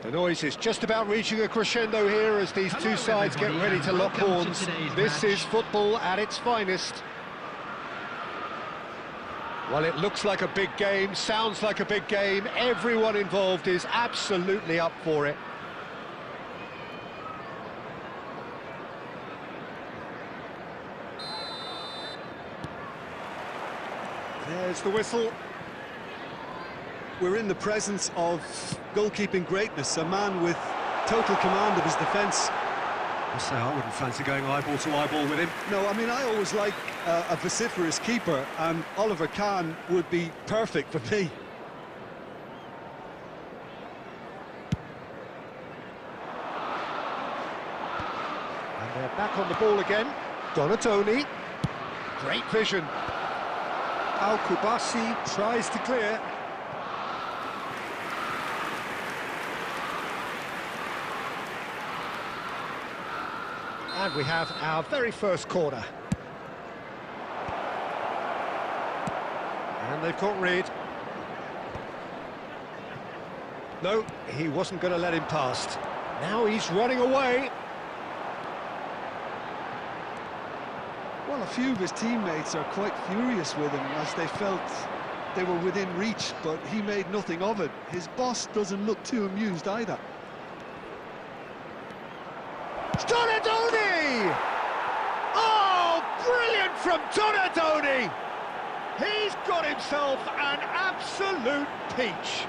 The noise is just about reaching a crescendo here as these two sides get ready to lock horns. This is football at its finest. Well, it looks like a big game, sounds like a big game. Everyone involved is absolutely up for it. There's the whistle. We're in the presence of goalkeeping greatness, a man with total command of his defence. I say I wouldn't fancy going eyeball to eyeball with him. No, I mean, I always like a vociferous keeper, and Oliver Kahn would be perfect for me. And they're back on the ball again. Donatoni. Great vision. Al-Kubasi tries to clear. And we have our very first corner. And they've caught Reed. No, he wasn't going to let him past. Now he's running away. Well, a few of his teammates are quite furious with him as they felt they were within reach, but he made nothing of it. His boss doesn't look too amused either. Donatoni! Oh, brilliant from Donatoni! He's got himself an absolute peach.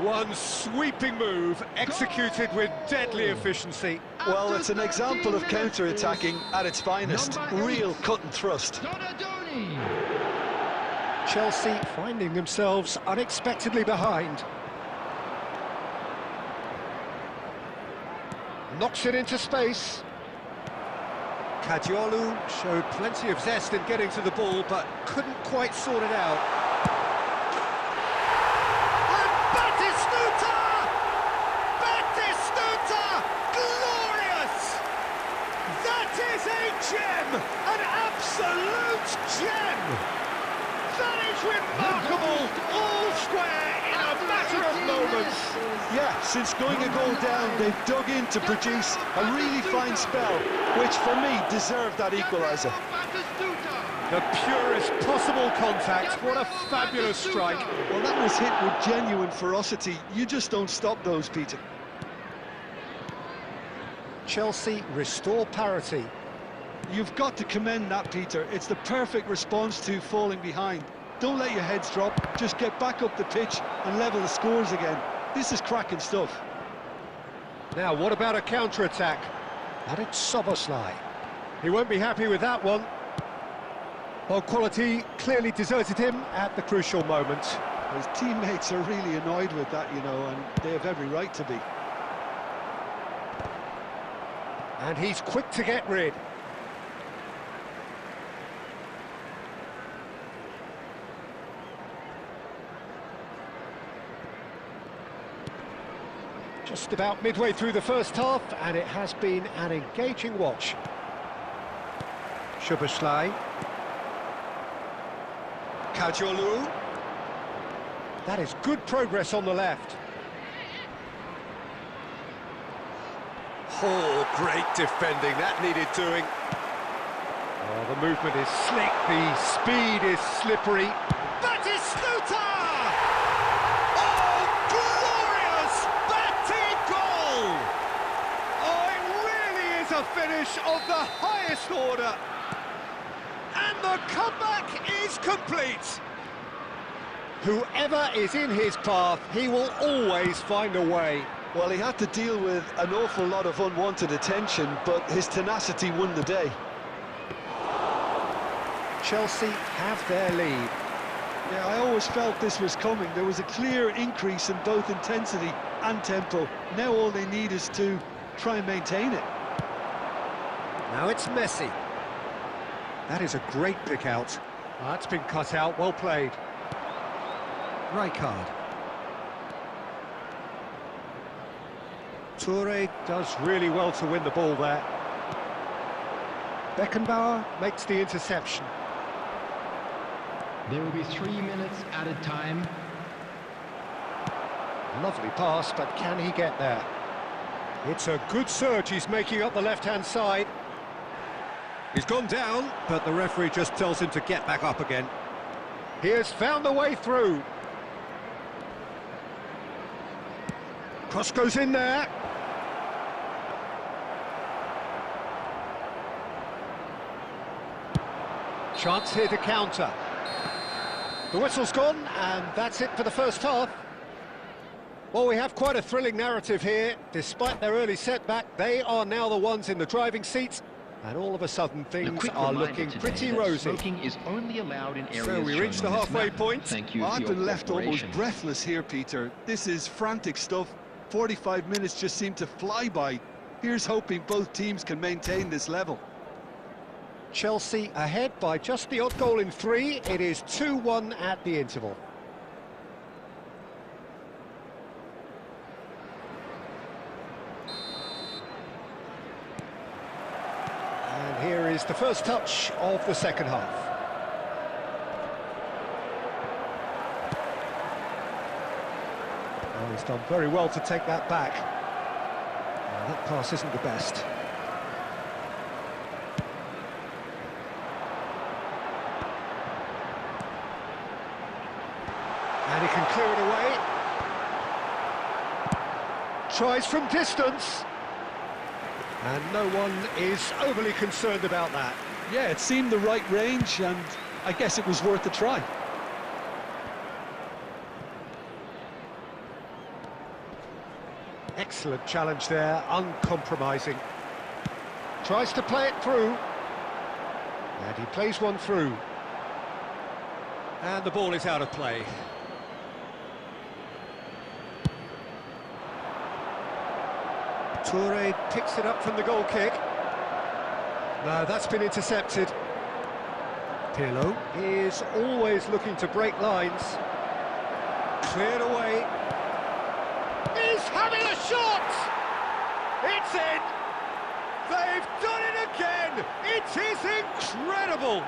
One sweeping move, executed with deadly efficiency. Well, it's an example of counter-attacking at its finest. Real cut and thrust. Chelsea finding themselves unexpectedly behind. Knocks it into space. Kadiolu showed plenty of zest in getting to the ball, but couldn't quite sort it out. And Batistuta! Batistuta! Glorious! That is a gem! An absolute gem! That is remarkable! All square in a matter of moments! Yeah, since going a goal down, they've dug in to produce a really fine spell, which for me deserved that equaliser. The purest possible contact. What a fabulous strike. Well, that was hit with genuine ferocity. You just don't stop those, Peter. Chelsea restore parity. You've got to commend that, Peter. It's the perfect response to falling behind. Don't let your heads drop. Just get back up the pitch and level the scores again. This is cracking stuff. Now, what about a counter-attack? And it's Szoboszlai. He won't be happy with that one. Well, quality clearly deserted him at the crucial moment. His teammates are really annoyed with that, you know, and they have every right to be. And he's quick to get rid. Just about midway through the first half, and it has been an engaging watch. Szoboszlai. Kadiolu. That is good progress on the left. Oh, great defending, that needed doing. Oh, the movement is slick, the speed is slippery. Batistuta! Oh, glorious Bati goal! Oh, it really is a finish of the highest order. And the comeback is complete. Whoever is in his path, he will always find a way. Well, he had to deal with an awful lot of unwanted attention, but his tenacity won the day. Chelsea have their lead. Yeah, I always felt this was coming. There was a clear increase in both intensity and tempo. Now all they need is to try and maintain it. Now it's Messi. That is a great pick out. That's been cut out, well played. Rijkaard. Toure does really well to win the ball there. Beckenbauer makes the interception. There will be 3 minutes added time. Lovely pass, but can he get there? It's a good surge he's making up the left-hand side. He's gone down, but the referee just tells him to get back up again. He has found the way through. Cross goes in there. Chance here to counter. The whistle's gone, and that's it for the first half. Well, we have quite a thrilling narrative here. Despite their early setback, they are now the ones in the driving seat, and all of a sudden things are looking pretty rosy. Smoking is only allowed in areas. So we reached the halfway point. Thank you. I've been left almost breathless here, Peter. This is frantic stuff. 45 minutes just seem to fly by. Here's hoping both teams can maintain this level. Chelsea ahead by just the odd goal in 3. It is 2-1 at the interval. And here is the first touch of the second half. Oh, he's done very well to take that back. Well, that pass isn't the best. And he can clear it away. Tries from distance. And no one is overly concerned about that. Yeah, it seemed the right range, and I guess it was worth a try. Excellent challenge there, uncompromising. Tries to play it through. And he plays one through. And the ball is out of play. Toure picks it up from the goal kick. No, that's been intercepted. Pirlo is always looking to break lines. Cleared away. He's having a shot! It's in! They've done it again! It is incredible!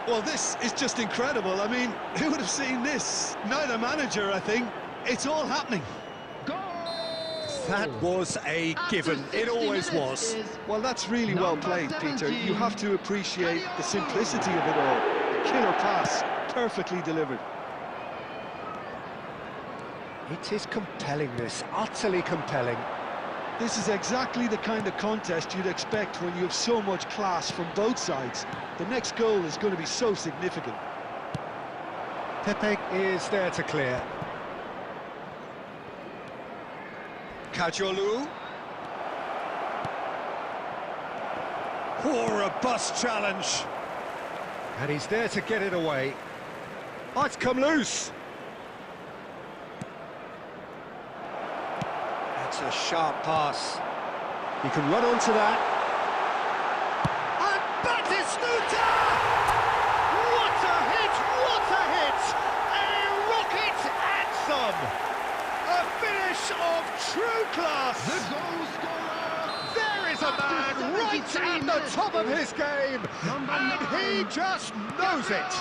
Well, this is just incredible. I mean, who would have seen this? Neither manager, I think. It's all happening. That was a given. It always was. Well, that's really well played, Peter. You have to appreciate the simplicity of it all. Killer pass, perfectly delivered. It is compelling, this. Utterly compelling. This is exactly the kind of contest you'd expect when you have so much class from both sides. The next goal is going to be so significant. Pepe is there to clear. Kajolu. Oh, a bust challenge. And he's there to get it away. Oh, it's come loose. That's a sharp pass. He can run onto that. And Batistuta! What a hit! What a hit! A rocket anthem! A finish of true class! The goal scorer! There is a man right at the top of his game! And he just knows it!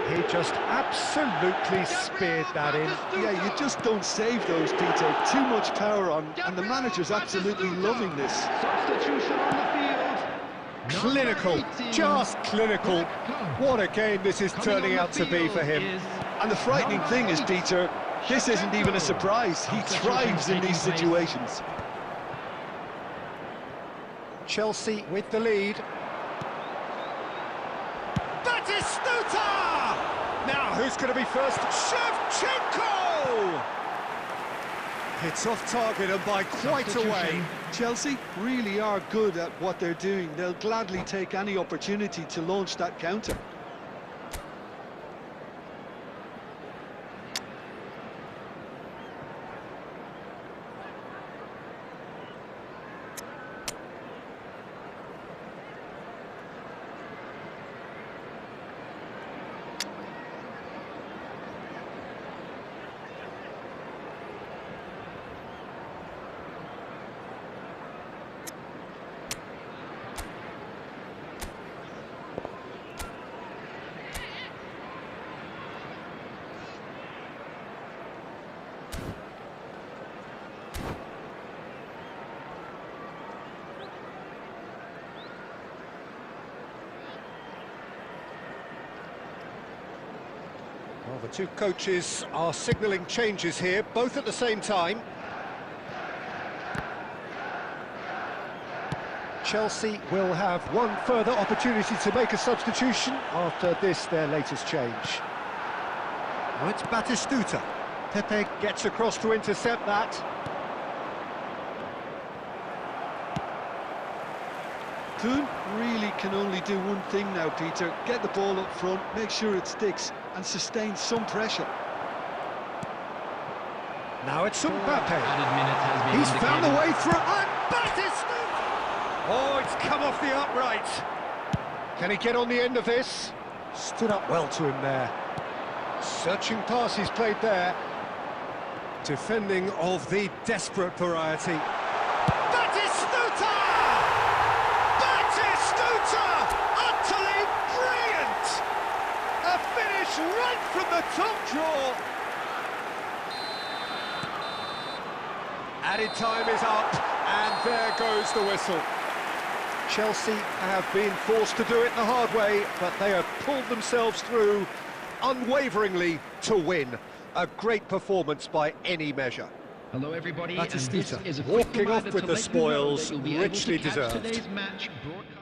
He just absolutely speared that in. Yeah, you just don't save those, Peter. Too much power on, and the manager's absolutely loving this. Substitution on the field. Clinical, just clinical. What a game this is turning out to be for him. And the frightening thing is, Peter, this isn't even a surprise. He thrives in these situations. Chelsea with the lead. Batistuta! Now, who's going to be first? Shevchenko! It's off target and by quite a way. Chelsea really are good at what they're doing. They'll gladly take any opportunity to launch that counter. Well, the two coaches are signalling changes here, both at the same time. Chelsea will have one further opportunity to make a substitution after this, their latest change. Now it's Batistuta. Pepe gets across to intercept that. Kuhn really can only do one thing now, Peter. Get the ball up front, make sure it sticks, and sustain some pressure. Now it's Mbappe. Added minute has been He's found a indicated. way through. And Batistuta! Oh, it's come off the upright. Can he get on the end of this? Stood up well to him there. Searching pass he's played there. Defending of the desperate variety. Batistuta! Batistuta! Utterly brilliant! A finish right from the top draw. Added time is up, and there goes the whistle. Chelsea have been forced to do it the hard way, but they have pulled themselves through unwaveringly to win. A great performance by any measure. Hello everybody, and this is a Batistuta quick walking off reminder with to the let you know spoils, that you'll be able to richly catch deserved. today's match broadcast.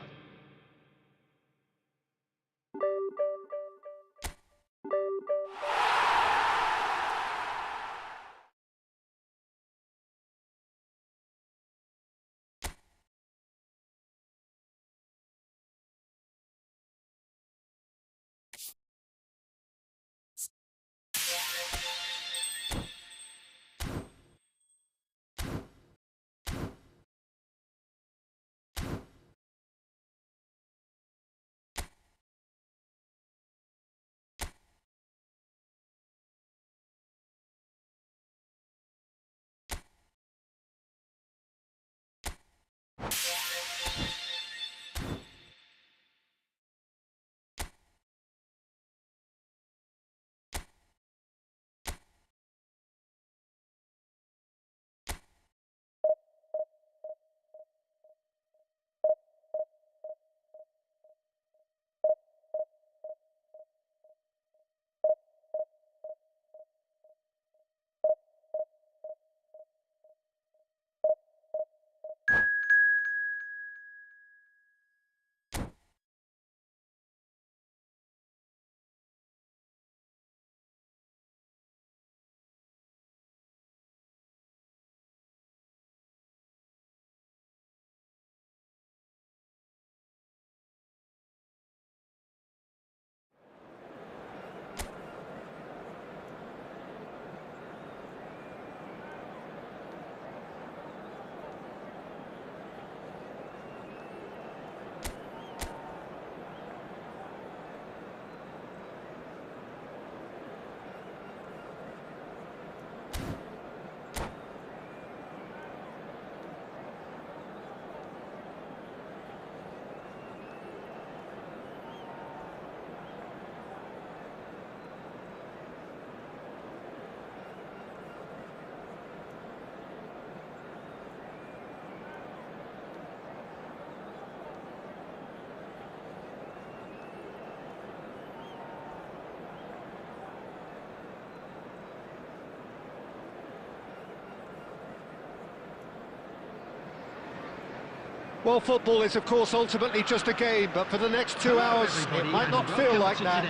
Well, football is, of course, ultimately just a game, but for the next 2 hours, it might not feel like that.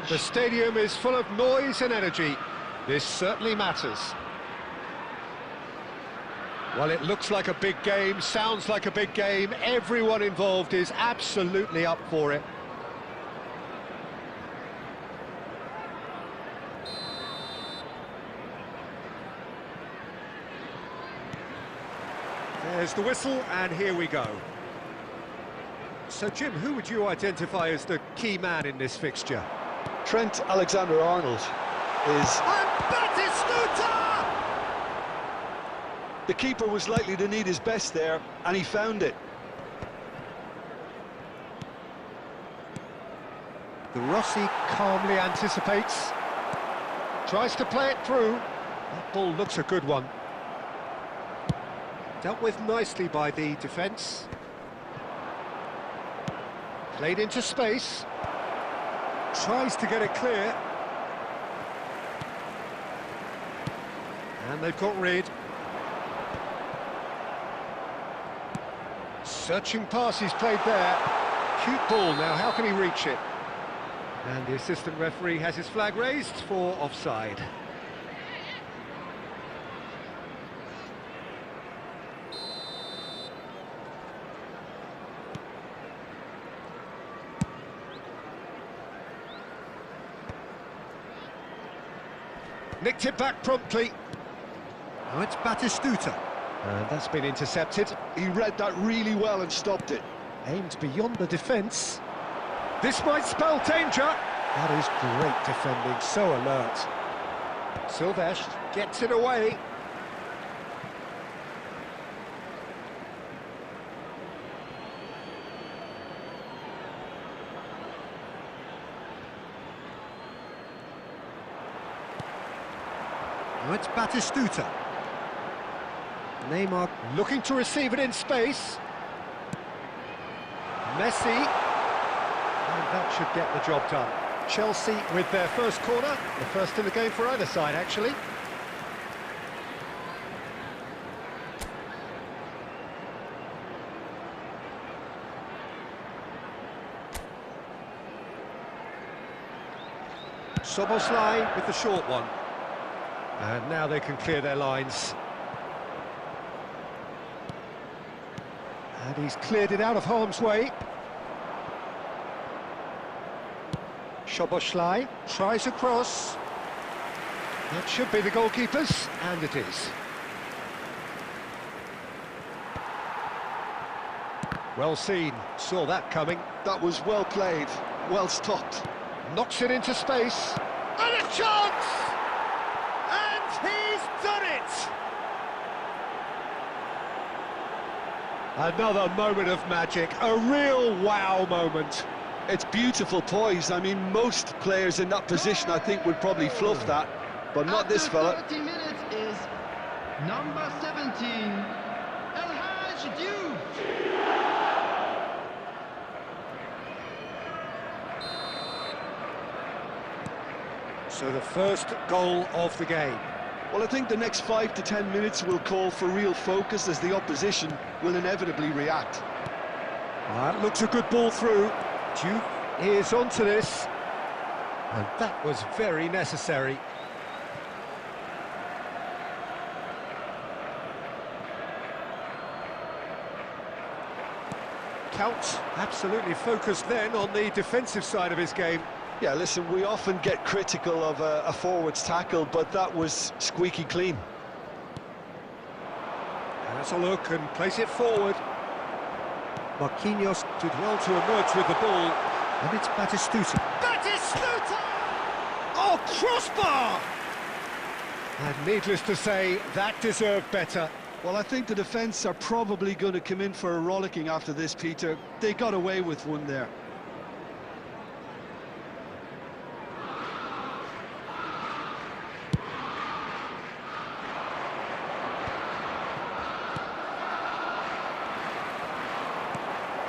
The stadium is full of noise and energy. This certainly matters. Well, it looks like a big game, sounds like a big game. Everyone involved is absolutely up for it. There's the whistle, and here we go. So, Jim, who would you identify as the key man in this fixture? Trent Alexander-Arnold is... And Batistuta! The keeper was likely to need his best there, and he found it. The Rossi calmly anticipates. Tries to play it through. That ball looks a good one. Dealt with nicely by the defence. Played into space. Tries to get it clear. And they've got rid. Searching pass he's played there. Cute ball now, how can he reach it? And the assistant referee has his flag raised for offside. Nicked it back promptly. Now it's Batistuta. And that's been intercepted. He read that really well and stopped it. Aimed beyond the defence. This might spell danger. That is great defending, so alert. Silvesh gets it away. Now it's Batistuta. Neymar looking to receive it in space. Messi. And that should get the job done. Chelsea with their first corner, the first in the game for either side, actually. Szoboszlai with the short one. And now they can clear their lines. And he's cleared it out of harm's way. Szoboszlai tries a cross. That should be the goalkeeper's, and it is. Well seen, saw that coming. That was well played, well stopped. Knocks it into space. And a chance! And he's done it! Another moment of magic, a real wow moment. It's beautiful poise. I mean, most players in that position, I think, would probably fluff that, but not this fella. 30 minutes is number 17, El Hadji Diouf. So the first goal of the game. Well, I think the next 5 to 10 minutes will call for real focus as the opposition will inevitably react. That looks a good ball through. Diouf is onto this, and that was very necessary. Count absolutely focused then on the defensive side of his game. Yeah, listen, we often get critical of a forward's tackle, but that was squeaky clean. That's a look and place it forward. Marquinhos did well to emerge with the ball, and it's Batistuta. Batistuta! Oh, crossbar! And needless to say, that deserved better. Well, I think the defence are probably going to come in for a rollicking after this, Peter. They got away with one there.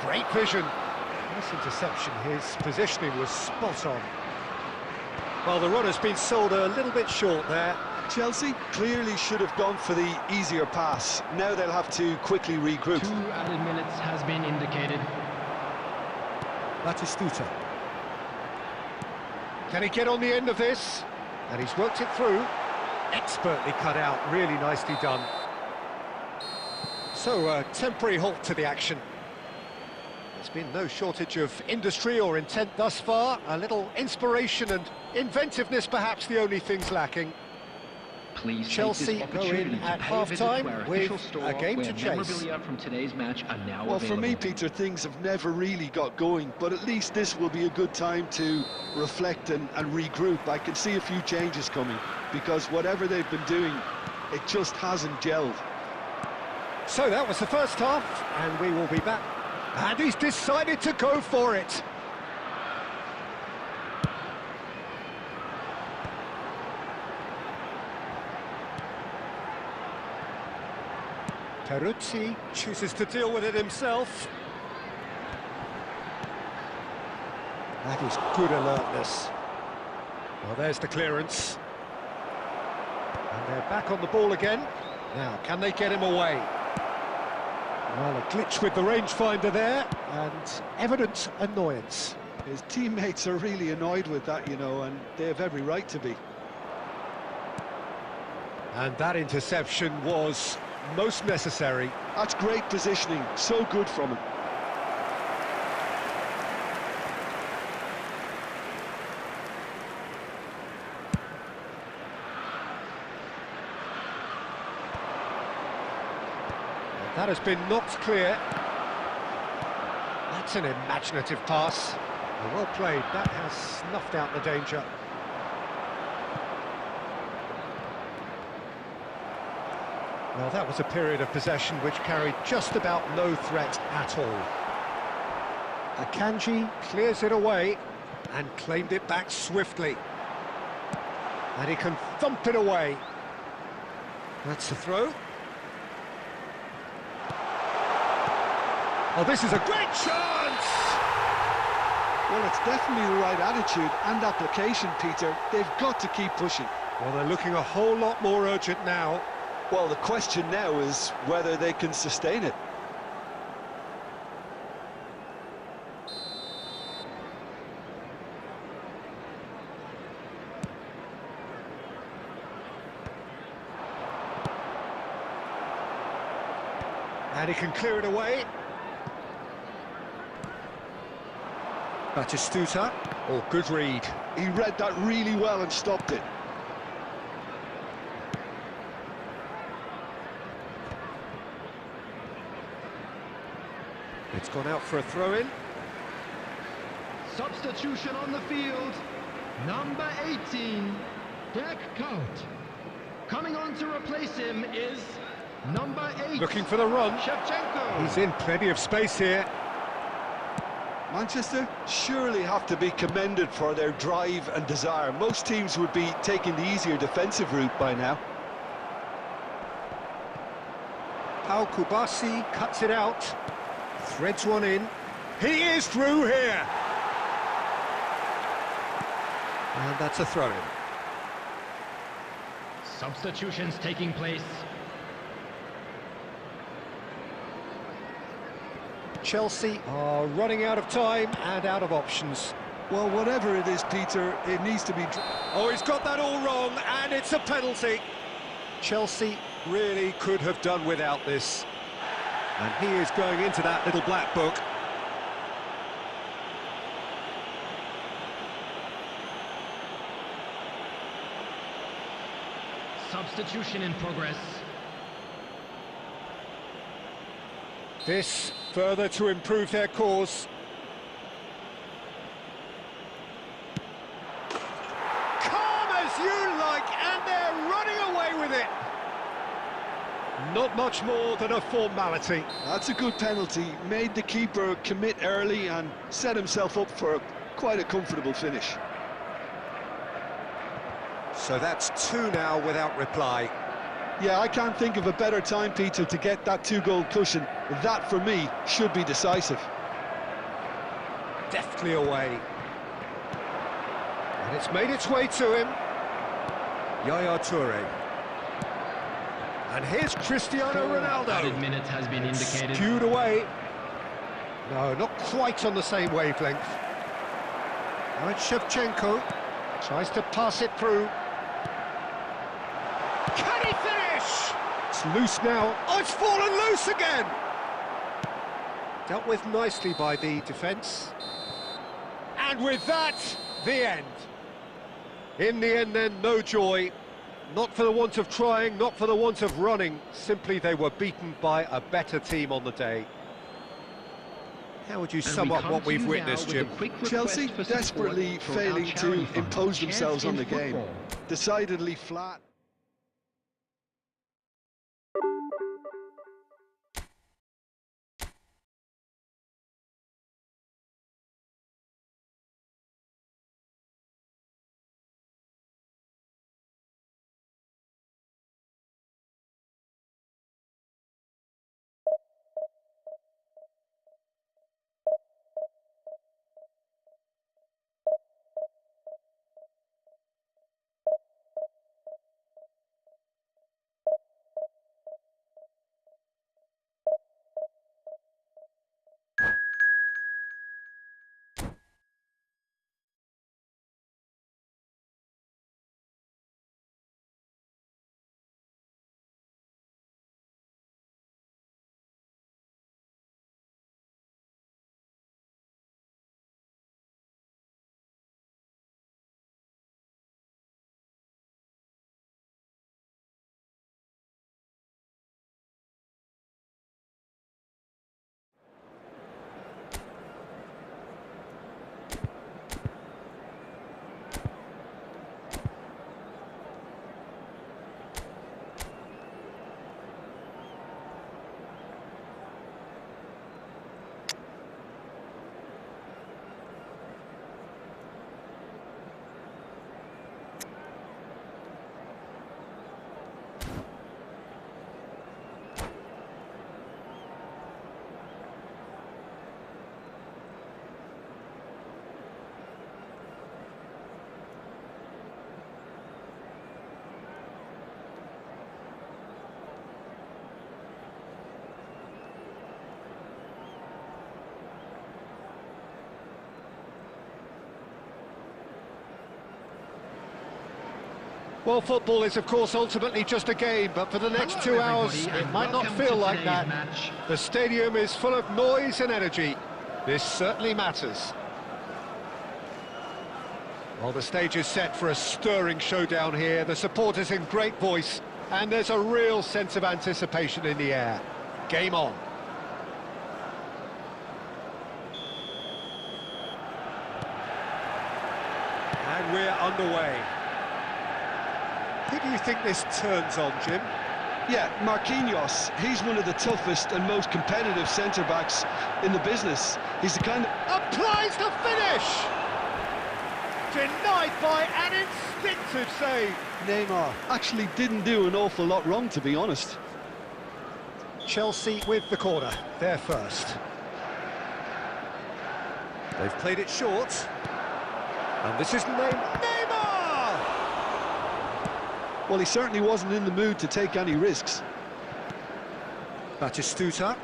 Great vision. Nice interception. His positioning was spot on. Well, the runner's been sold a little bit short there. Chelsea clearly should have gone for the easier pass. Now they'll have to quickly regroup. 2 added minutes has been indicated. Batistuta. Can he get on the end of this? And he's worked it through. Expertly cut out, really nicely done. So, a temporary halt to the action. There's been no shortage of industry or intent thus far. A little inspiration and inventiveness, perhaps the only things lacking. Please Chelsea go in at half-time with a game to chase. Memorabilia from today's match are now Well, for me, available. Peter, things have never really got going, but at least this will be a good time to reflect and regroup. I can see a few changes coming, because whatever they've been doing, it just hasn't gelled. So that was the first half, and we will be back. And he's decided to go for it. Peruzzi chooses to deal with it himself. That is good alertness. Well, there's the clearance. And they're Back on the ball again. Now, can they get him away? Well, a glitch with the rangefinder there, and evident annoyance. His teammates are really annoyed with that, you know, and they have every right to be. And that interception was most necessary. That's great positioning, so good from him. That has been knocked clear. That's an imaginative pass. Well played, that has snuffed out the danger. Well, that was a period of possession which carried just about no threat at all. Akanji clears it away and claimed it back swiftly. And he can thump it away. That's the throw. Oh, this is a great chance! Well, it's definitely the right attitude and application, Peter. They've got to keep pushing. Well, they're looking a whole lot more urgent now. Well, the question now is whether they can sustain it. And he can clear it away. Batistuta. Oh, good read. He read that really well and stopped it. It's gone out for a throw-in. Substitution on the field. Number 18, Jack Kaut. Coming on to replace him is number 8. Looking for the run. Shevchenko. He's in plenty of space here. Manchester surely have to be commended for their drive and desire. Most teams would be taking the easier defensive route by now. Pau Kubasi cuts it out. Threads one in. He is through here. And that's a throw-in. Substitutions taking place. Chelsea are running out of time and out of options. Well, whatever it is, Peter, it needs to be... Oh, he's got that all wrong, and it's a penalty. Chelsea really could have done without this. And he is going into that little black book. Substitution in progress. This further to improve their cause. Calm as you like, and they're running away with it. Not much more than a formality. That's a good penalty. Made the keeper commit early and set himself up for quite a comfortable finish. So that's 2 now without reply. Yeah, I can't think of a better time, Peter, to get that 2-goal cushion. That, for me, should be decisive. Deftly away. And it's made its way to him. Yaya Toure. And here's Cristiano Ronaldo. Added minute has been indicated. Skewed away. No, not quite on the same wavelength. Right, Shevchenko tries to pass it through. Can he finish? It's loose now. Oh, it's fallen loose again. Dealt with nicely by the defence. And with that, the end. In the end then, no joy. Not for the want of trying, not for the want of running. Simply they were beaten by a better team on the day. How would you sum up what we've witnessed, Jim? Chelsea desperately failing to impose themselves on the game. Decidedly flat. Well, football is, of course, ultimately just a game, but for the next Hello, 2 hours, everybody, it and might not welcome feel to like today's that. match. The stadium is full of noise and energy. This certainly matters. Well, the stage is set for a stirring showdown here. The supporters in great voice, and there's a real sense of anticipation in the air. Game on. And we're underway. Who do you think this turns on, Jim? Yeah, Marquinhos, he's one of the toughest and most competitive centre-backs in the business. He's the kind of... Applies the finish! Denied by an instinctive save. Neymar actually didn't do an awful lot wrong, to be honest. Chelsea with the corner, they're first. They've played it short. And this is Neymar! Well, he certainly wasn't in the mood to take any risks. Batistuta.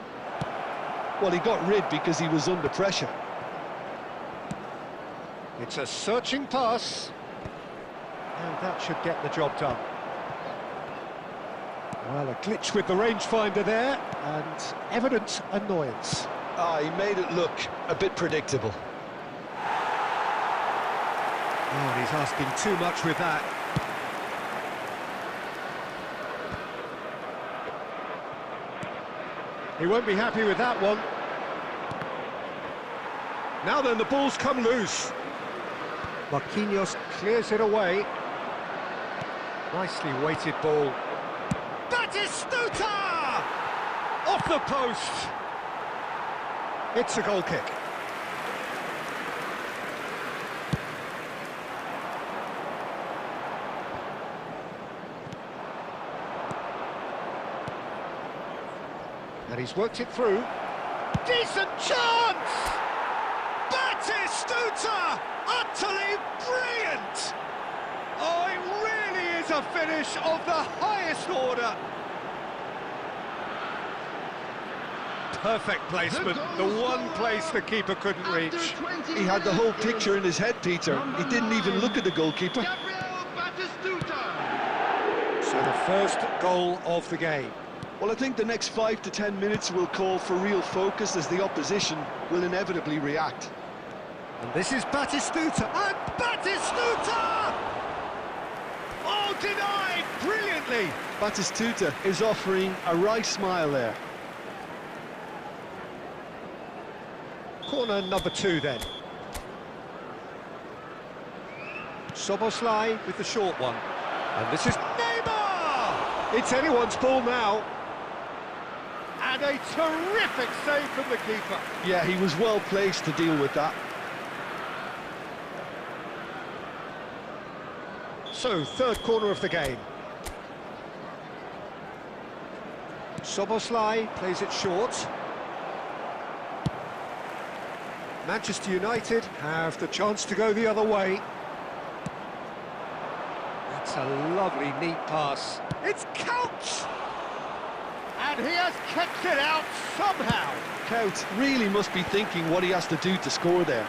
Well, he got rid because he was under pressure. It's a searching pass. And that should get the job done. Well, a glitch with the rangefinder there, and evident annoyance. Ah, he made it look a bit predictable. Oh, and he's asking too much with that. He won't be happy with that one. Now then, the ball's come loose. Marquinhos clears it away. Nicely weighted ball. Batistuta! Off the post. It's a goal kick. And he's worked it through. Decent chance! Batistuta! Utterly brilliant! Oh, it really is a finish of the highest order. Perfect placement, the one place the keeper couldn't reach. He had the whole picture in his head, Peter. He didn't even look at the goalkeeper. So the first goal of the game. Well, I think the next 5 to 10 minutes will call for real focus as the opposition will inevitably react. And this is Batistuta. And Batistuta! Oh, denied brilliantly. Batistuta is offering a right smile there. Corner number 2 then. Soboslai with the short one. And this is Neymar! It's anyone's ball now. And a terrific save from the keeper. Yeah, he was well placed to deal with that. So, third corner of the game. Soboslai plays it short. Manchester United have the chance to go the other way. That's a lovely, neat pass. It's Couch! And he has kept it out somehow. Couch really must be thinking what he has to do to score there.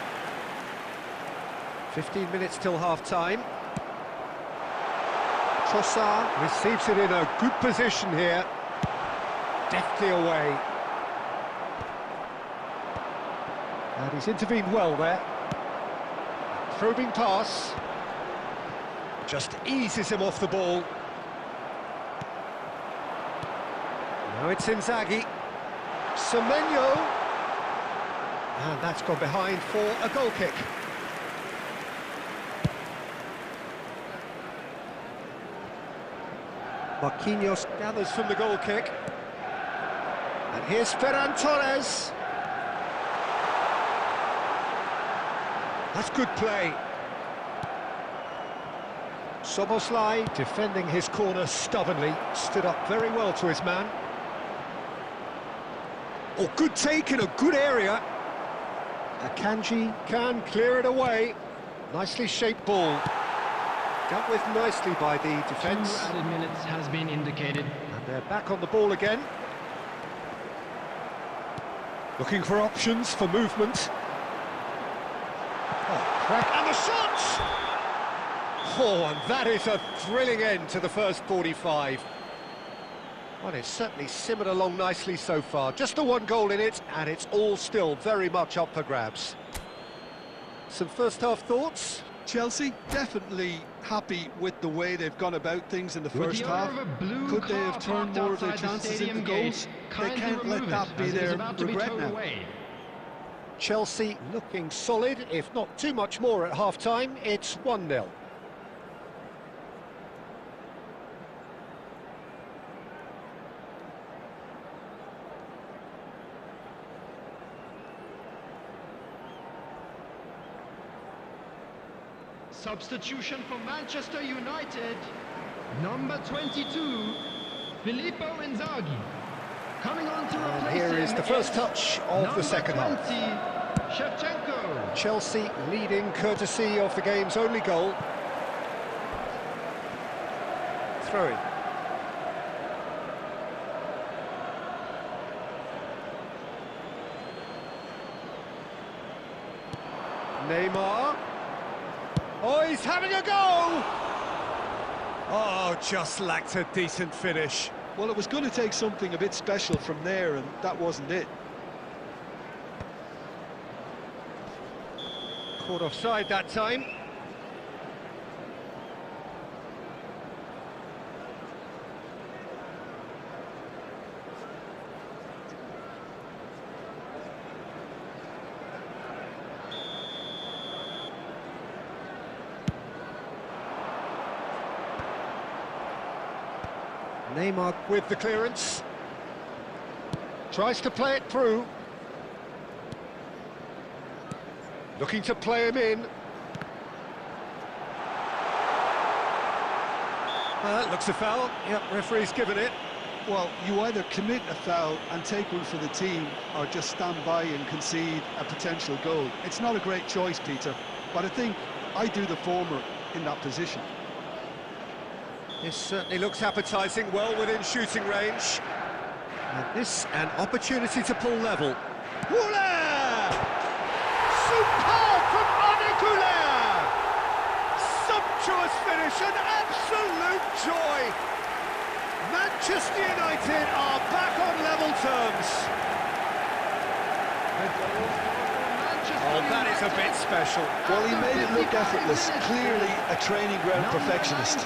15 minutes till half-time. Trossard receives it in a good position here. Deftly away. And he's intervened well there. Probing pass. Just eases him off the ball. Now it's Inzaghi. Semenyo. And that's gone behind for a goal kick. Marquinhos gathers from the goal kick. And here's Ferran Torres. That's good play. Soboslai defending his corner stubbornly, stood up very well to his man. Oh, good take in a good area. Akanji can clear it away. Nicely shaped ball. Dealt with nicely by the defence. 2 added minutes has been indicated. And they're back on the ball again. Looking for options for movement. Oh, crack. And the shot! Oh, and that is a thrilling end to the first 45. Well, it's certainly simmered along nicely so far. Just the one goal in it, and it's all still very much up for grabs. Some first-half thoughts? Chelsea definitely happy with the way they've gone about things in the first half. Could they have turned more of their chances into goals? They can't let that be their regret now. Chelsea looking solid, if not too much more at half-time. It's 1-0. Substitution for Manchester United, number 22, Filippo Inzaghi. Coming on to replace him. Here is the first touch of the second half. Shevchenko. Chelsea leading courtesy of the game's only goal. Throw-in. Neymar. Oh, he's having a go! Oh, just lacked a decent finish. Well, it was going to take something a bit special from there, and that wasn't it. Caught offside that time. Neymar with the clearance. Tries to play it through. Looking to play him in. Looks a foul. Yep, referee's given it. Well, you either commit a foul and take one for the team, or just stand by and concede a potential goal. It's not a great choice, Peter, but I think I do the former in that position. This certainly looks appetising, well within shooting range. And this, an opportunity to pull level. Wooler! Superb from Arne. Sumptuous finish, an absolute joy. Manchester United are back on level terms. Oh, that is a bit special. Well, he made it look effortless. Clearly a training ground perfectionist.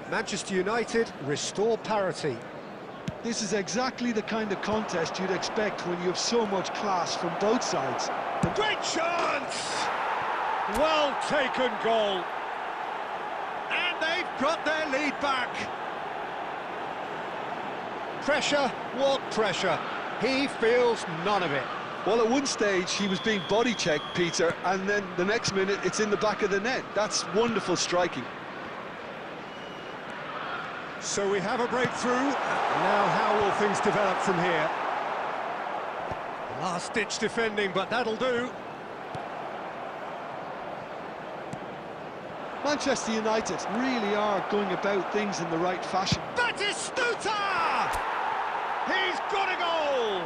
Manchester United restore parity. This is exactly the kind of contest you'd expect when you have so much class from both sides. Great chance! Well taken goal. And they've got their lead back. Pressure, what pressure? He feels none of it. Well, at one stage he was being body checked, Peter, and then the next minute it's in the back of the net. That's wonderful striking. So we have a breakthrough. Now how will things develop from here? Last-ditch defending, but that'll do. Manchester United really are going about things in the right fashion. Batistuta! He's got a goal!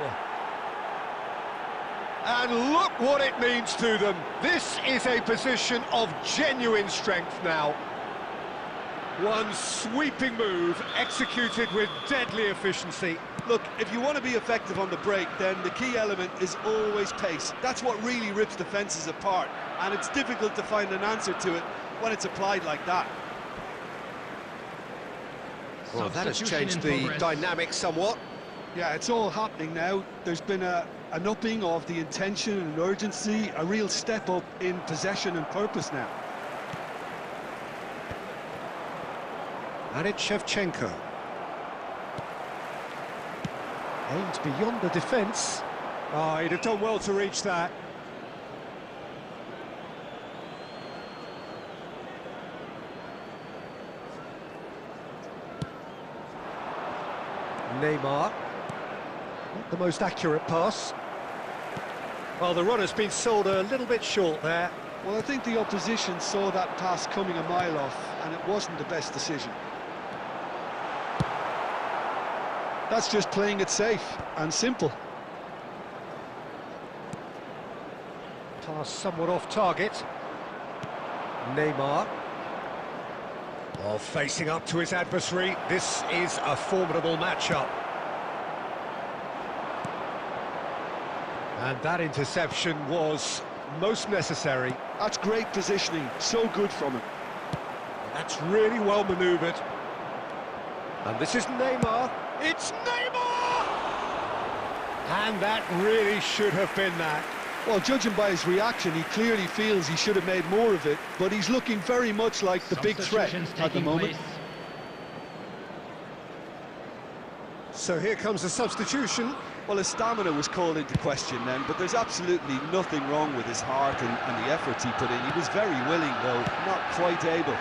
And look what it means to them. This is a position of genuine strength now. One sweeping move, executed with deadly efficiency. Look, if you want to be effective on the break, then the key element is always pace. That's what really rips defences apart, and it's difficult to find an answer to it when it's applied like that. Well, that has changed the dynamic somewhat. Yeah, it's all happening now. There's been an upping of the intention and urgency, a real step up in possession and purpose now. And it's Shevchenko. Aimed beyond the defence. Oh, he'd have done well to reach that. Neymar. Not the most accurate pass. Well, the run has been sold a little bit short there. Well, I think the opposition saw that pass coming a mile off, and it wasn't the best decision. That's just playing it safe and simple. Pass somewhat off target. Neymar. While facing up to his adversary, this is a formidable matchup. And that interception was most necessary. That's great positioning, so good from him. That's really well manoeuvred. And this is Neymar. It's Neymar! And that really should have been that. Well, judging by his reaction, he clearly feels he should have made more of it, but he's looking very much like the big threat at the moment. So here comes a substitution. Well, his stamina was called into question then, but there's absolutely nothing wrong with his heart and the efforts he put in. He was very willing, though, not quite able.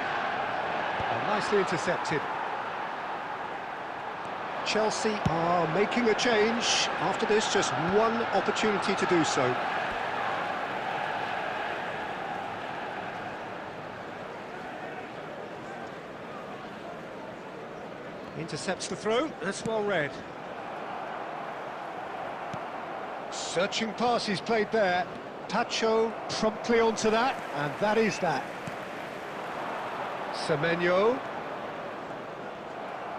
Nicely intercepted. Chelsea are making a change. After this, just one opportunity to do so. Intercepts the throw, that's well read. Searching pass he's played there. Tacho promptly onto that, and that is that. Semenyo.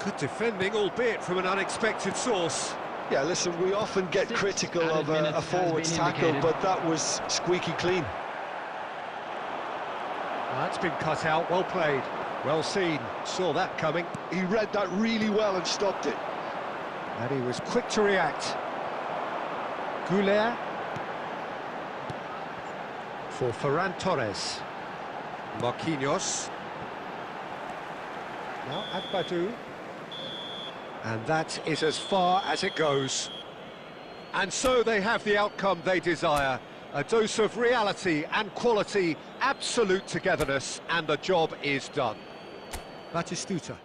Good defending, albeit from an unexpected source. Yeah, listen, we often get critical of a forward's tackle, but that was squeaky clean. That's been cut out, well played. Well seen, saw that coming. He read that really well and stopped it. And he was quick to react. Goulet. For Ferran Torres. Marquinhos. Now Agbadou. And that is as far as it goes. And so they have the outcome they desire. A dose of reality and quality, absolute togetherness, and the job is done. Batistuta.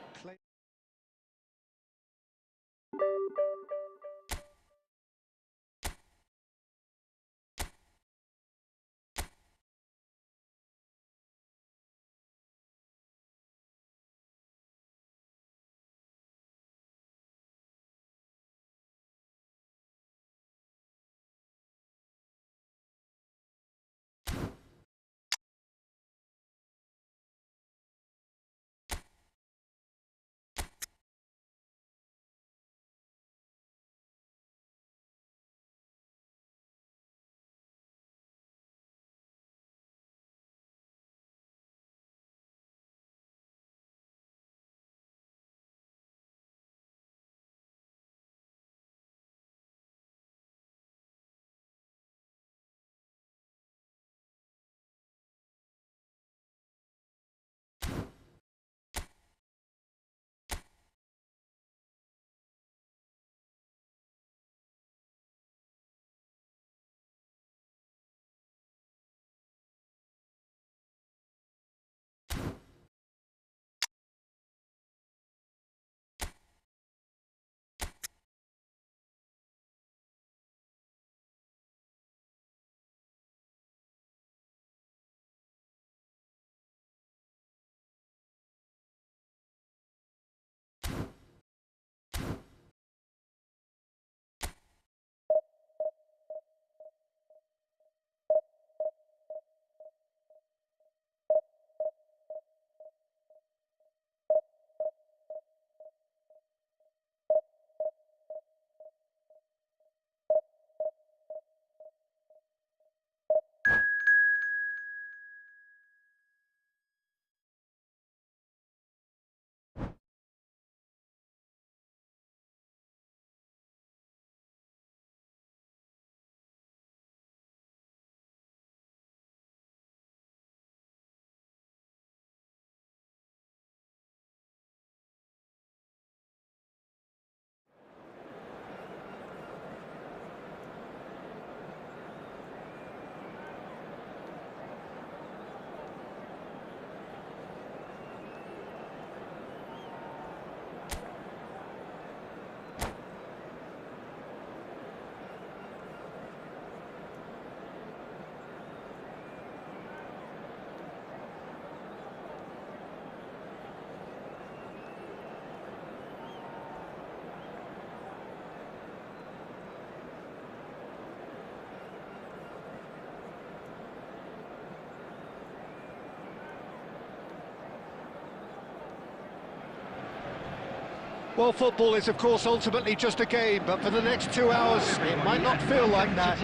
Well, football is, of course, ultimately just a game, but for the next 2 hours, it might not feel like that.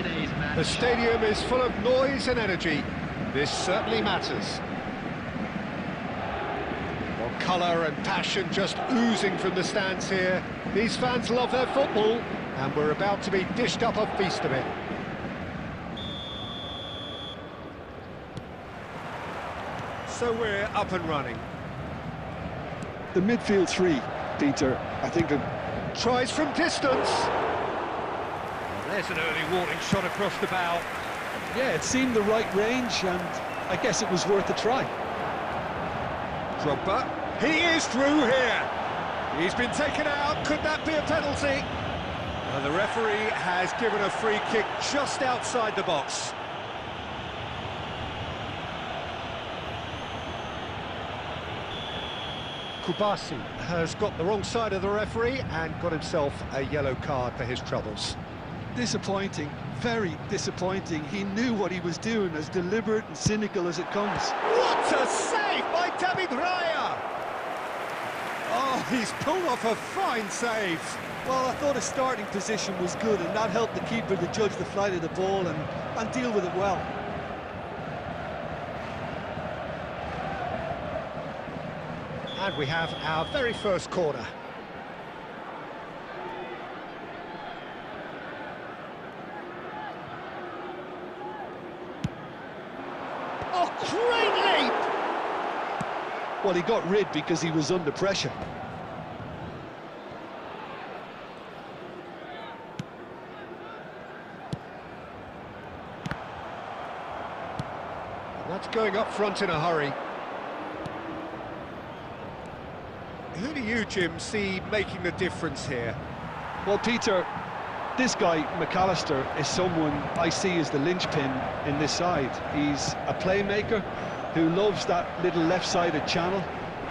The stadium is full of noise and energy. This certainly matters. Well, colour and passion just oozing from the stands here. These fans love their football, and we're about to be dished up a feast of it. So we're up and running. The midfield three, Peter, I think Tries from distance. Well, there's an early warning shot across the bow. yeah, it seemed the right range, and I guess it was worth a try. Drogba. He is through here. He's been taken out. Could that be a penalty? The referee has given a free kick just outside the box. Kubasi has got the wrong side of the referee and got himself a yellow card for his troubles. Disappointing, very disappointing. He knew what he was doing, as deliberate and cynical as it comes. What a save by David Raya! Oh, he's pulled off a fine save. Well, I thought his starting position was good, and that helped the keeper to judge the flight of the ball and deal with it well. And we have our very first corner. Oh, great leap! Well, he got rid because he was under pressure. And that's going up front in a hurry. Who do you, Jim, see making the difference here? Well, Peter, this guy, McAllister, is someone I see as the linchpin in this side. He's a playmaker who loves that little left-sided channel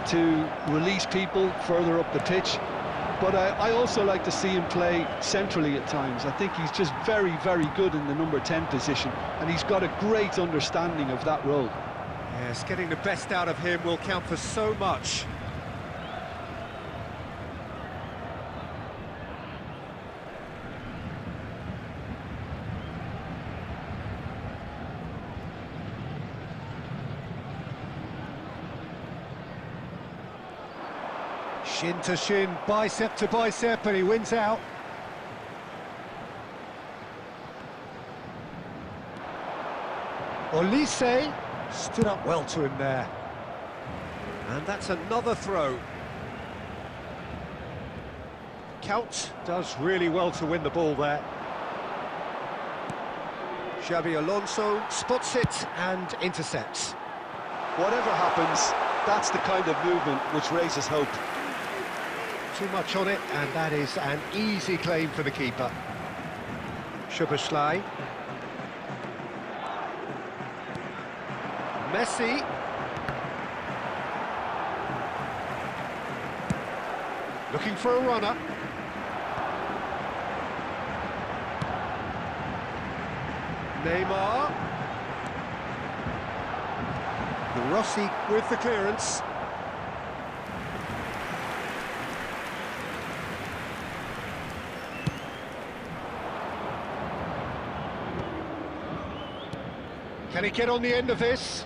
to release people further up the pitch. But I also like to see him play centrally at times. I think he's just very, very good in the number 10 position, and he's got a great understanding of that role. Yes, getting the best out of him will count for so much. Shin to shin, bicep to bicep, and he wins out. Olise stood up well to him there. And that's another throw. Count does really well to win the ball there. Xabi Alonso spots it and intercepts. Whatever happens, that's the kind of movement which raises hope. Too much on it, and that is an easy claim for the keeper. Szoboszlai. Messi. Looking for a runner. Neymar. Rossi with the clearance. Can he get on the end of this?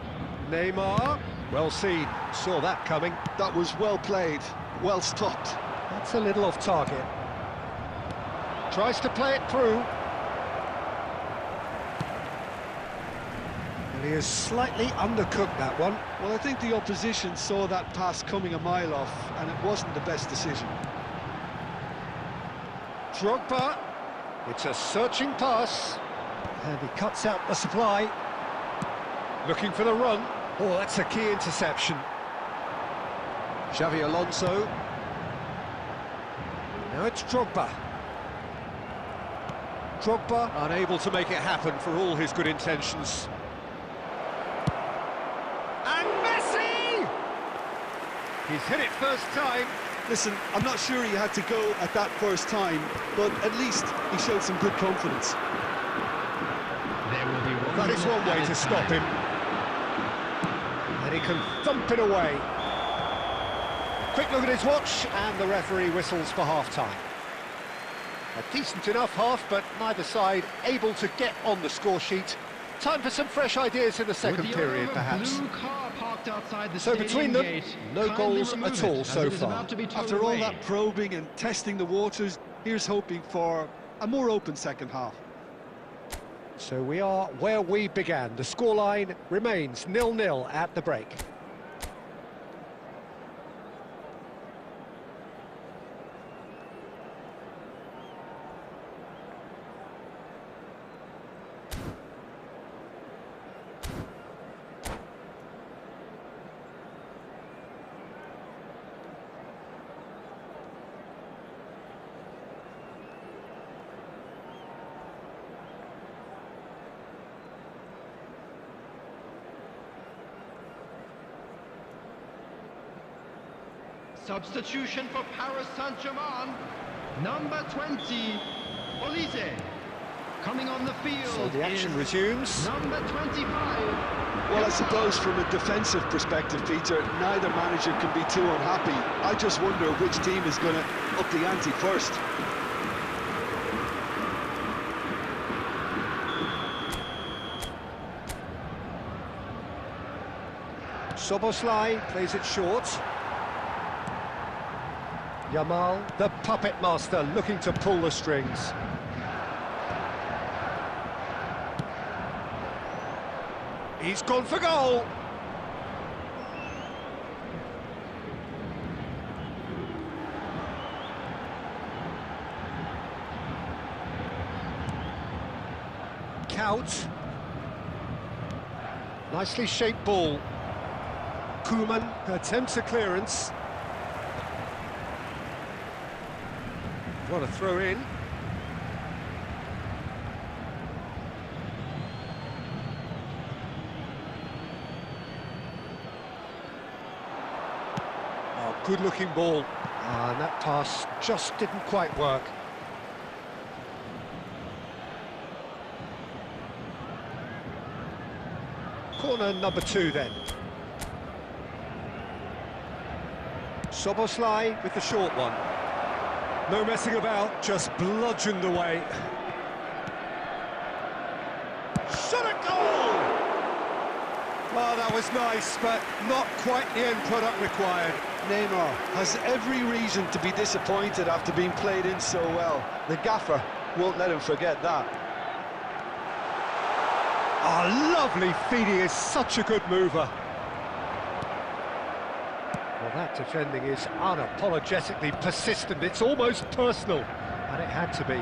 Neymar, well seen, saw that coming. That was well played, well stopped. That's a little off target. Tries to play it through. And he has slightly undercooked that one. Well, I think the opposition saw that pass coming a mile off, and it wasn't the best decision. Drogba, it's a searching pass. And he cuts out the supply. Looking for the run. Oh, that's a key interception. Xabi Alonso. Now it's Drogba. Drogba unable to make it happen for all his good intentions. And Messi! He's hit it first time. Listen, I'm not sure he had to go at that first time, but at least he showed some good confidence. There will be one. That is one way to stop him. And he can thump it away. Quick look at his watch, and the referee whistles for half-time. A decent enough half, but neither side able to get on the score sheet. Time for some fresh ideas in the second period, perhaps. So between them, no goals at all so far. After all that probing and testing the waters, here's hoping for a more open second half. So we are where we began. The scoreline remains 0-0 at the break. Substitution for Paris Saint-Germain, number 20, Olise. Coming on the field. So the action resumes. Number 25. Well, I suppose from a defensive perspective, Peter, neither manager can be too unhappy. I just wonder which team is going to up the ante first. Szoboszlai plays it short. Yamal, the puppet master, looking to pull the strings. He's gone for goal. Count. Nicely shaped ball. Koeman attempts a clearance. What a throw in. Oh, good looking ball. And that pass just didn't quite work. Corner number 2 then. Szoboszlai with the short one. No messing about, just bludgeoned away. Shot at goal! Well, that was nice, but not quite the end product required. Neymar has every reason to be disappointed after being played in so well. The gaffer won't let him forget that. Oh, lovely feed, he is such a good mover. Well, that defending is unapologetically persistent, it's almost personal, and it had to be.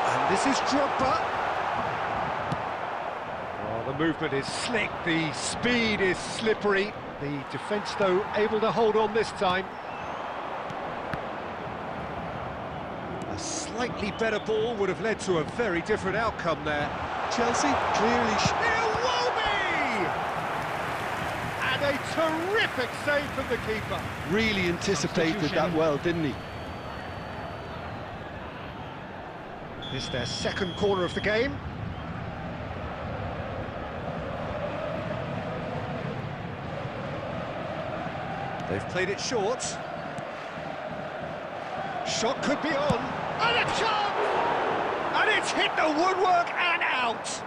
And this is Drogba. Oh, the movement is slick, the speed is slippery. The defence, though, able to hold on this time. A slightly better ball would have led to a very different outcome there. Chelsea clearly... A terrific save from the keeper. Really anticipated that well, didn't he? This is their second corner of the game. They've played it short. Shot could be on. And a chance! And it's hit the woodwork and out.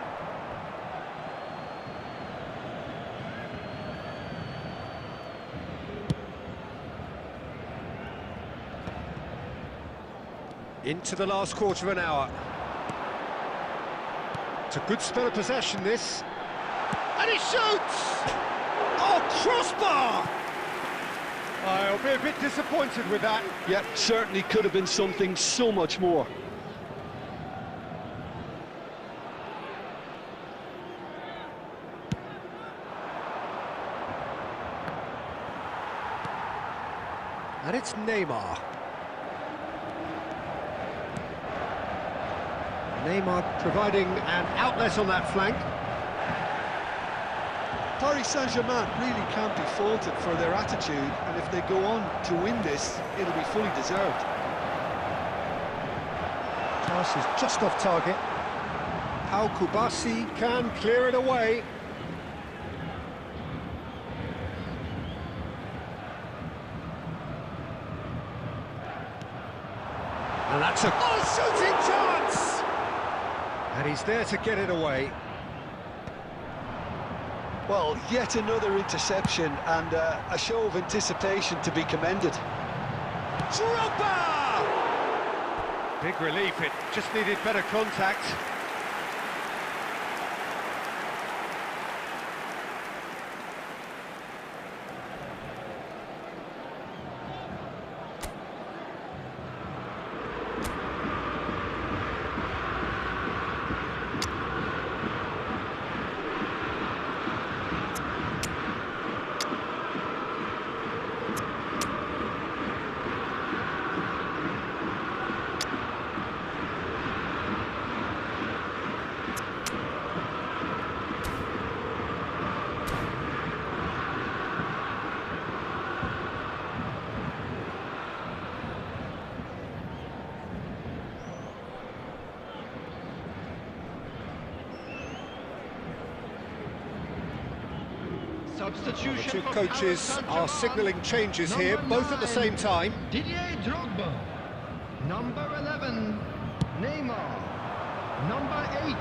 Into the last quarter of an hour. It's a good spell of possession, this. And he shoots! Oh, crossbar! I'll be a bit disappointed with that. Yep, certainly could have been something so much more. And it's Neymar. Neymar providing an outlet on that flank. Paris Saint-Germain really can't be faulted for their attitude, and if they go on to win this, it'll be fully deserved. Pass is just off target. Pau Kubasi can clear it away. That's a shooting chance! And he's there to get it away. Well, yet another interception and a show of anticipation to be commended. Drogba! Big relief, it just needed better contact. Substitution. The two for coaches Paris are Saint-Germain. signalling changes here, Number both at the 9, same time. Didier Drogba. Number 11, Neymar. Number 8,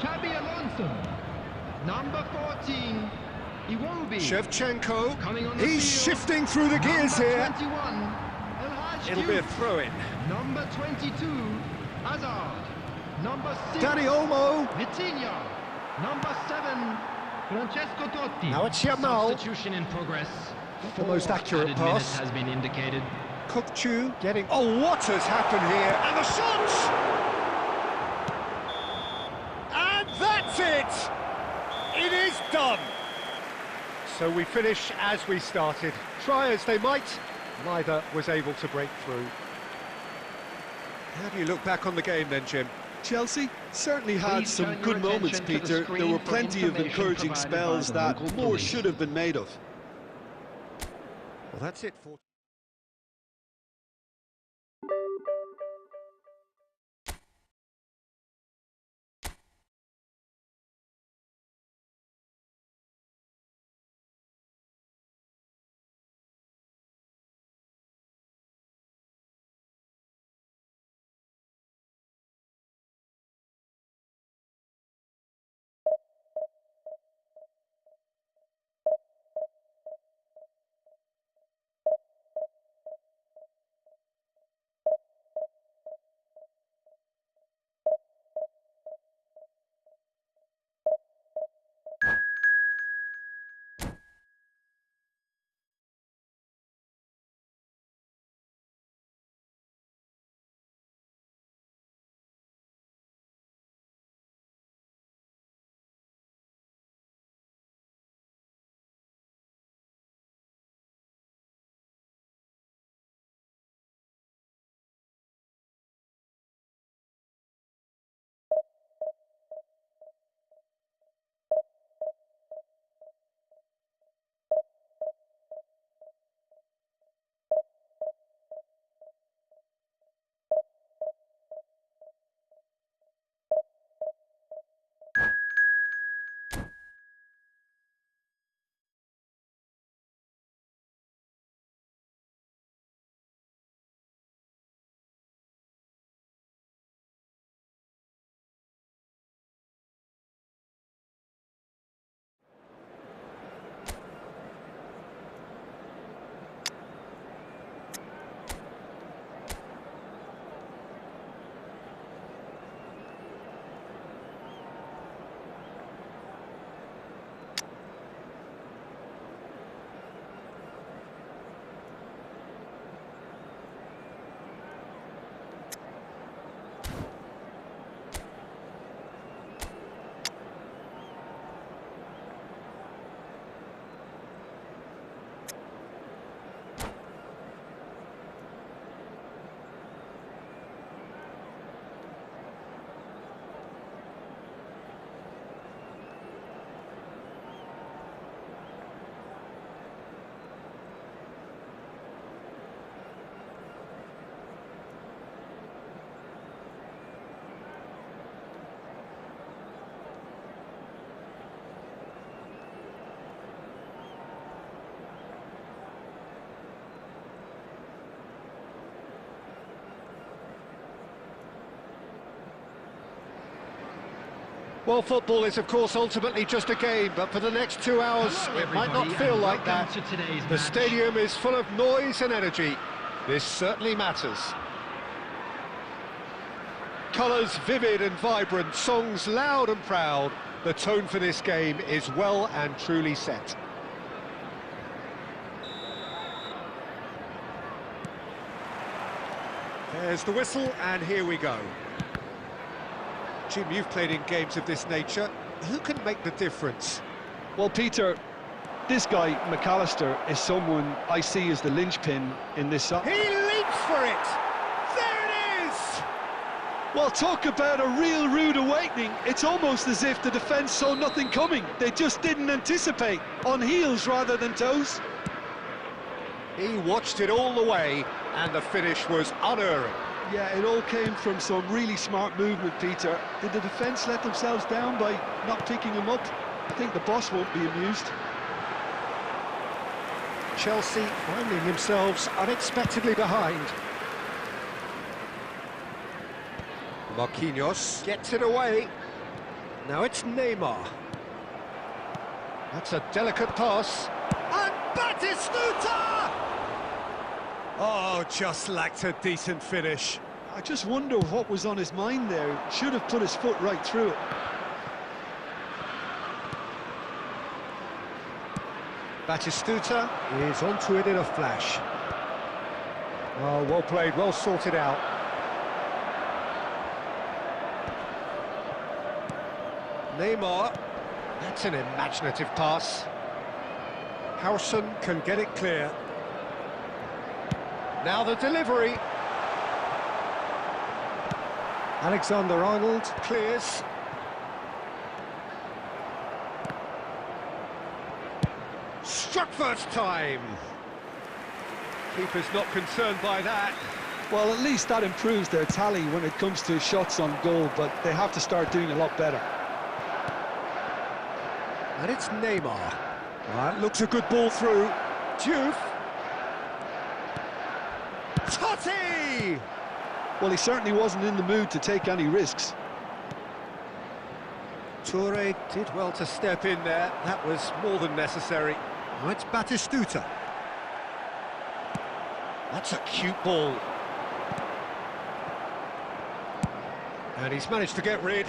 Xabi Alonso. Number 14, Iwobi. Shevchenko, Coming on the he's field. shifting through the gears Number here. 21, El Hadji It'll be a Diouf. throw-in. Number 22, Hazard. Number 6, Dani Olmo. Vitinha. Number 7, Francesco Totti. Now it's Yamal. Substitution in progress. Not the most accurate Added minutes pass. has been indicated. Kukchu getting... Oh, what has happened here? And the shot! And that's it! It is done! So we finish as we started. Try as they might, neither was able to break through. How do you look back on the game then, Jim? Chelsea certainly had Please some turn your good moments, attention to the Peter. screen There were for plenty of information encouraging provided spells by the that local more police. should have been made of. Well, that's it for... Well, football is, of course, ultimately just a game, but for the next 2 hours, Hello, it might not everybody, feel and like that. welcome to today's The match. stadium is full of noise and energy. This certainly matters. Colours vivid and vibrant, songs loud and proud. The tone for this game is well and truly set. There's the whistle, and here we go. Jim, you've played in games of this nature. Who can make the difference? Well, Peter, this guy, McAllister, is someone I see as the linchpin in this side. He leaps for it! There it is! Well, talk about a real rude awakening. It's almost as if the defence saw nothing coming. They just didn't anticipate, on heels rather than toes. He watched it all the way, and the finish was unerring. Yeah, it all came from some really smart movement, Peter. Did the defence let themselves down by not picking him up? I think the boss won't be amused. Chelsea finding themselves unexpectedly behind. Marquinhos gets it away. Now it's Neymar. That's a delicate pass. And Batistuta! Oh, just lacked a decent finish. I just wonder what was on his mind there. Should have put his foot right through it. Batistuta is onto it in a flash. Oh, well played, well sorted out. Neymar, that's an imaginative pass. Howson can get it clear. Now the delivery. Alexander-Arnold clears. Struck first time. Keeper's not concerned by that. Well, at least that improves their tally when it comes to shots on goal, but they have to start doing a lot better. And it's Neymar. That looks a good ball through. Diouf. Totti! Well, he certainly wasn't in the mood to take any risks. Toure did well to step in there. That was more than necessary. Now it's Batistuta. That's a cute ball. And he's managed to get rid.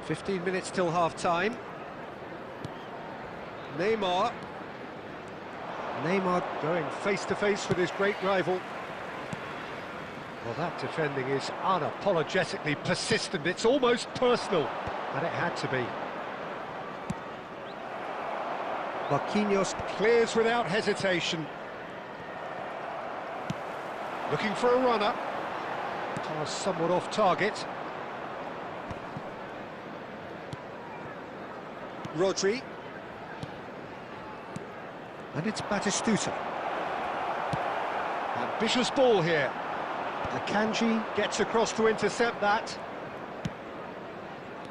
15 minutes till half-time. Neymar. Neymar going face-to-face with his great rival. Well, that defending is unapologetically persistent. It's almost personal, and it had to be. Marquinhos clears without hesitation. Looking for a runner. Pass somewhat off target. Rodri. And it's Batistuta. Ambitious ball here. Akanji gets across to intercept that.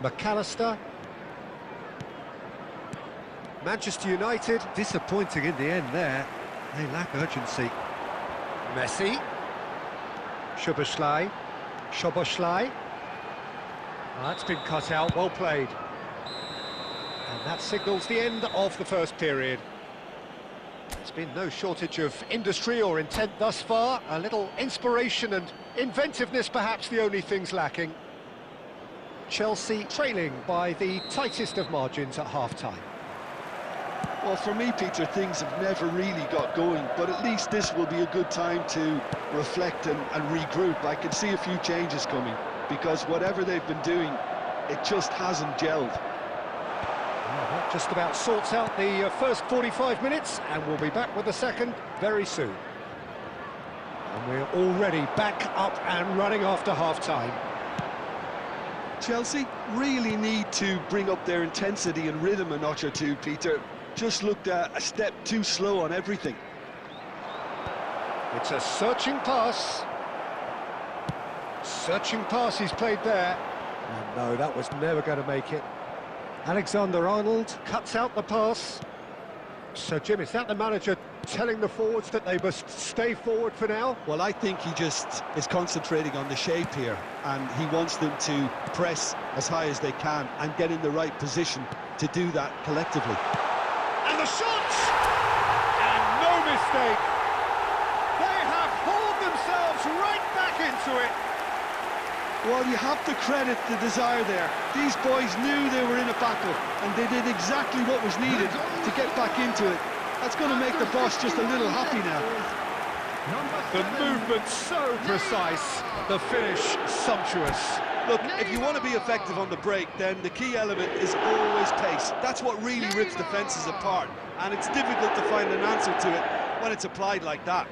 McAllister. Manchester United disappointing in the end there. They lack urgency. Messi. Szoboszlai. That's been cut out, well played. And that signals the end of the first period. There's been no shortage of industry or intent thus far. A little inspiration and inventiveness, perhaps the only things lacking. Chelsea trailing by the tightest of margins at half-time. Well, for me, Peter, things have never really got going, but at least this will be a good time to reflect and regroup. I can see a few changes coming, because whatever they've been doing, it just hasn't gelled. Well, that just about sorts out the first 45 minutes, and we'll be back with the second very soon. And we're already back up and running after half-time. Chelsea really need to bring up their intensity and rhythm a notch or two, Peter. Just looked a step too slow on everything. It's a searching pass. Searching pass he's played there. And no, that was never going to make it. Alexander-Arnold cuts out the pass. So, Jim, is that the manager telling the forwards that they must stay forward for now? Well, I think he just is concentrating on the shape here, and he wants them to press as high as they can and get in the right position to do that collectively. And the shots! And no mistake! They have hauled themselves right back into it. Well, you have to credit the desire there. These boys knew they were in a battle, and they did exactly what was needed to get back into it. That's going to make the boss just a little happy now. The movement so precise, the finish sumptuous. Look, if you want to be effective on the break, then the key element is always pace. That's what really rips defences apart, and it's difficult to find an answer to it when it's applied like that.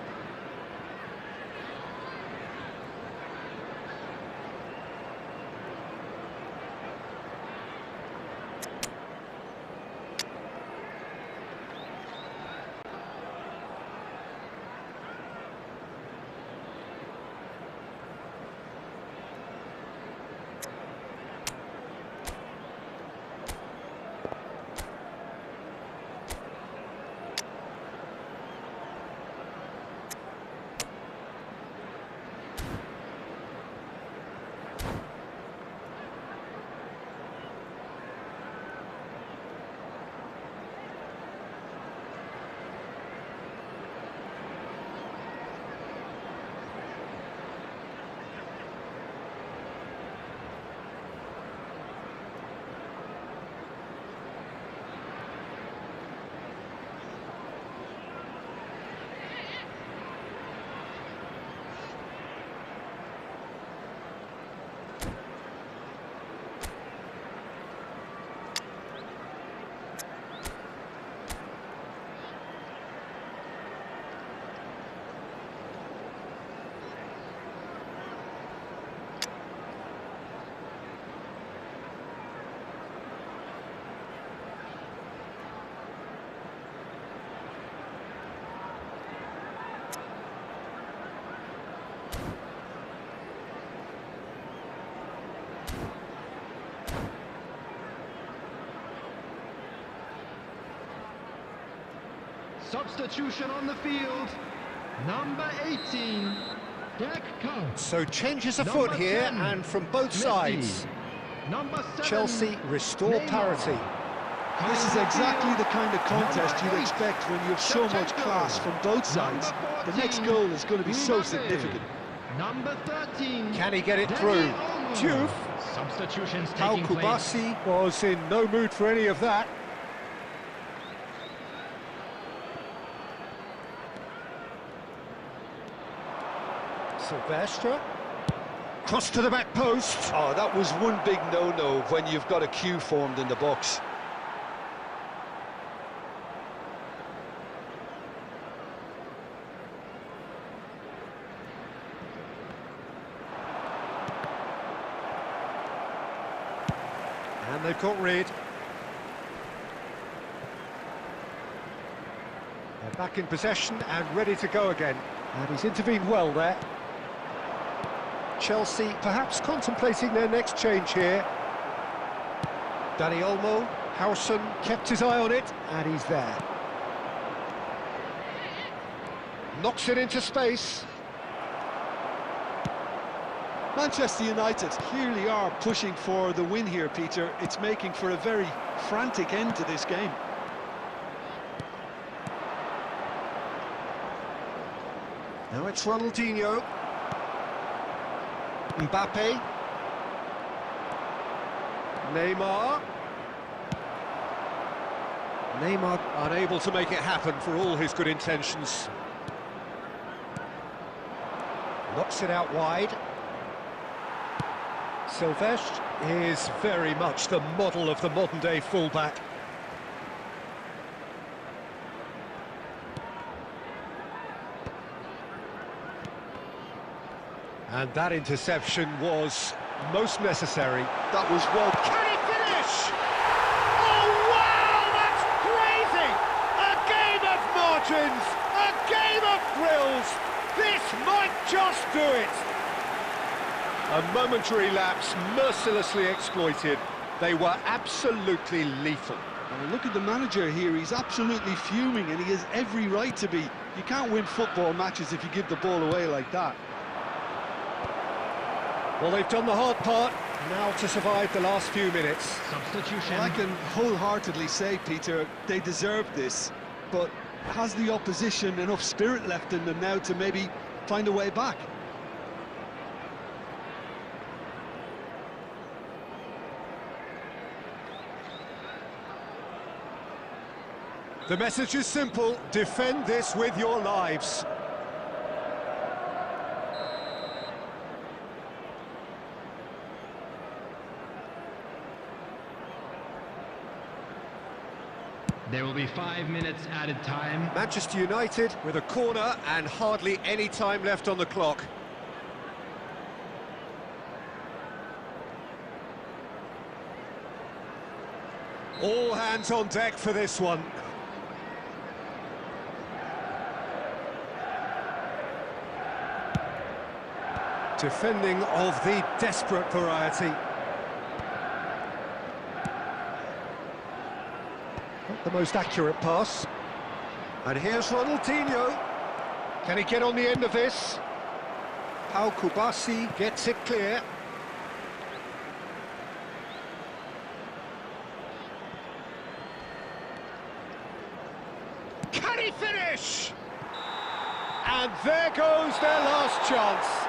Substitution on the field, number 18, Deck Count. So changes afoot here, and from both sides. Number 7, Chelsea restore parity. This is exactly the kind of contest you'd expect when you have so much class from both sides. The next goal is going to be so significant. Number 13. Can he get it through? Diouf. Substitutions taking place. Kubasi was in no mood for any of that. Silvestre. Cross to the back post. Oh, that was one big no-no when you've got a queue formed in the box. And they've got rid. They're back in possession and ready to go again. And he's intervened well there. Chelsea perhaps contemplating their next change here. Dani Olmo, Howson kept his eye on it, and he's there. Knocks it into space. Manchester United clearly are pushing for the win here, Peter. It's making for a very frantic end to this game. Now it's Ronaldinho. Mbappe. Neymar. Neymar unable to make it happen for all his good intentions. Knocks it out wide. Silvestre is very much the model of the modern-day fullback. And that interception was most necessary. That was well... Can he finish? Oh, wow, that's crazy! A game of margins, a game of thrills. This might just do it. A momentary lapse mercilessly exploited. They were absolutely lethal. And look at the manager here, he's absolutely fuming and he has every right to be. You can't win football matches if you give the ball away like that. Well, they've done the hard part, now to survive the last few minutes. Substitution. Well, I can wholeheartedly say, Peter, they deserve this, but has the opposition enough spirit left in them now to maybe find a way back? The message is simple: defend this with your lives. There will be 5 minutes added time. Manchester United with a corner and hardly any time left on the clock. All hands on deck for this one. Defending of the desperate variety. Not the most accurate pass. And here's Ronaldinho. Can he get on the end of this? Pau Kubasi gets it clear. Can he finish? And there goes their last chance.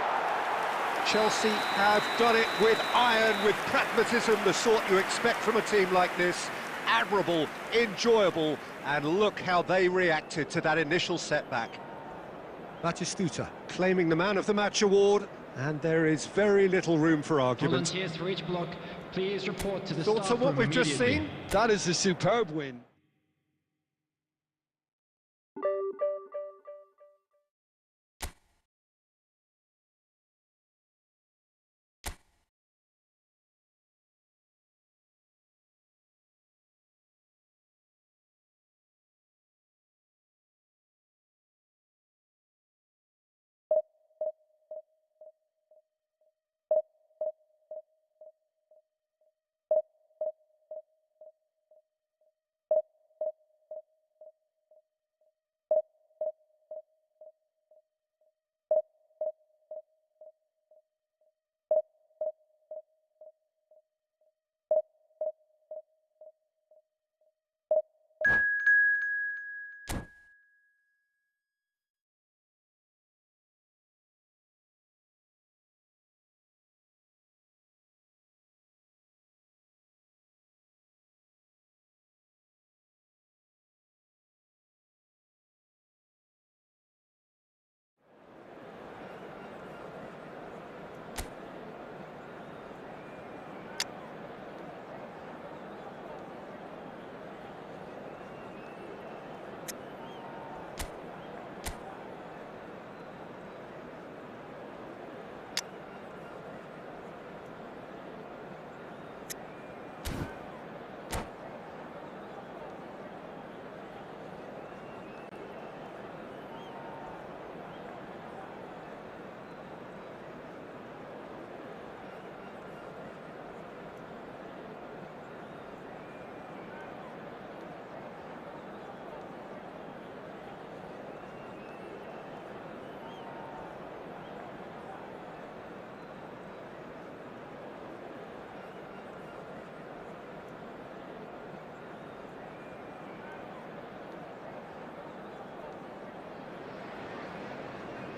Chelsea have done it with iron, with pragmatism, the sort you expect from a team like this. Admirable, enjoyable, and look how they reacted to that initial setback. Batistuta claiming the Man of the Match award, and there is very little room for argument. Volunteers for each block, please report to the Thoughts staff on what room we've just immediately. seen? That is a superb win.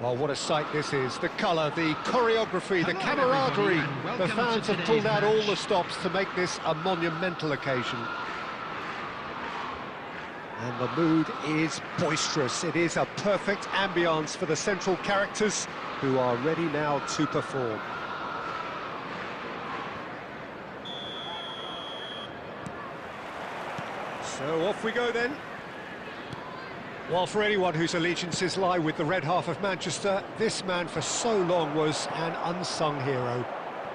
Well, what a sight this is. The colour, the choreography, the Hello, camaraderie. everybody, and The welcome fans to have pulled today's out all match. the stops to make this a monumental occasion. And the mood is boisterous. It is a perfect ambience for the central characters who are ready now to perform. So off we go then. Well, for anyone whose allegiances lie with the red half of Manchester, this man for so long was an unsung hero.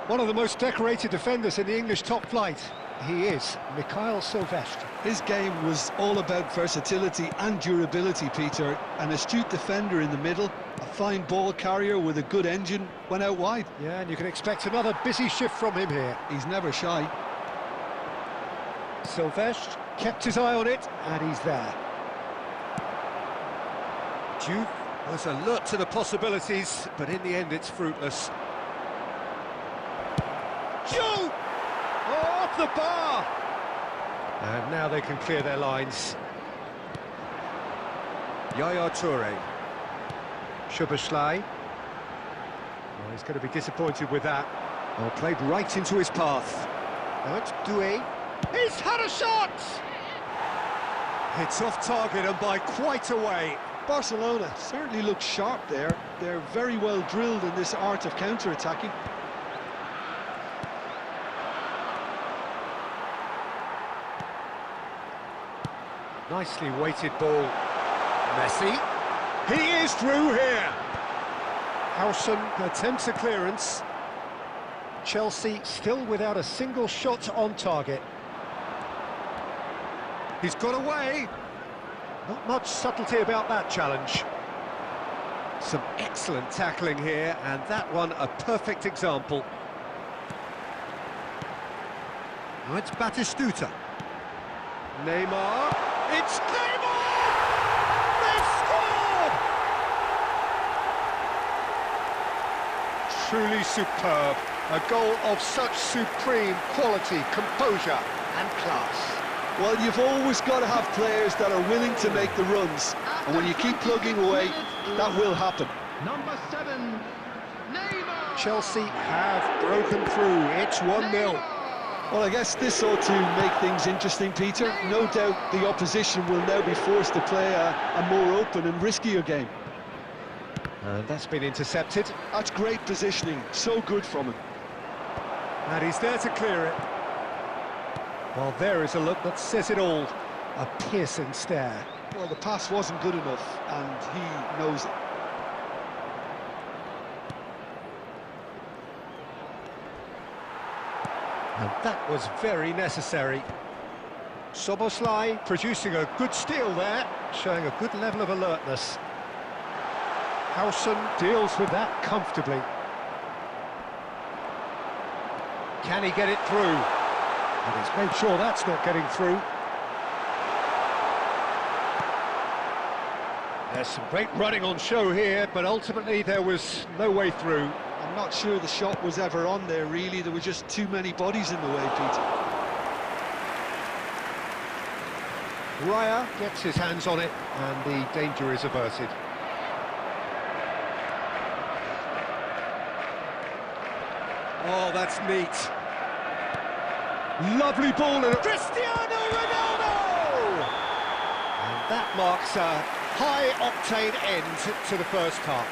One of the most decorated defenders in the English top flight. He is Mikhail Silvestre. His game was all about versatility and durability, Peter. An astute defender in the middle, a fine ball carrier with a good engine, went out wide. Yeah, and you can expect another busy shift from him here. He's never shy. Silvestre Kept his eye on it, and he's there. Juve was alert to the possibilities, but in the end it's fruitless. Juve! Oh, off the bar! And now they can clear their lines. Yaya Toure. Chambula. Oh, he's going to be disappointed with that. Oh, played right into his path. Now it's Doué. He's had a shot! It's off target and by quite a way. Barcelona certainly look sharp there. They're very well drilled in this art of counter-attacking. Nicely weighted ball. Messi. He is through here. Howson attempts a clearance. Chelsea still without a single shot on target. He's got away. Not much subtlety about that challenge. Some excellent tackling here, and that one a perfect example. Now it's Batistuta. Neymar. It's Neymar! They've scored! Truly superb. A goal of such supreme quality, composure and class. Well, you've always got to have players that are willing to make the runs, and when you keep plugging away, that will happen. Number 7, Neymar. Chelsea have broken through. It's 1-0. Well, I guess this ought to make things interesting, Peter. No doubt the opposition will now be forced to play a more open and riskier game. And that's been intercepted. That's great positioning, so good from him. And he's there to clear it. Well, there is a look that says it all. A piercing stare. Well, the pass wasn't good enough, and he knows it. And that was very necessary. Szoboszlai producing a good steal there, showing a good level of alertness. Howson deals with that comfortably. Can he get it through? And he's made sure that's not getting through. There's some great running on show here, but ultimately there was no way through. I'm not sure the shot was ever on there, really. There were just too many bodies in the way, Peter. Raya gets his hands on it, and the danger is averted. Oh, that's neat. Lovely ball and Cristiano Ronaldo! And that marks a high-octane end to the first half.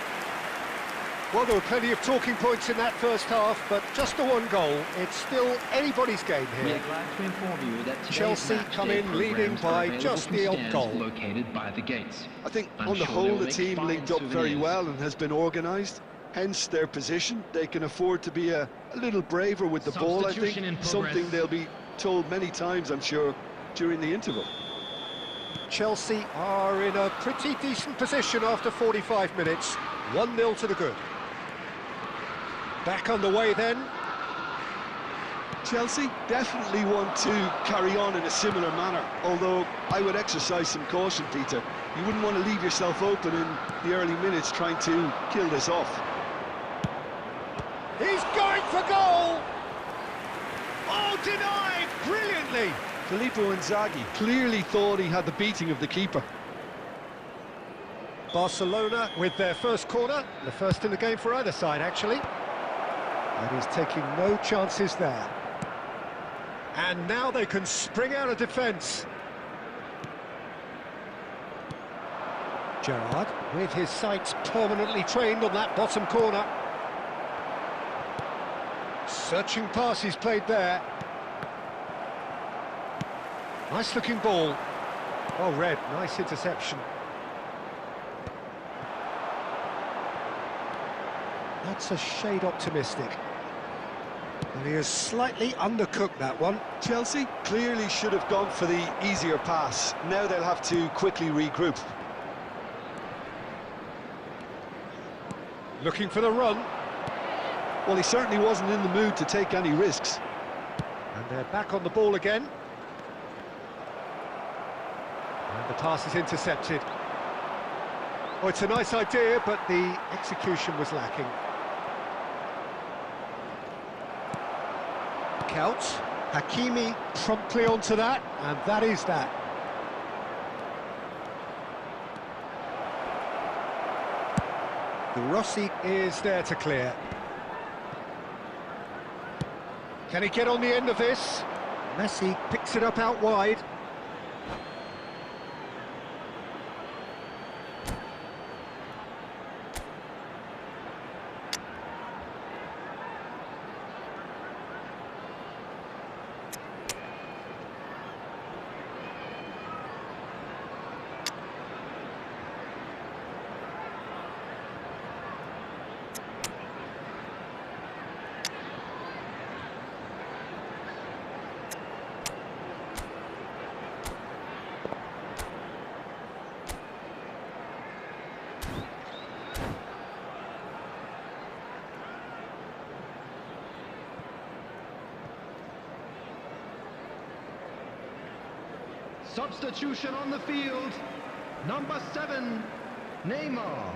Well, there were plenty of talking points in that first half, but just the one goal. It's still anybody's game here. We are glad to inform you that Chelsea come in leading by just the odd goal. Located by the gates. I think on the whole the team linked up very well and has been organised. Hence their position. They can afford to be a little braver with the ball, I think. Something they'll be told many times, I'm sure, during the interval. Chelsea are in a pretty decent position after 45 minutes. 1-0 to the good. Back underway then. Chelsea definitely want to carry on in a similar manner, although I would exercise some caution, Peter. You wouldn't want to leave yourself open in the early minutes trying to kill this off. He's going for goal! Oh, denied brilliantly! Filippo Inzaghi clearly thought he had the beating of the keeper. Barcelona with their first corner, the first in the game for either side, actually. And he's taking no chances there. And now they can spring out of defence. Gerrard, with his sights permanently trained on that bottom corner. Searching pass he's played there. Nice looking ball. Oh, Red, nice interception. That's a shade optimistic. And he has slightly undercooked that one. Chelsea clearly should have gone for the easier pass. Now they'll have to quickly regroup. Looking for the run. Well, he certainly wasn't in the mood to take any risks. And they're back on the ball again. The pass is intercepted. Oh, it's a nice idea, but the execution was lacking. Counts. Hakimi promptly onto that, and that is that. The Rossi is there to clear. Can he get on the end of this? Messi picks it up out wide. Substitution on the field. Number 7, Neymar.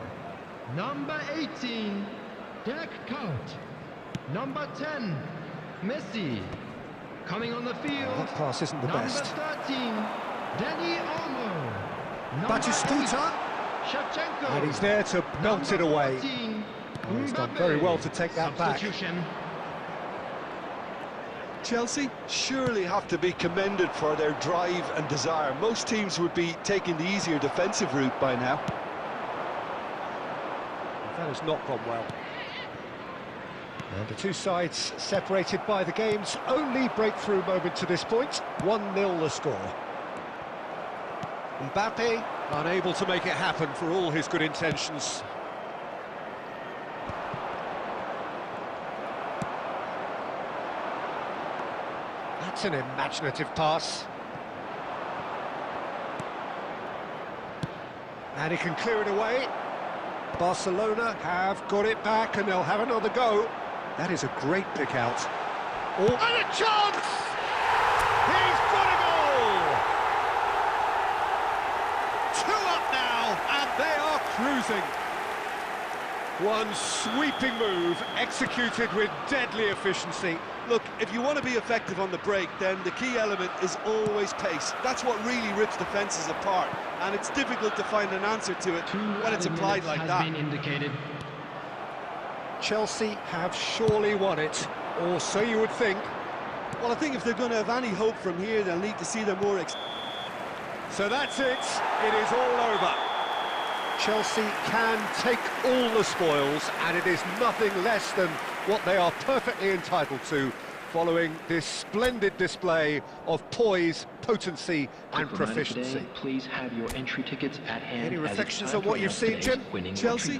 Number 18, Kaut. Number 10, Messi. Coming on the field. That pass isn't the best. Number 13, Dani Olmo. Batistuta. Shevchenko. And he's there to melt it away. 14, Oh, he's done very well to take that back. Substitution. Chelsea surely have to be commended for their drive and desire. Most teams would be taking the easier defensive route by now. That has not gone well. And the two sides separated by the game's only breakthrough moment to this point. 1-0 the score. Mbappe unable to make it happen for all his good intentions. That's an imaginative pass. And he can clear it away. Barcelona have got it back and they'll have another go. That is a great pick out. Oh, and a chance! He's got a goal! 2 up now, and they are cruising. One sweeping move, executed with deadly efficiency. Look, if you want to be effective on the break, then the key element is always pace. That's what really rips defences apart, and it's difficult to find an answer to it when it's applied like that. Been indicated. Chelsea have surely won it, or so you would think. Well, I think if they're going to have any hope from here, they'll need to see them more. So that's it. It is all over. Chelsea can take all the spoils, and it is nothing less than what they are perfectly entitled to, following this splendid display of poise, potency and proficiency. Today, please have your entry tickets at hand. Any reflections on what you've seen, Jim? Chelsea?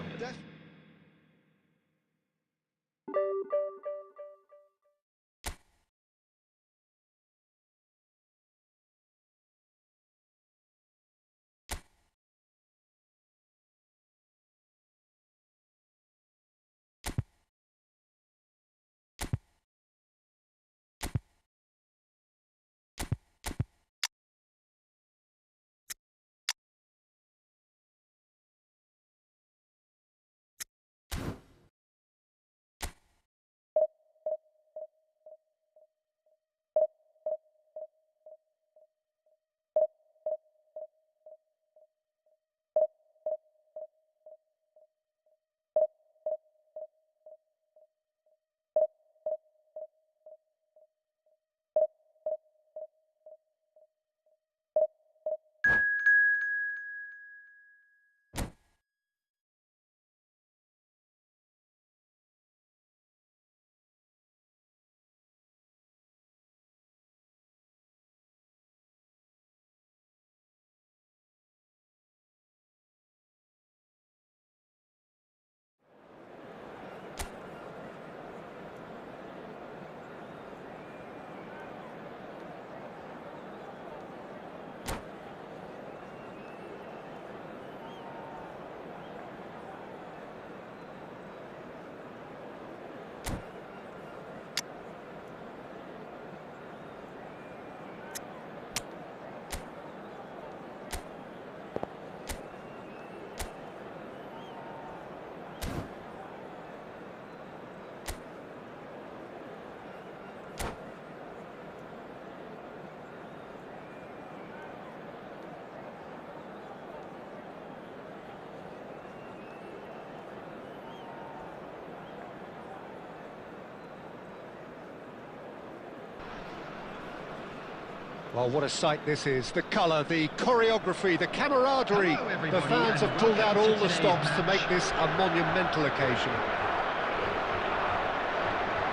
Well, what a sight this is. The colour, the choreography, the camaraderie. Hello, The everybody, fans and have pulled out all welcome to the today's stops to make this a monumental occasion.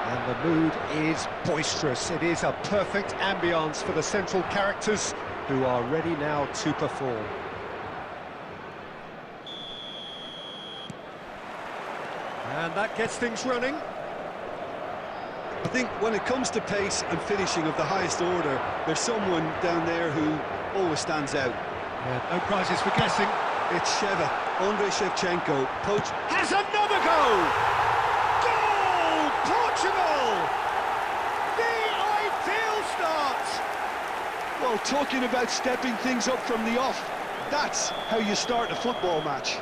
And the mood is boisterous. It is a perfect ambience for the central characters who are ready now to perform. And that gets things running. I think when it comes to pace and finishing of the highest order, there's someone down there who always stands out. Yeah, no prizes for guessing. It's Andrei Shevchenko. Poach Has another goal! Goal! Portugal! The ideal start! Well, talking about stepping things up from the off, that's how you start a football match.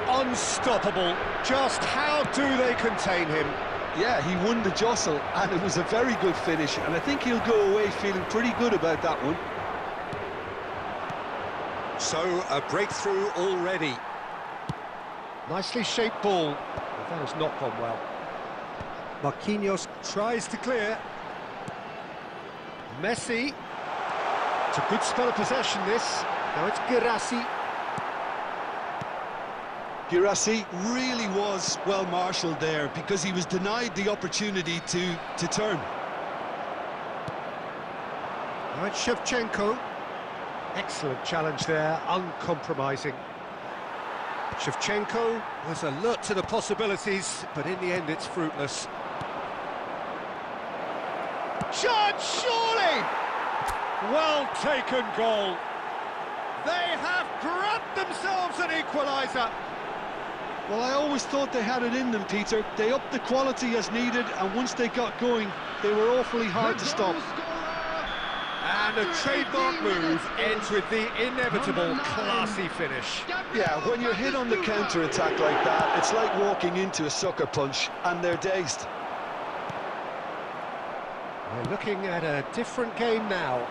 Unstoppable. Just how do they contain him? Yeah, he won the jostle, and it was a very good finish, and I think he'll go away feeling pretty good about that one. So, a breakthrough already. Nicely shaped ball. But that has not gone well. Marquinhos tries to clear. Messi. It's a good spell of possession, this. Now it's Guirassy. Guirassy really was well marshalled there because he was denied the opportunity to turn. Now it's Shevchenko. Excellent challenge there, uncompromising. Shevchenko was alert to the possibilities, but in the end it's fruitless. Shot, surely! Well taken goal. They have grabbed themselves an equaliser. Well, I always thought they had it in them, Peter. They upped the quality as needed, and once they got going, they were awfully hard to stop. And a trademark move ends with the inevitable classy finish. Yeah, when you're hit on the counter-attack like that, it's like walking into a sucker punch, and they're dazed. We're looking at a different game now.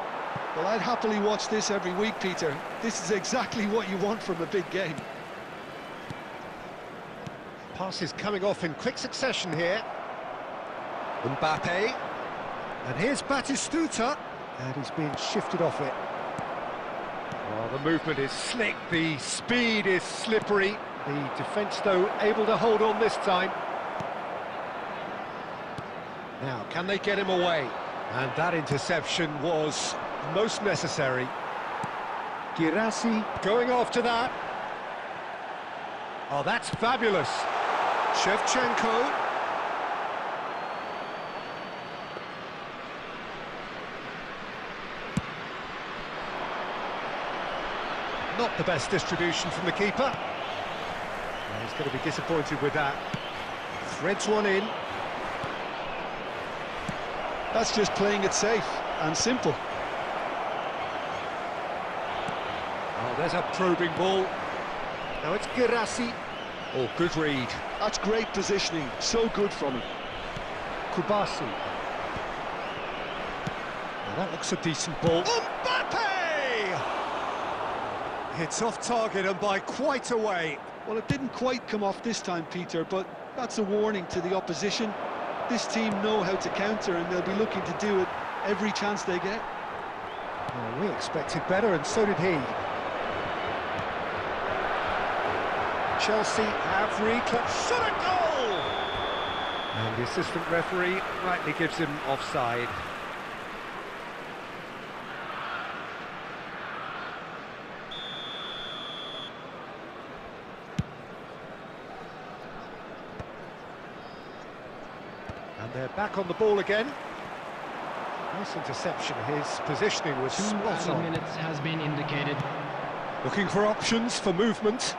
Well, I'd happily watch this every week, Peter. This is exactly what you want from a big game. Passes coming off in quick succession here. Mbappe. And here's Batistuta. And he's being shifted off it. Oh, the movement is slick, the speed is slippery. The defence, though, able to hold on this time. Now, can they get him away? And that interception was most necessary. Guirassy going after that. Oh, that's fabulous. Shevchenko. Not the best distribution from the keeper. Well, he's going to be disappointed with that. Threads one in. That's just playing it safe and simple. Oh, there's a probing ball. Now it's Guirassy. Oh, good read. That's great positioning, so good from him. Kubasi. Now that looks a decent ball. Mbappe! It's off target and by quite a way. Well, it didn't quite come off this time, Peter, but that's a warning to the opposition. This team know how to counter, and they'll be looking to do it every chance they get. Well, we expected better, and so did he. Chelsea have reclaimed. Shot a goal! And the assistant referee rightly gives him offside. And they're back on the ball again. Nice interception. His positioning was 2 spot on. minutes has been indicated. Looking for options for movement.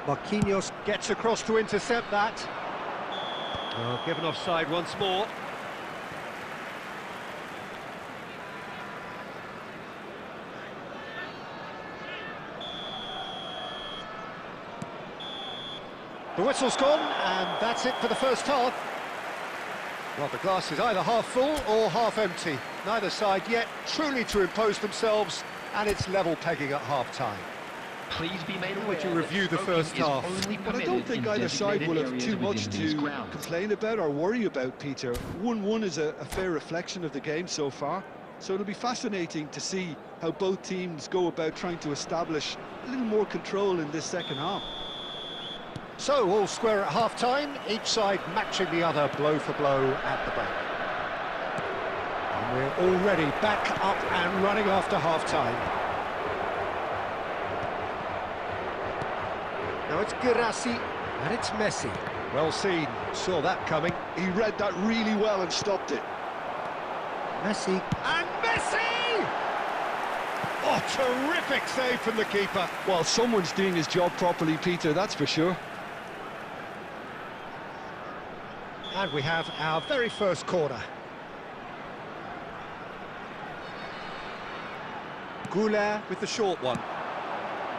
Marquinhos gets across to intercept that. Oh, given offside once more. The whistle's gone, and that's it for the first half. Well, the glass is either half full or half empty. Neither side yet truly to impose themselves, and it's level pegging at half-time. Please be made aware Would you review the that first smoking half? is only But I permitted don't think in either side will have designated too areas much within these to grounds. complain about or worry about, Peter. 1-1 is a fair reflection of the game so far, so it'll be fascinating to see how both teams go about trying to establish a little more control in this second half. So, all square at half-time, each side matching the other blow for blow at the break. And we're already back up and running after half-time. Now it's Girassi, and it's Messi. Well seen, saw that coming. He read that really well and stopped it. Messi, and Messi! Oh, terrific save from the keeper. Well, someone's doing his job properly, Peter, that's for sure. And we have our very first corner. Goulart with the short one.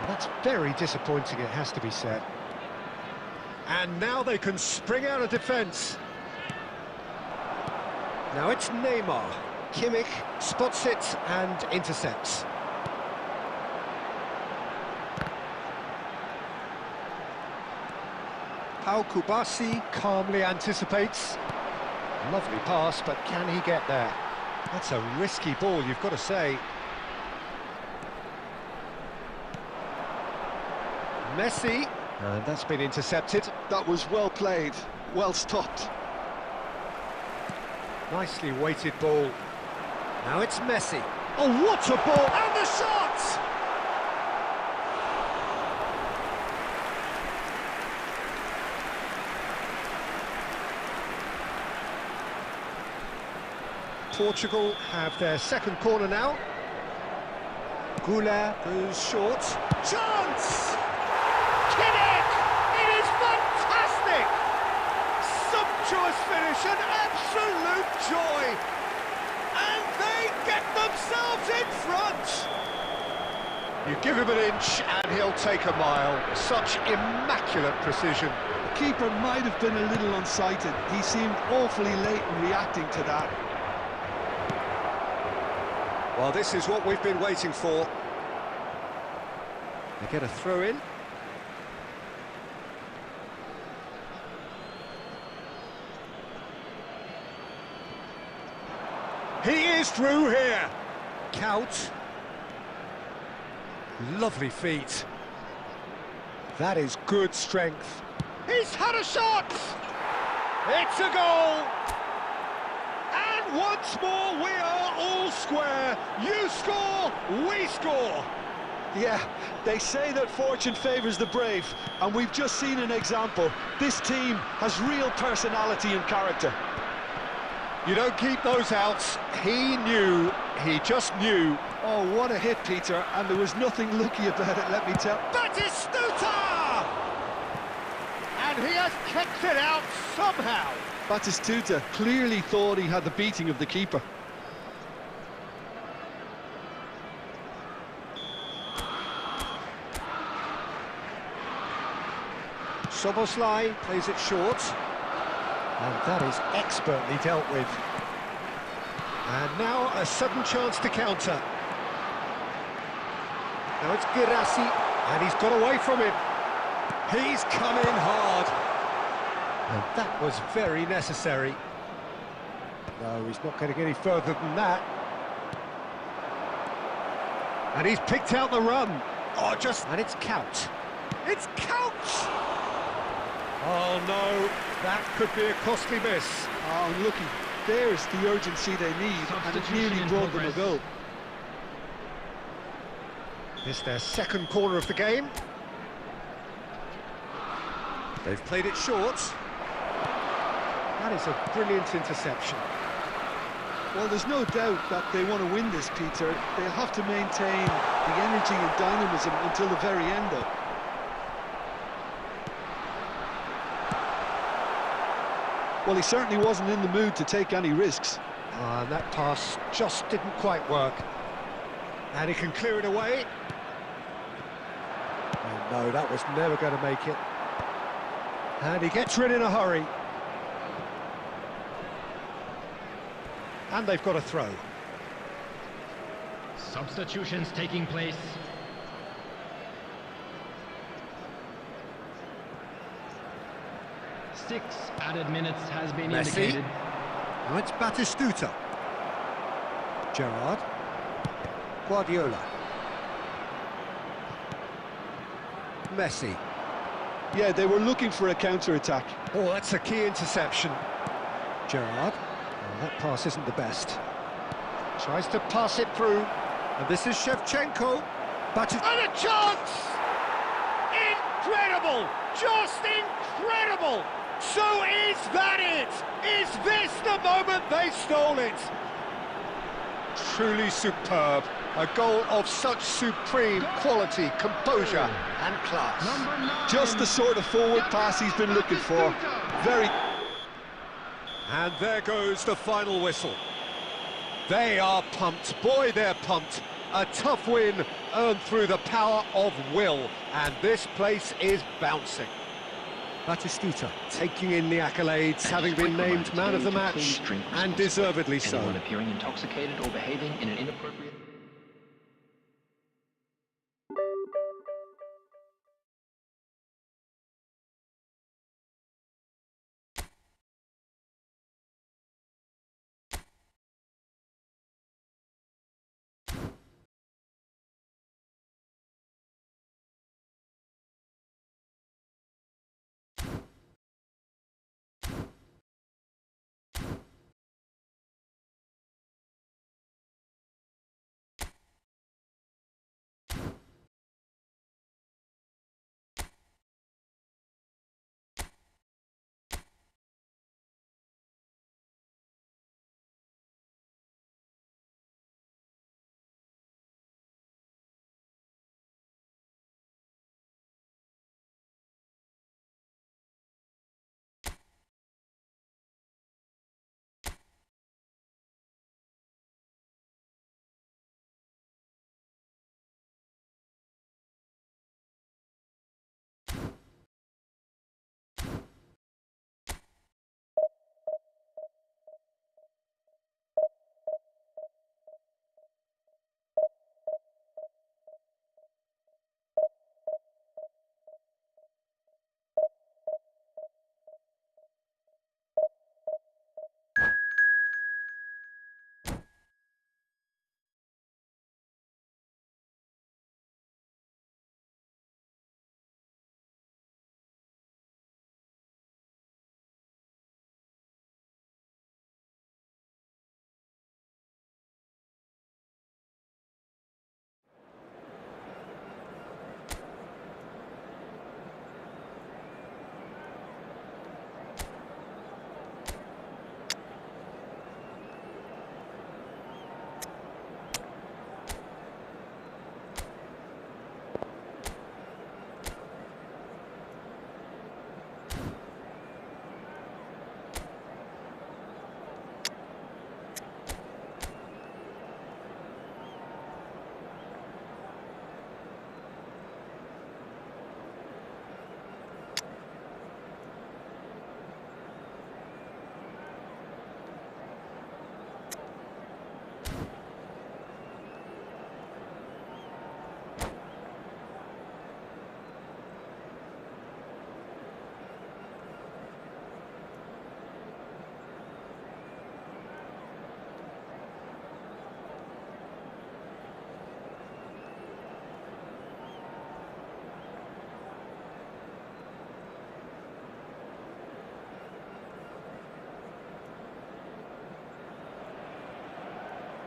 That's very disappointing, it has to be said. And now they can spring out of defence. Now it's Neymar. Kimmich spots it and intercepts. Pau Kubasi calmly anticipates. Lovely pass, but can he get there? That's a risky ball, you've got to say. Messi, and that's been intercepted. That was well played, well stopped. Nicely weighted ball. Now it's Messi. Oh, what a ball! And the shot! Portugal have their second corner now. Goulart goes short. Chance! Kimmich! It is fantastic! Sumptuous finish, an absolute joy! And they get themselves in front! You give him an inch and he'll take a mile. Such immaculate precision. The keeper might have been a little unsighted. He seemed awfully late in reacting to that. Well, this is what we've been waiting for. They get a throw in. He is through here. Count. Lovely feet. That is good strength. He's had a shot! It's a goal! And once more we are all square. You score, we score. Yeah, they say that fortune favours the brave, and we've just seen an example. This team has real personality and character. You don't keep those outs. He knew, he just knew. Oh, what a hit, Peter, and there was nothing lucky about it, let me tell. Batistuta! And he has kicked it out somehow. Batistuta clearly thought he had the beating of the keeper. Soboslai plays it short. And that is expertly dealt with. And now a sudden chance to counter. Now it's Girassi, and he's got away from him. He's come in hard. And that was very necessary. No, he's not going to get any further than that. And he's picked out the run. Oh, and it's Count. It's Count! Oh no, that could be a costly miss. Oh, looky, there's the urgency they need, and it nearly brought them a goal. It's their second corner of the game. They've played it short. That is a brilliant interception. Well, there's no doubt that they want to win this, Peter. They'll have to maintain the energy and dynamism until the very end, though. Well, he certainly wasn't in the mood to take any risks. And that pass just didn't quite work. And he can clear it away. Oh no, that was never going to make it. And he gets rid in a hurry. And they've got a throw. Substitutions taking place. 6 added minutes has been Messi. indicated. Now it's Batistuta. Gerrard. Guardiola. Messi. Yeah, they were looking for a counter-attack. Oh, that's a key interception. Gerrard. Oh, that pass isn't the best. Tries to pass it through. And this is Shevchenko. And a chance! Incredible! Just incredible! So is that it? Is this the moment they stole it? Truly superb. A goal of such supreme quality, composure and class. Number 9. Just the sort of forward pass he's been looking for. Very... And there goes the final whistle. They are pumped. Boy, they're pumped. A tough win earned through the power of will. And this place is bouncing. Batistuta taking in the accolades, having been named man of the match, and deservedly so. Anyone appearing intoxicated or behaving in an inappropriate...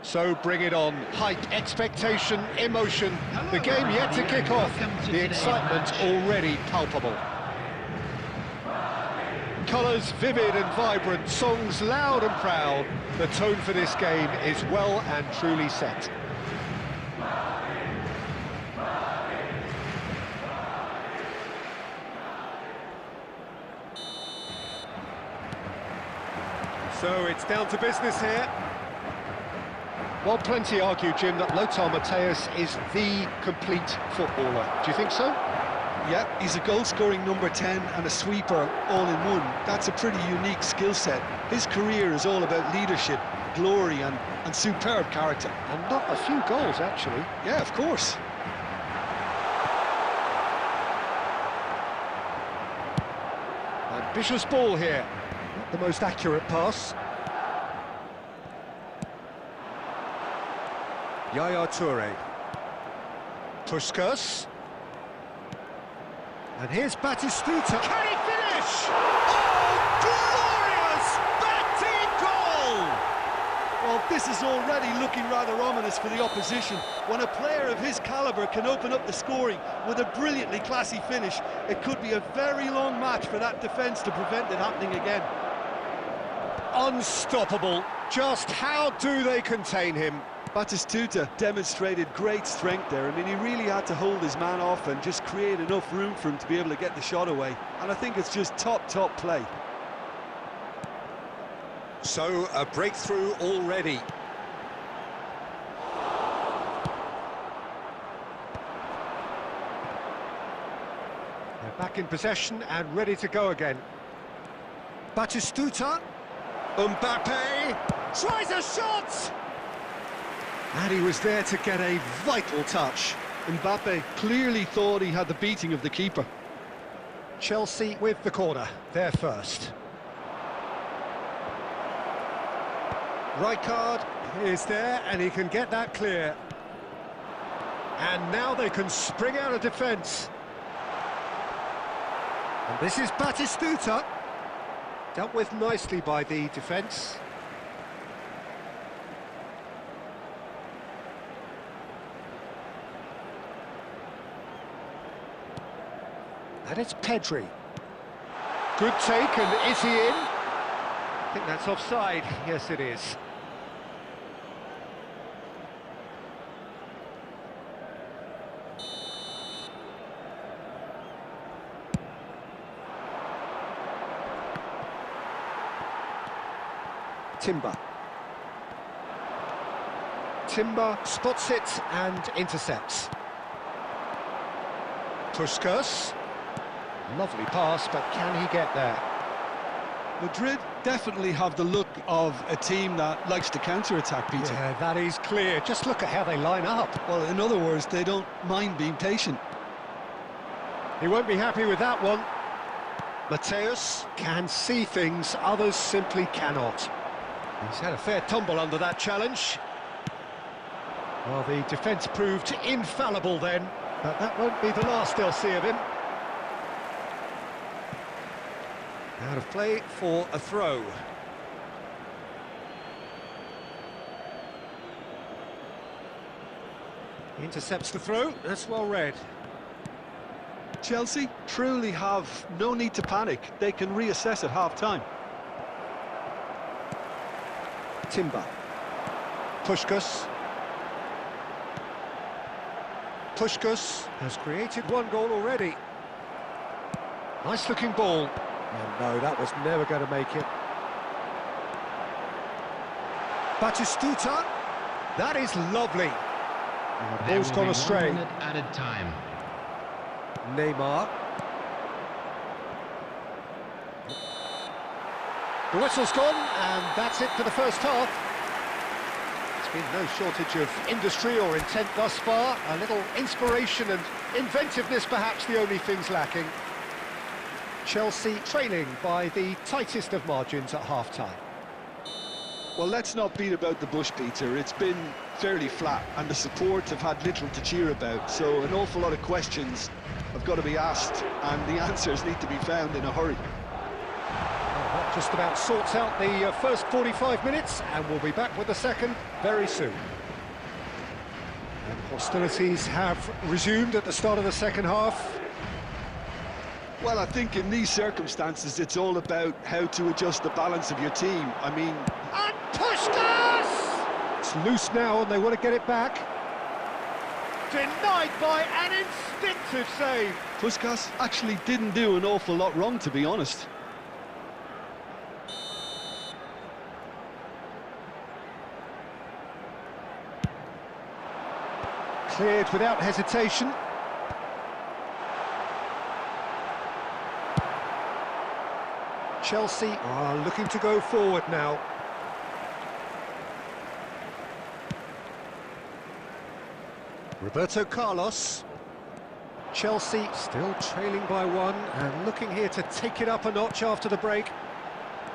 So bring it on. Hype, expectation, emotion. The game yet to kick off. The excitement already palpable. Colours vivid and vibrant, songs loud and proud. The tone for this game is well and truly set. So it's down to business here. Well, plenty argue, Jim, that Lothar Matthäus is the complete footballer. Do you think so? Yeah, he's a goal-scoring number 10 and a sweeper all in one. That's a pretty unique skill set. His career is all about leadership, glory and superb character. And not a few goals, actually. Yeah, of course. Ambitious ball here. Not the most accurate pass. Yaya Toure. Puskas. And here's Batistuta. Can he finish? Oh, glorious! Batting goal! Well, this is already looking rather ominous for the opposition. When a player of his calibre can open up the scoring with a brilliantly classy finish, it could be a very long match for that defence to prevent it happening again. Unstoppable. Just how do they contain him? Batistuta demonstrated great strength there. I mean, he really had to hold his man off and just create enough room for him to be able to get the shot away. And I think it's just top play. So, a breakthrough already. They're back in possession and ready to go again. Batistuta. Mbappe tries a shot! And he was there to get a vital touch. Mbappe clearly thought he had the beating of the keeper. Chelsea with the corner, they're first. Rijkaard is there, and he can get that clear. And now they can spring out of defence. And this is Batistuta. Dealt with nicely by the defence. And it's Pedri. Good take, and is he in? I think that's offside. Yes, it is. Timber spots it and intercepts. Puskas. Lovely pass, but can he get there? Madrid definitely have the look of a team that likes to counter-attack, Peter. Yeah, that is clear. Just look at how they line up. Well, in other words, they don't mind being patient. He won't be happy with that one. Mateus can see things others simply cannot. He's had a fair tumble under that challenge. Well, the defence proved infallible then, but that won't be the last they'll see of him. Out of play for a throw. Intercepts the throw, that's well read. Chelsea truly have no need to panic. They can reassess at half-time. Timber. Puskas. Puskas has created one goal already. Nice looking ball. And no, that was never going to make it. Batistuta. That is lovely. And the ball's gone astray. 1 minute added time. Neymar. The whistle's gone, and that's it for the first half. There's been no shortage of industry or intent thus far. A little inspiration and inventiveness, perhaps the only things lacking. Chelsea trailing by the tightest of margins at half-time. Well, let's not beat about the bush, Peter. It's been fairly flat, and the support have had little to cheer about. So an awful lot of questions have got to be asked, and the answers need to be found in a hurry. Well, that just about sorts out the first 45 minutes, and we'll be back with the second very soon. And hostilities have resumed at the start of the second half. Well, I think in these circumstances, it's all about how to adjust the balance of your team. I mean... And Puskas! It's loose now, and they want to get it back. Denied by an instinctive save. Puskas actually didn't do an awful lot wrong, to be honest. Cleared without hesitation. Chelsea are looking to go forward now. Roberto Carlos. Chelsea still trailing by one and looking here to take it up a notch after the break.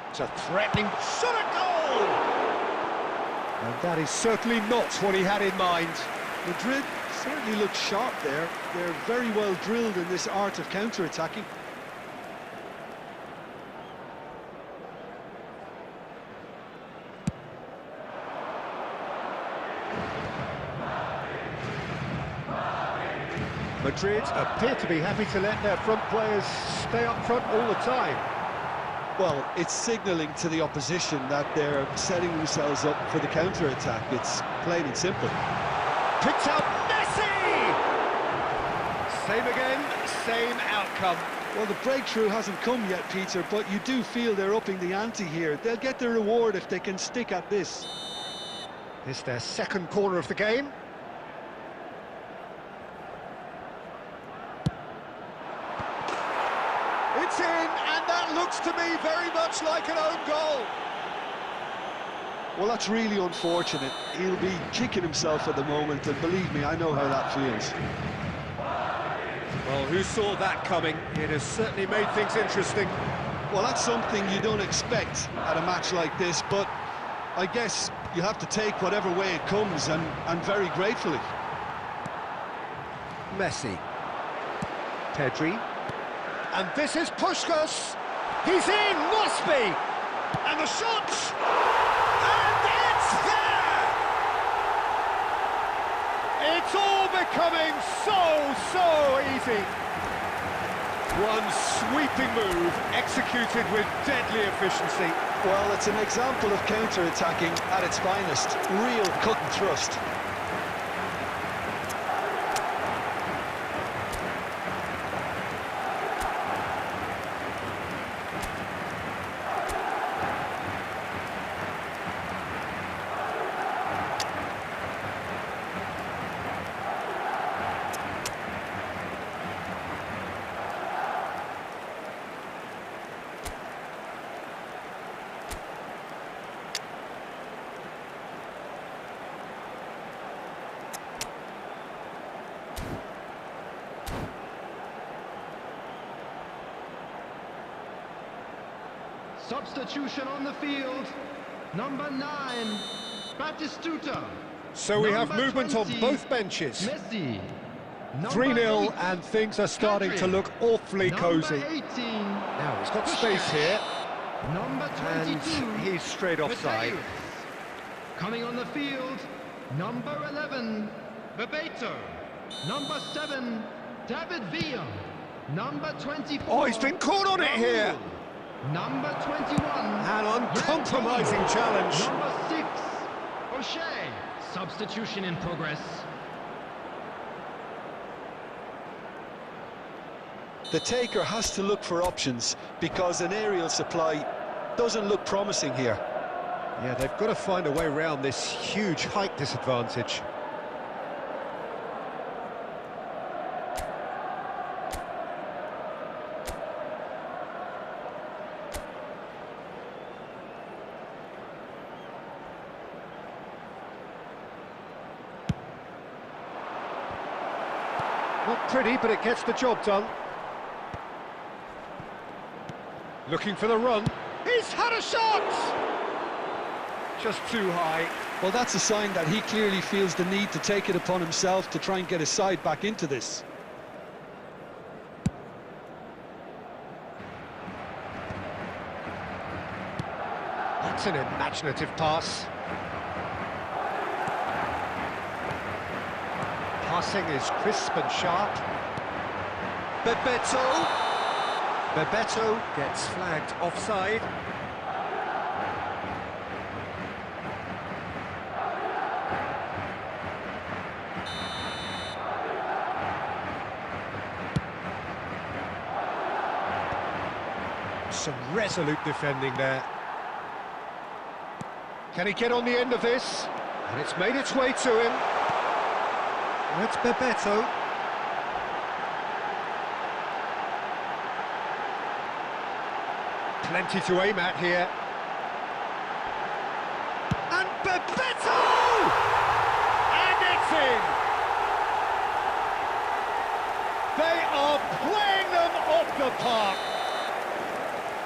It's a threatening shot at goal! And that is certainly not what he had in mind. Madrid certainly look sharp there. They're very well drilled in this art of counter-attacking. Madrid appear to be happy to let their front players stay up front all the time. Well, it's signalling to the opposition that they're setting themselves up for the counter-attack. It's plain and simple. Picked up Messi! Same again, same outcome. Well, the breakthrough hasn't come yet, Peter, but you do feel they're upping the ante here. They'll get their reward if they can stick at this. It's their second corner of the game. It's in, and that looks to me very much like an own goal. Well, that's really unfortunate. He'll be kicking himself at the moment, and believe me, I know how that feels. Well, who saw that coming? It has certainly made things interesting. Well, that's something you don't expect at a match like this, but I guess you have to take whatever way it comes, and very gratefully. Messi. Pedri. And this is Puskás. He's in, must be! And the shot! And it's there! It's all becoming so easy. One sweeping move, executed with deadly efficiency. Well, it's an example of counter-attacking at its finest. Real cut and thrust. Substitution on the field. Number 9, Batistuta. So we have Number movement 20, on both benches. Messi. 3-0, and things are starting to look awfully cosy. Number 18. Now he's got space here, Number 22. and he's straight offside. Mateus. Coming on the field, number 11, Bebeto. Number 7, David Villa. Number 24. Oh, he's been caught on it here. Number 21. An uncompromising challenge. Number 6, O'Shea. Substitution in progress. The taker has to look for options because an aerial supply doesn't look promising here. Yeah, they've got to find a way around this huge height disadvantage. Not pretty, but it gets the job done. Looking for the run. He's had a shot! Just too high. Well, that's a sign that he clearly feels the need to take it upon himself to try and get his side back into this. That's an imaginative pass. Passing is crisp and sharp. Bebeto. Bebeto gets flagged offside. Some resolute defending there. Can he get on the end of this? And it's made its way to him. That's Bebeto. Plenty to aim at here. And Bebeto! And it's in! They the park.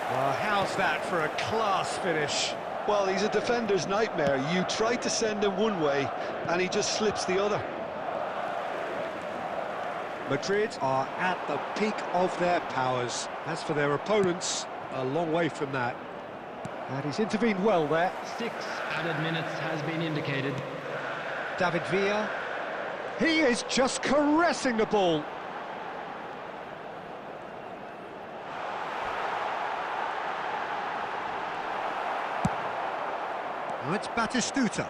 Well, how's that for a class finish? Well, he's a defender's nightmare. You try to send him one way, and he just slips the other. Madrid are at the peak of their powers. As for their opponents, a long way from that. And he's intervened well there. 6 added minutes has been indicated. David Villa. He is just caressing the ball. Now it's Batistuta.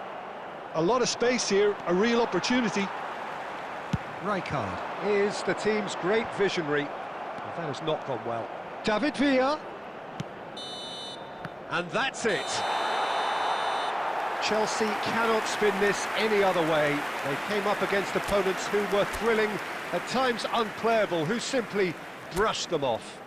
A lot of space here, a real opportunity. Rijkaard is the team's great visionary. Well, that has not gone well. David Villa. And that's it. Chelsea cannot spin this any other way. They came up against opponents who were thrilling, at times unplayable, who simply brushed them off.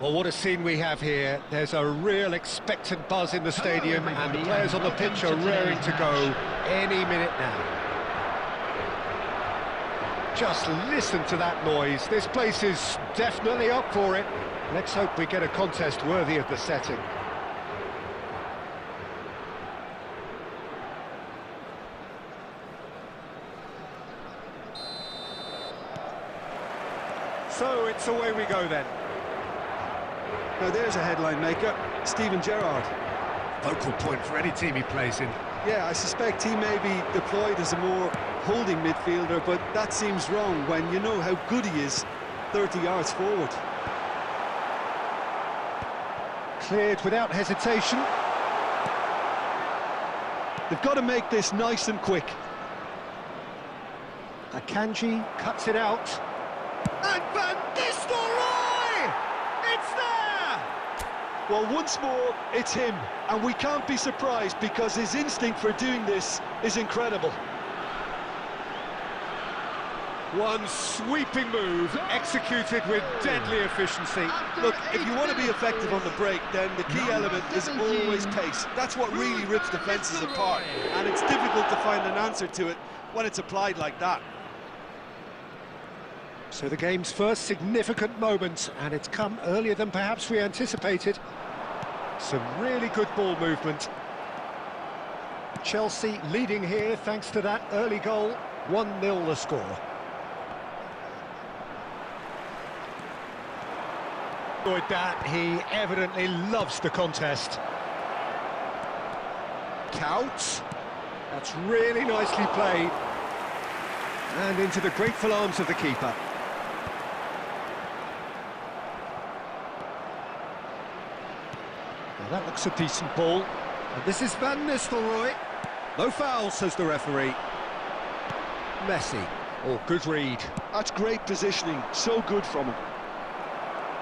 Well, what a scene we have here. There's a real expectant buzz in the stadium, and the players on the pitch are raring to go any minute now. Just listen to that noise. This place is definitely up for it. Let's hope we get a contest worthy of the setting. So it's away we go then. Now there's a headline maker, Steven Gerrard. Focal point for any team he plays in. Yeah, I suspect he may be deployed as a more holding midfielder, but that seems wrong when you know how good he is 30 yards forward. Cleared without hesitation. They've got to make this nice and quick. Akanji cuts it out. And Van Nistelrooy! It's there! Well, once more, it's him, and we can't be surprised because his instinct for doing this is incredible. One sweeping move, executed with deadly efficiency. Look, if you want to be effective on the break, then the key element is always pace. That's what really rips defences apart, and it's difficult to find an answer to it when it's applied like that. So the game's first significant moment, and it's come earlier than perhaps we anticipated. Some really good ball movement. Chelsea leading here thanks to that early goal. 1-0 the score. With that, he evidently loves the contest. Counts. That's really nicely played. And into the grateful arms of the keeper. Now that looks a decent ball. And this is Van Nistelrooy. No foul, says the referee. Messi. Oh, good read. That's great positioning, so good from him.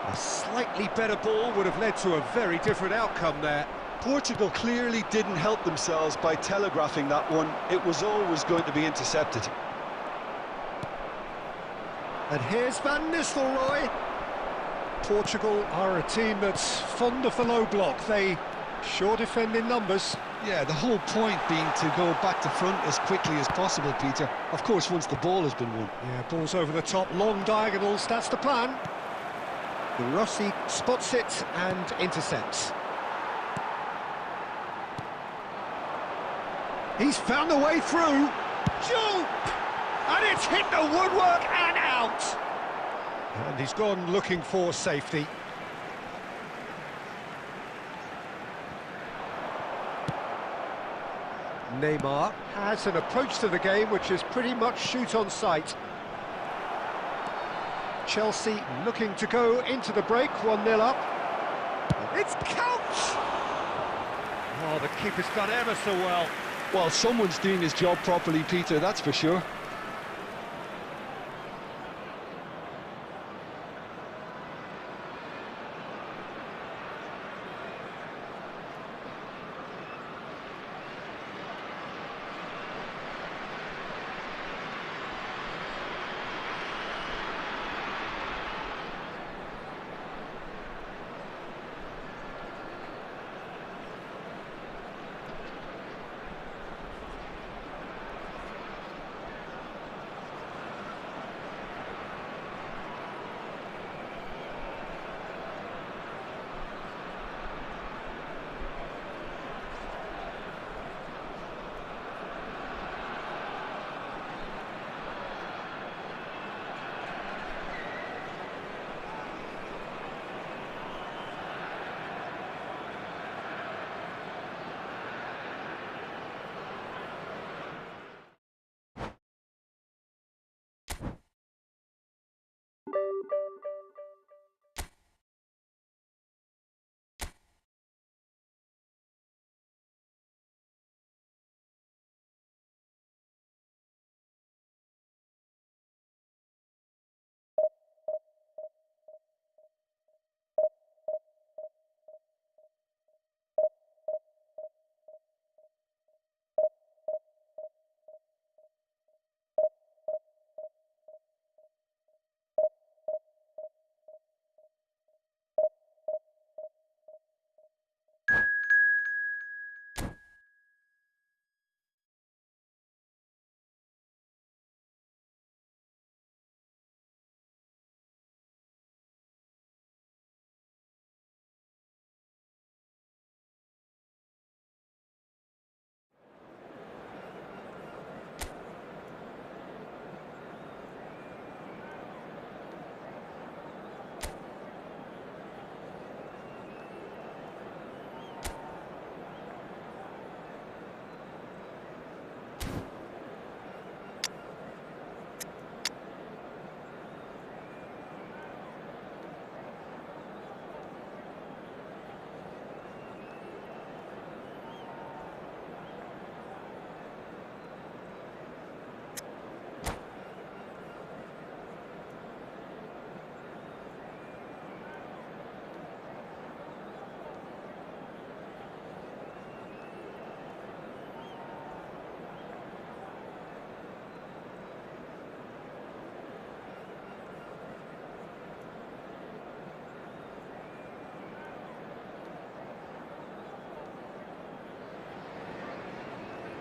A slightly better ball would have led to a very different outcome there. Portugal clearly didn't help themselves by telegraphing that one. It was always going to be intercepted. And here's Van Nistelrooy. Portugal are a team that's fond of the low block. They sure defend in numbers. Yeah, the whole point being to go back to front as quickly as possible, Peter. Of course, once the ball has been won. Yeah, balls over the top, long diagonals, that's the plan. De Rossi spots it and intercepts. He's found the way through. Jump! And it's hit the woodwork and out. And he's gone looking for safety. Neymar has an approach to the game which is pretty much shoot on sight. Chelsea looking to go into the break, 1-0 up. It's Couch! Oh, the keeper's done ever so well. Well, someone's doing his job properly, Peter, that's for sure.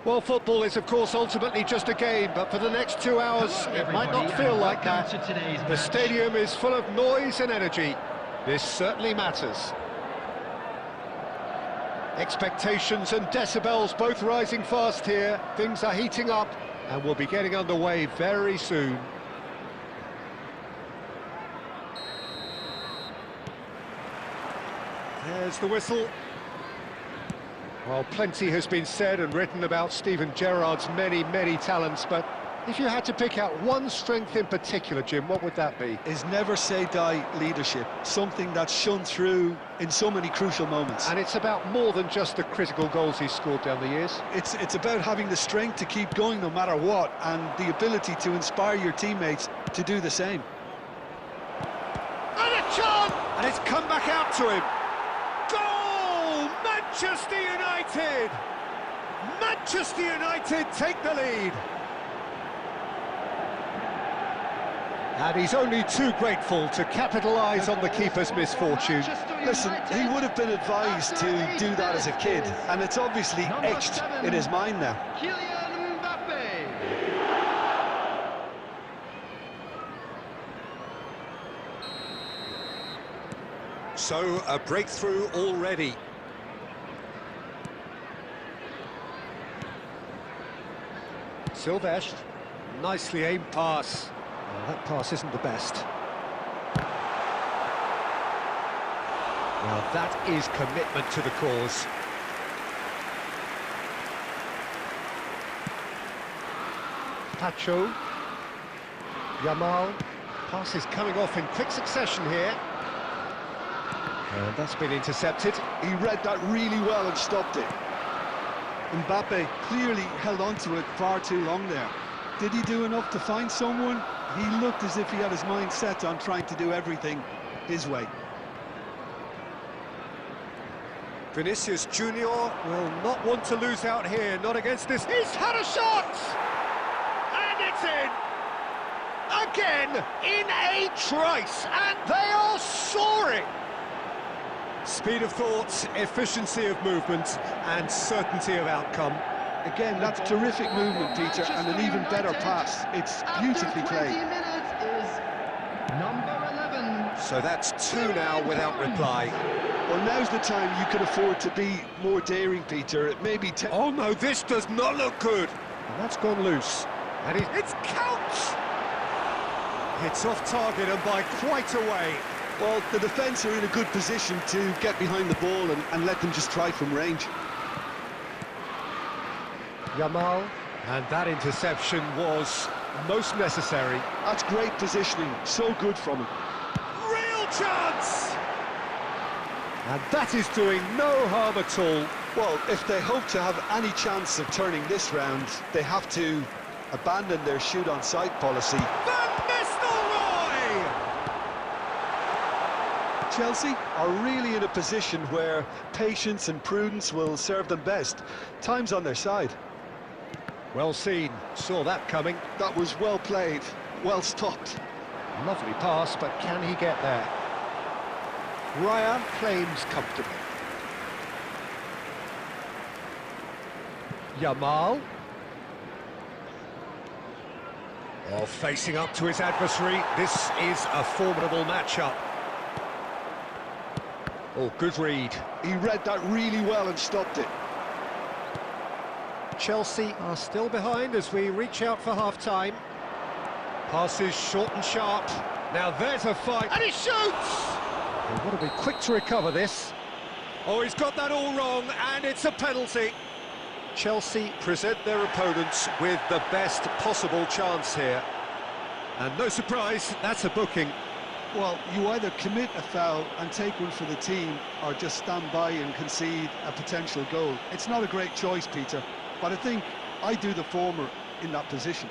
Well, football is, of course, ultimately just a game, but for the next 2 hours, it might not feel like that. The stadium is full of noise and energy. This certainly matters. Expectations and decibels both rising fast here. Things are heating up, and we'll be getting underway very soon. There's the whistle. Well, plenty has been said and written about Steven Gerrard's many, many talents, but if you had to pick out one strength in particular, Jim, what would that be? His never-say-die leadership, something that's shone through in so many crucial moments. And it's about more than just the critical goals he's scored down the years. It's about having the strength to keep going no matter what, and the ability to inspire your teammates to do the same. And a chance! And it's come back out to him. Goal! Manchester United! Manchester United take the lead. And he's only too grateful to capitalise on the keeper's misfortune. Listen, he would have been advised to do that as a kid, and it's obviously etched in his mind now. So, a breakthrough already. Silvestre, nicely aimed pass. Well, that pass isn't the best. Well, that is commitment to the cause. Pacho. Yamal. Pass is coming off in quick succession here. And that's been intercepted. He read that really well and stopped it. Mbappe clearly held on to it far too long there. Did he do enough to find someone? He looked as if he had his mind set on trying to do everything his way. Vinicius Junior will not want to lose out here, not against this. He's had a shot! And it's in! Again, in a trice, and they are soaring! Speed of thought, efficiency of movement, and certainty of outcome. Again, that's terrific movement, Peter, and an even better pass. It's beautifully played. So that's 2 now without reply. Well, now's the time you can afford to be more daring, Peter. It may be... Oh no, this does not look good. And that's gone loose. And it's counts! It's off target and by quite a way. Well, the defence are in a good position to get behind the ball and let them just try from range. Yamal, and that interception was most necessary. That's great positioning, so good from him. Real chance! And that is doing no harm at all. Well, if they hope to have any chance of turning this round, they have to abandon their shoot-on-sight policy. Van Nistelrooy! Chelsea are really in a position where patience and prudence will serve them best. Time's on their side. Well seen, saw that coming. That was well played, well stopped. Lovely pass, but can he get there? Raya claims comfortably. Yamal. Oh, facing up to his adversary. This is a formidable matchup. Oh, good read. He read that really well and stopped it. Chelsea are still behind as we reach out for half-time. Passes short and sharp. Now there's a fight, and he shoots! They've got to be quick to recover this. Oh, he's got that all wrong, and it's a penalty. Chelsea present their opponents with the best possible chance here. And no surprise, that's a booking. Well, you either commit a foul and take one for the team, or just stand by and concede a potential goal. It's not a great choice, Peter, but I think I do the former in that position.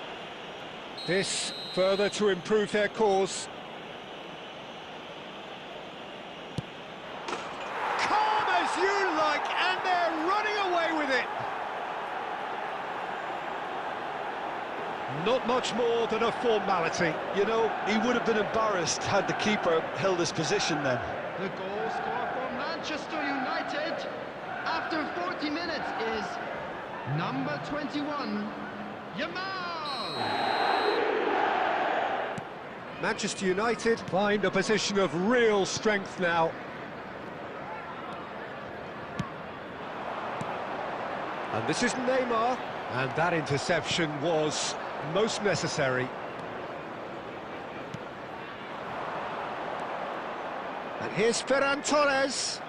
This further to improve their cause. Calm as you like, and they're running away with it. Not much more than a formality. You know, he would have been embarrassed had the keeper held his position then. The goal score for Manchester United after 40 minutes is Number 21, Yamal! Manchester United find a position of real strength now. And this is Neymar. And that interception was most necessary. And here's Ferran Torres.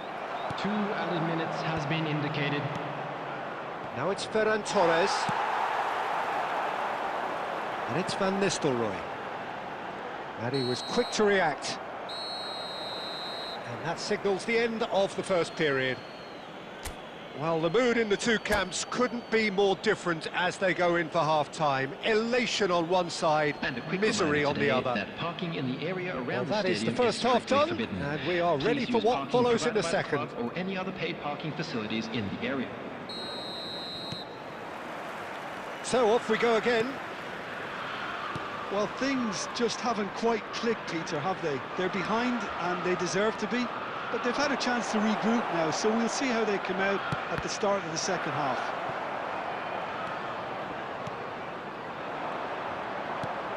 2 added minutes has been indicated. Now it's Ferran Torres. And it's Van Nistelrooy. And he was quick to react. And that signals the end of the first period. Well, the mood in the two camps couldn't be more different as they go in for half-time. Elation on one side, And a quick misery on the reminder other. today that parking in the area around Well, the that is the stadium first half strictly done, forbidden. and we are ready Please for use what parking follows in the provided by second. club or any other paid parking facilities in the area. So off we go again. Well, things just haven't quite clicked, Peter, have they? They're behind and they deserve to be, but they've had a chance to regroup now, so we'll see how they come out at the start of the second half.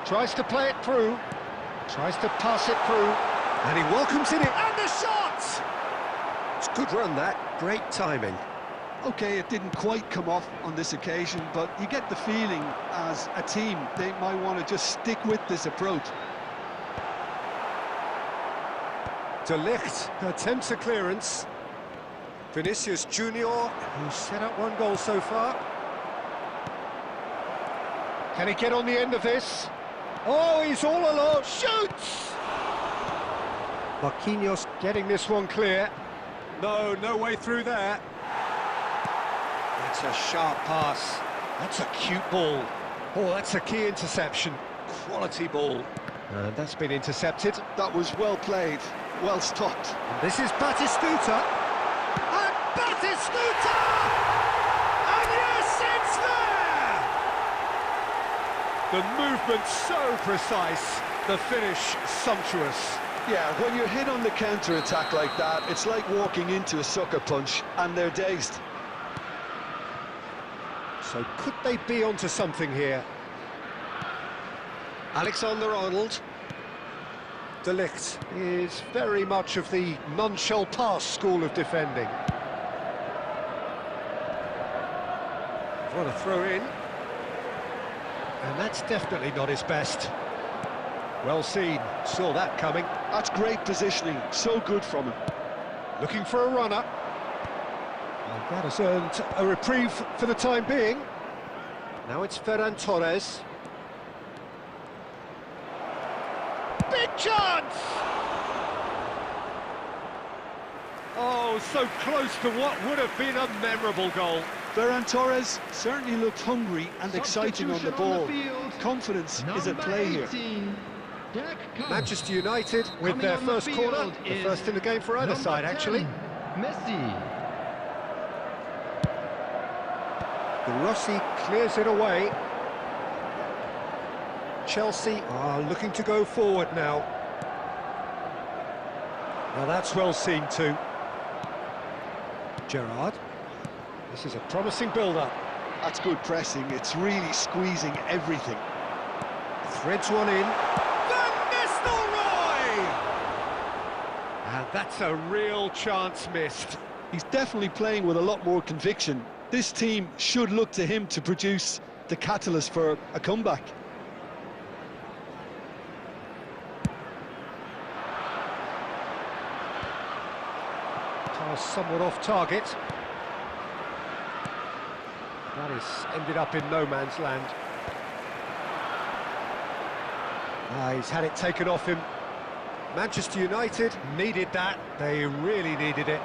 Tries to play it through, tries to pass it through, and he welcomes it in. And the shot! It's a good run, that. Great timing. Okay, it didn't quite come off on this occasion, but you get the feeling as a team they might want to just stick with this approach. De Ligt attempts a clearance. Vinicius Junior, who's set up one goal so far. Can he get on the end of this? Oh, he's all alone. Shoots! Marquinhos getting this one clear. No way through there. That's a sharp pass. That's a cute ball. Oh, that's a key interception. Quality ball. And that's been intercepted. That was well played, well stopped. And this is Batistuta. And Batistuta! And yes, it's there! The movement so precise, the finish sumptuous. Yeah, when you're hit on the counter-attack like that, it's like walking into a sucker punch, and they're dazed. So could they be onto something here? Alexander-Arnold. De Ligt is very much of the none-shall-pass school of defending. What a throw-in. And that's definitely not his best. Well seen, saw that coming. That's great positioning, so good from him. Looking for a runner. And that has earned a reprieve for the time being. Now it's Ferran Torres. Big chance! Oh, so close to what would have been a memorable goal. Ferran Torres certainly looked hungry and exciting on the ball. field. Confidence is at Number play here. 18, Jack Coat. Manchester United with Coming their on the first corner, field the is first in the game for either number side, 10, actually. Messi. De Rossi clears it away. Chelsea are looking to go forward now. Now that's well seen too. Gerrard. This is a promising build-up. That's good pressing, it's really squeezing everything. Threads one in. Van Nistelrooy! And that's a real chance missed. He's definitely playing with a lot more conviction. This team should look to him to produce the catalyst for a comeback. Pass somewhat off target. That is ended up in no man's land. He's had it taken off him. Manchester United needed that. They really needed it.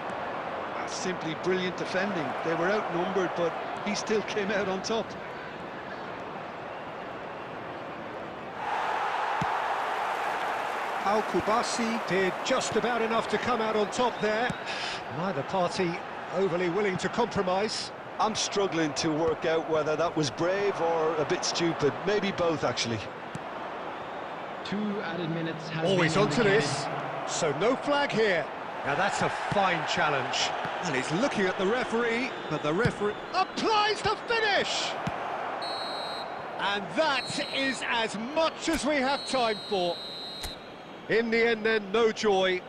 That's simply brilliant defending. They were outnumbered, but he still came out on top. Al-Kubasi did just about enough to come out on top there. Neither party overly willing to compromise. I'm struggling to work out whether that was brave or a bit stupid. Maybe both, actually. 2 added minutes has Always been onto indicated. this, so no flag here. Now that's a fine challenge. And he's looking at the referee, but the referee applies the finish! And that is as much as we have time for. In the end then, no joy.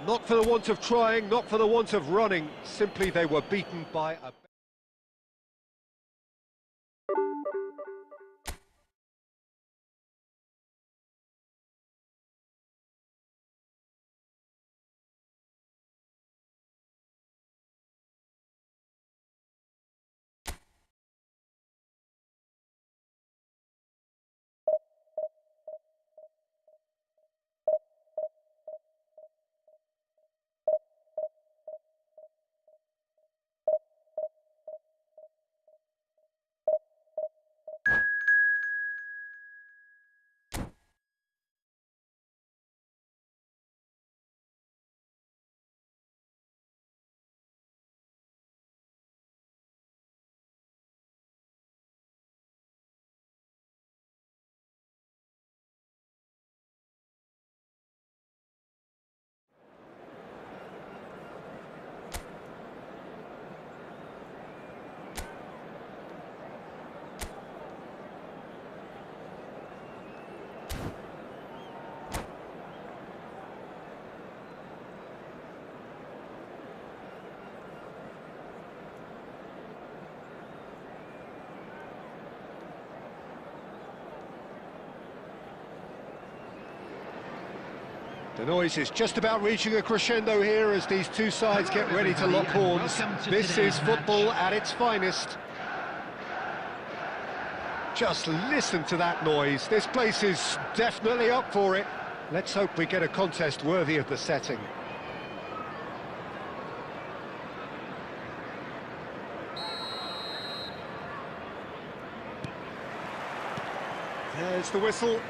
Not for the want of trying, not for the want of running. Simply they were beaten by a... The noise is just about reaching a crescendo here as these two sides get ready to lock horns. This is football at its finest. Just listen to that noise. This place is definitely up for it. Let's hope we get a contest worthy of the setting. There's the whistle.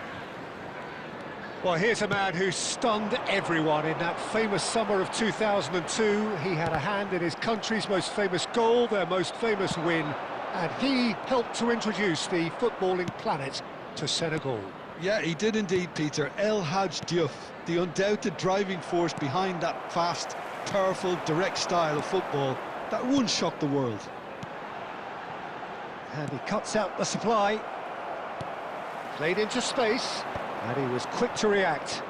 Well, here's a man who stunned everyone in that famous summer of 2002. He had a hand in his country's most famous goal, their most famous win, and he helped to introduce the footballing planet to Senegal. Yeah, he did indeed, Peter. El Hadj Diouf, the undoubted driving force behind that fast, powerful, direct style of football that once shocked the world. And he cuts out the supply. Played into space. And he was quick to react.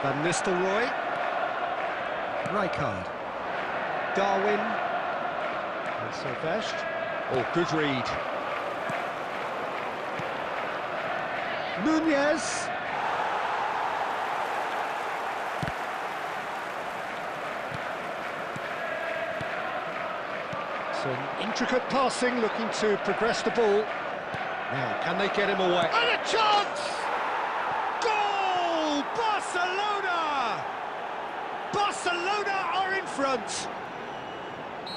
Van Nistelrooy. Rijkaard. Darwin. And Sylvestre. Oh, good read. Nunez. Some intricate passing, looking to progress the ball. Now, can they get him away? And a chance! Goal! Barcelona! Barcelona are in front.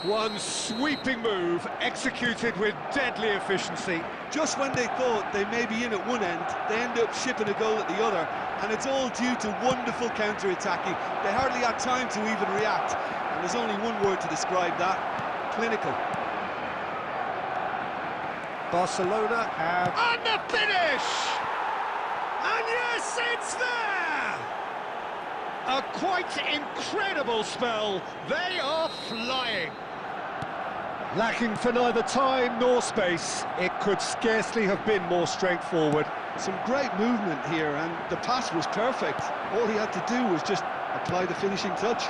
One sweeping move, executed with deadly efficiency. Just when they thought they may be in at one end, they end up shipping a goal at the other, and it's all due to wonderful counter-attacking. They hardly had time to even react, and there's only one word to describe that: clinical. Barcelona have... And the finish! And yes, it's there! A quite incredible spell. They are flying. Lacking for neither time nor space, it could scarcely have been more straightforward. Some great movement here, and the pass was perfect. All he had to do was just apply the finishing touch.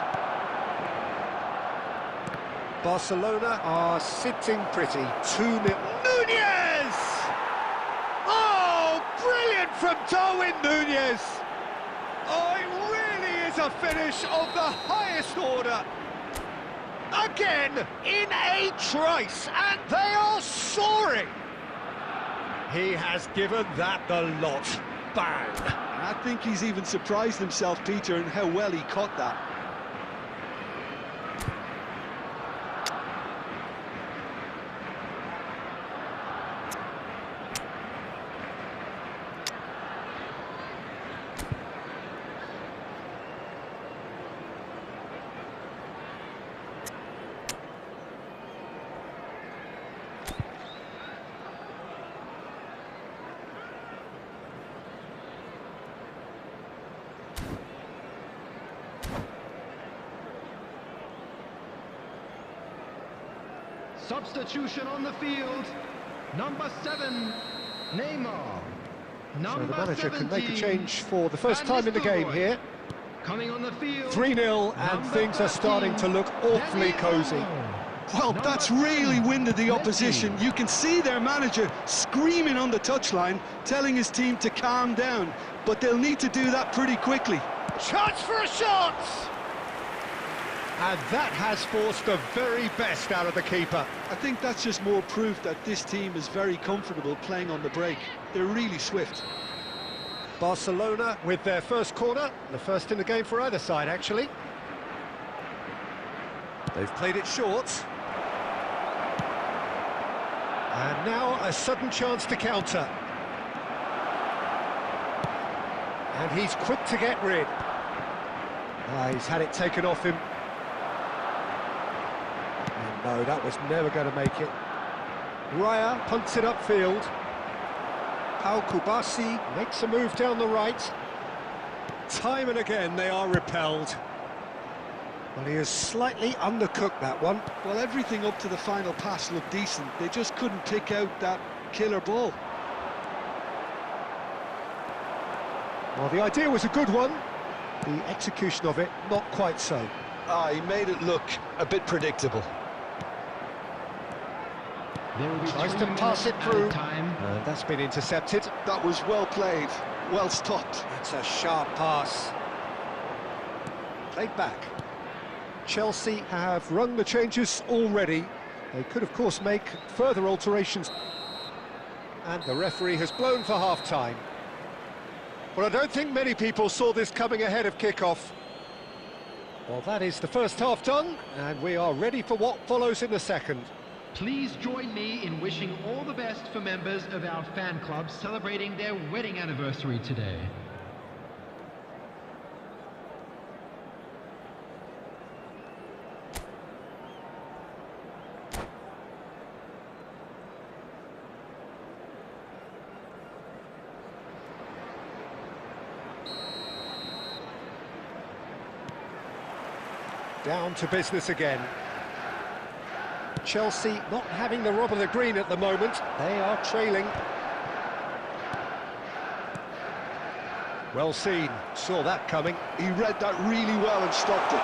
Barcelona are sitting pretty. 2-0. Nunez! Oh, brilliant from Darwin Nunez! Oh, it really is a finish of the highest order. Again, in a trice, and they are soaring. He has given that the lot. Bang! And I think he's even surprised himself, Peter, in how well he caught that. Substitution on the field. Number 7, Neymar. So Number the manager can make a 17, change for the first Van time in the game Nistelrooy. here. Coming on the field. 3-0 and number things are starting 13, to look awfully Dani cosy. Olmo. Well, Number that's 10, really winded the opposition. Messi. You can see their manager screaming on the touchline, telling his team to calm down, but they'll need to do that pretty quickly. Chance for a shot! And that has forced the very best out of the keeper. I think that's just more proof that this team is very comfortable playing on the break. They're really swift. Barcelona with their first corner, the first in the game for either side, actually. They've played it short. And now a sudden chance to counter. And he's quick to get rid. He's had it taken off him. And no, that was never going to make it. Raya punts it upfield. Pau Kubasi makes a move down the right. Time and again they are repelled. Well, he has slightly undercooked that one. Well, everything up to the final pass looked decent. They just couldn't pick out that killer ball. Well, the idea was a good one. The execution of it, not quite so. He made it look a bit predictable. There will be Tries 3 to pass minutes it added through. time. And that's been intercepted. That was well played, well stopped. That's a sharp pass. Played back. Chelsea have rung the changes already. They could, of course, make further alterations. And the referee has blown for half-time. Well, I don't think many people saw this coming ahead of kick-off. Well, that is the first half done, and we are ready for what follows in the second. Please join me in wishing all the best for members of our fan club celebrating their wedding anniversary today. Down to business again. Chelsea not having the rub of the green at the moment. They are trailing. Well seen. Saw that coming. He read that really well and stopped it.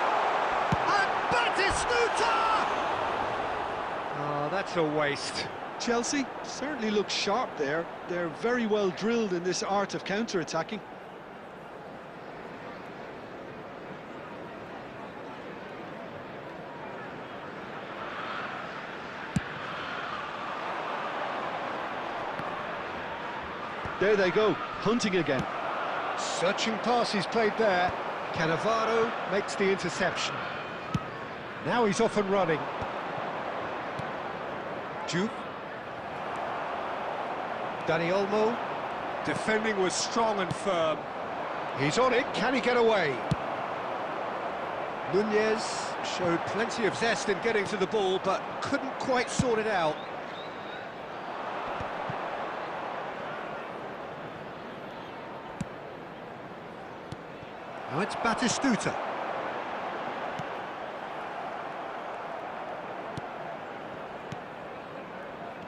And Batistuta! Oh, that's a waste. Chelsea certainly looks sharp there. They're very well drilled in this art of counter-attacking. There they go, hunting again. Searching pass he's played there. Cannavaro makes the interception. Now he's off and running. Juve. Dani Olmo. Defending was strong and firm. He's on it, can he get away? Nunez showed plenty of zest in getting to the ball, but couldn't quite sort it out. Now it's Batistuta.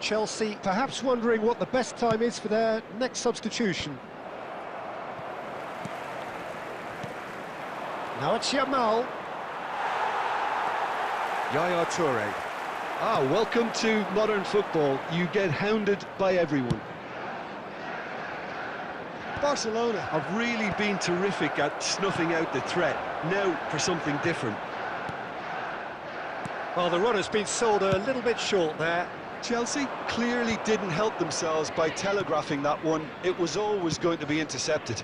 Chelsea perhaps wondering what the best time is for their next substitution. Now it's Yamal. Yaya Toure. Welcome to modern football. You get hounded by everyone. Barcelona have really been terrific at snuffing out the threat. Now for something different. Well, the run has been sold a little bit short there. Chelsea clearly didn't help themselves by telegraphing that one. It was always going to be intercepted.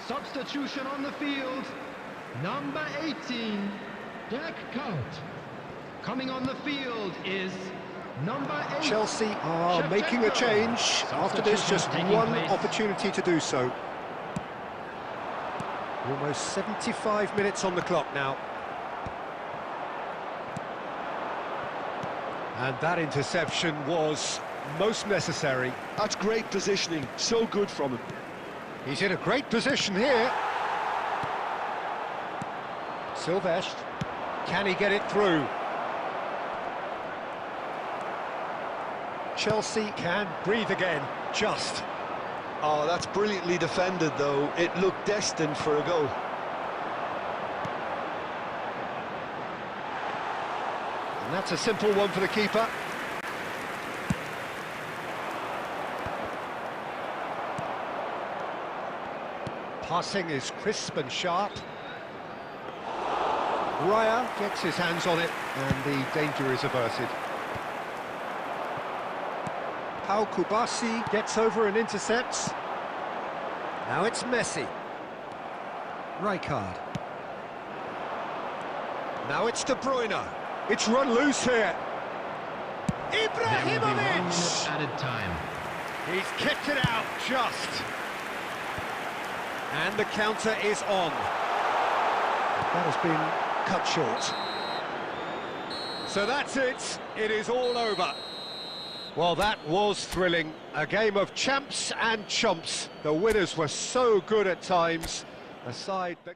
Substitution on the field. Number 18, Dirk Kuyt. Coming on the field is number 8. Chelsea are making a change. After this, just one opportunity to do so. Almost 75 minutes on the clock now. And that interception was most necessary. That's great positioning, so good from him. He's in a great position here. Silvestre. Can he get it through? Chelsea can breathe again, just. Oh, that's brilliantly defended, though. It looked destined for a goal. And that's a simple one for the keeper. Passing is crisp and sharp. Raya gets his hands on it, and the danger is averted. Pau Kubasi gets over and intercepts. Now it's Messi. Rijkaard. Now it's De Bruyne. It's run loose here. There will be 1 minute Ibrahimovic! added time. He's kept it out, just. And the counter is on. That has been cut short. So that's it. It is all over. Well, that was thrilling. A game of champs and chumps. The winners were so good at times. A side that...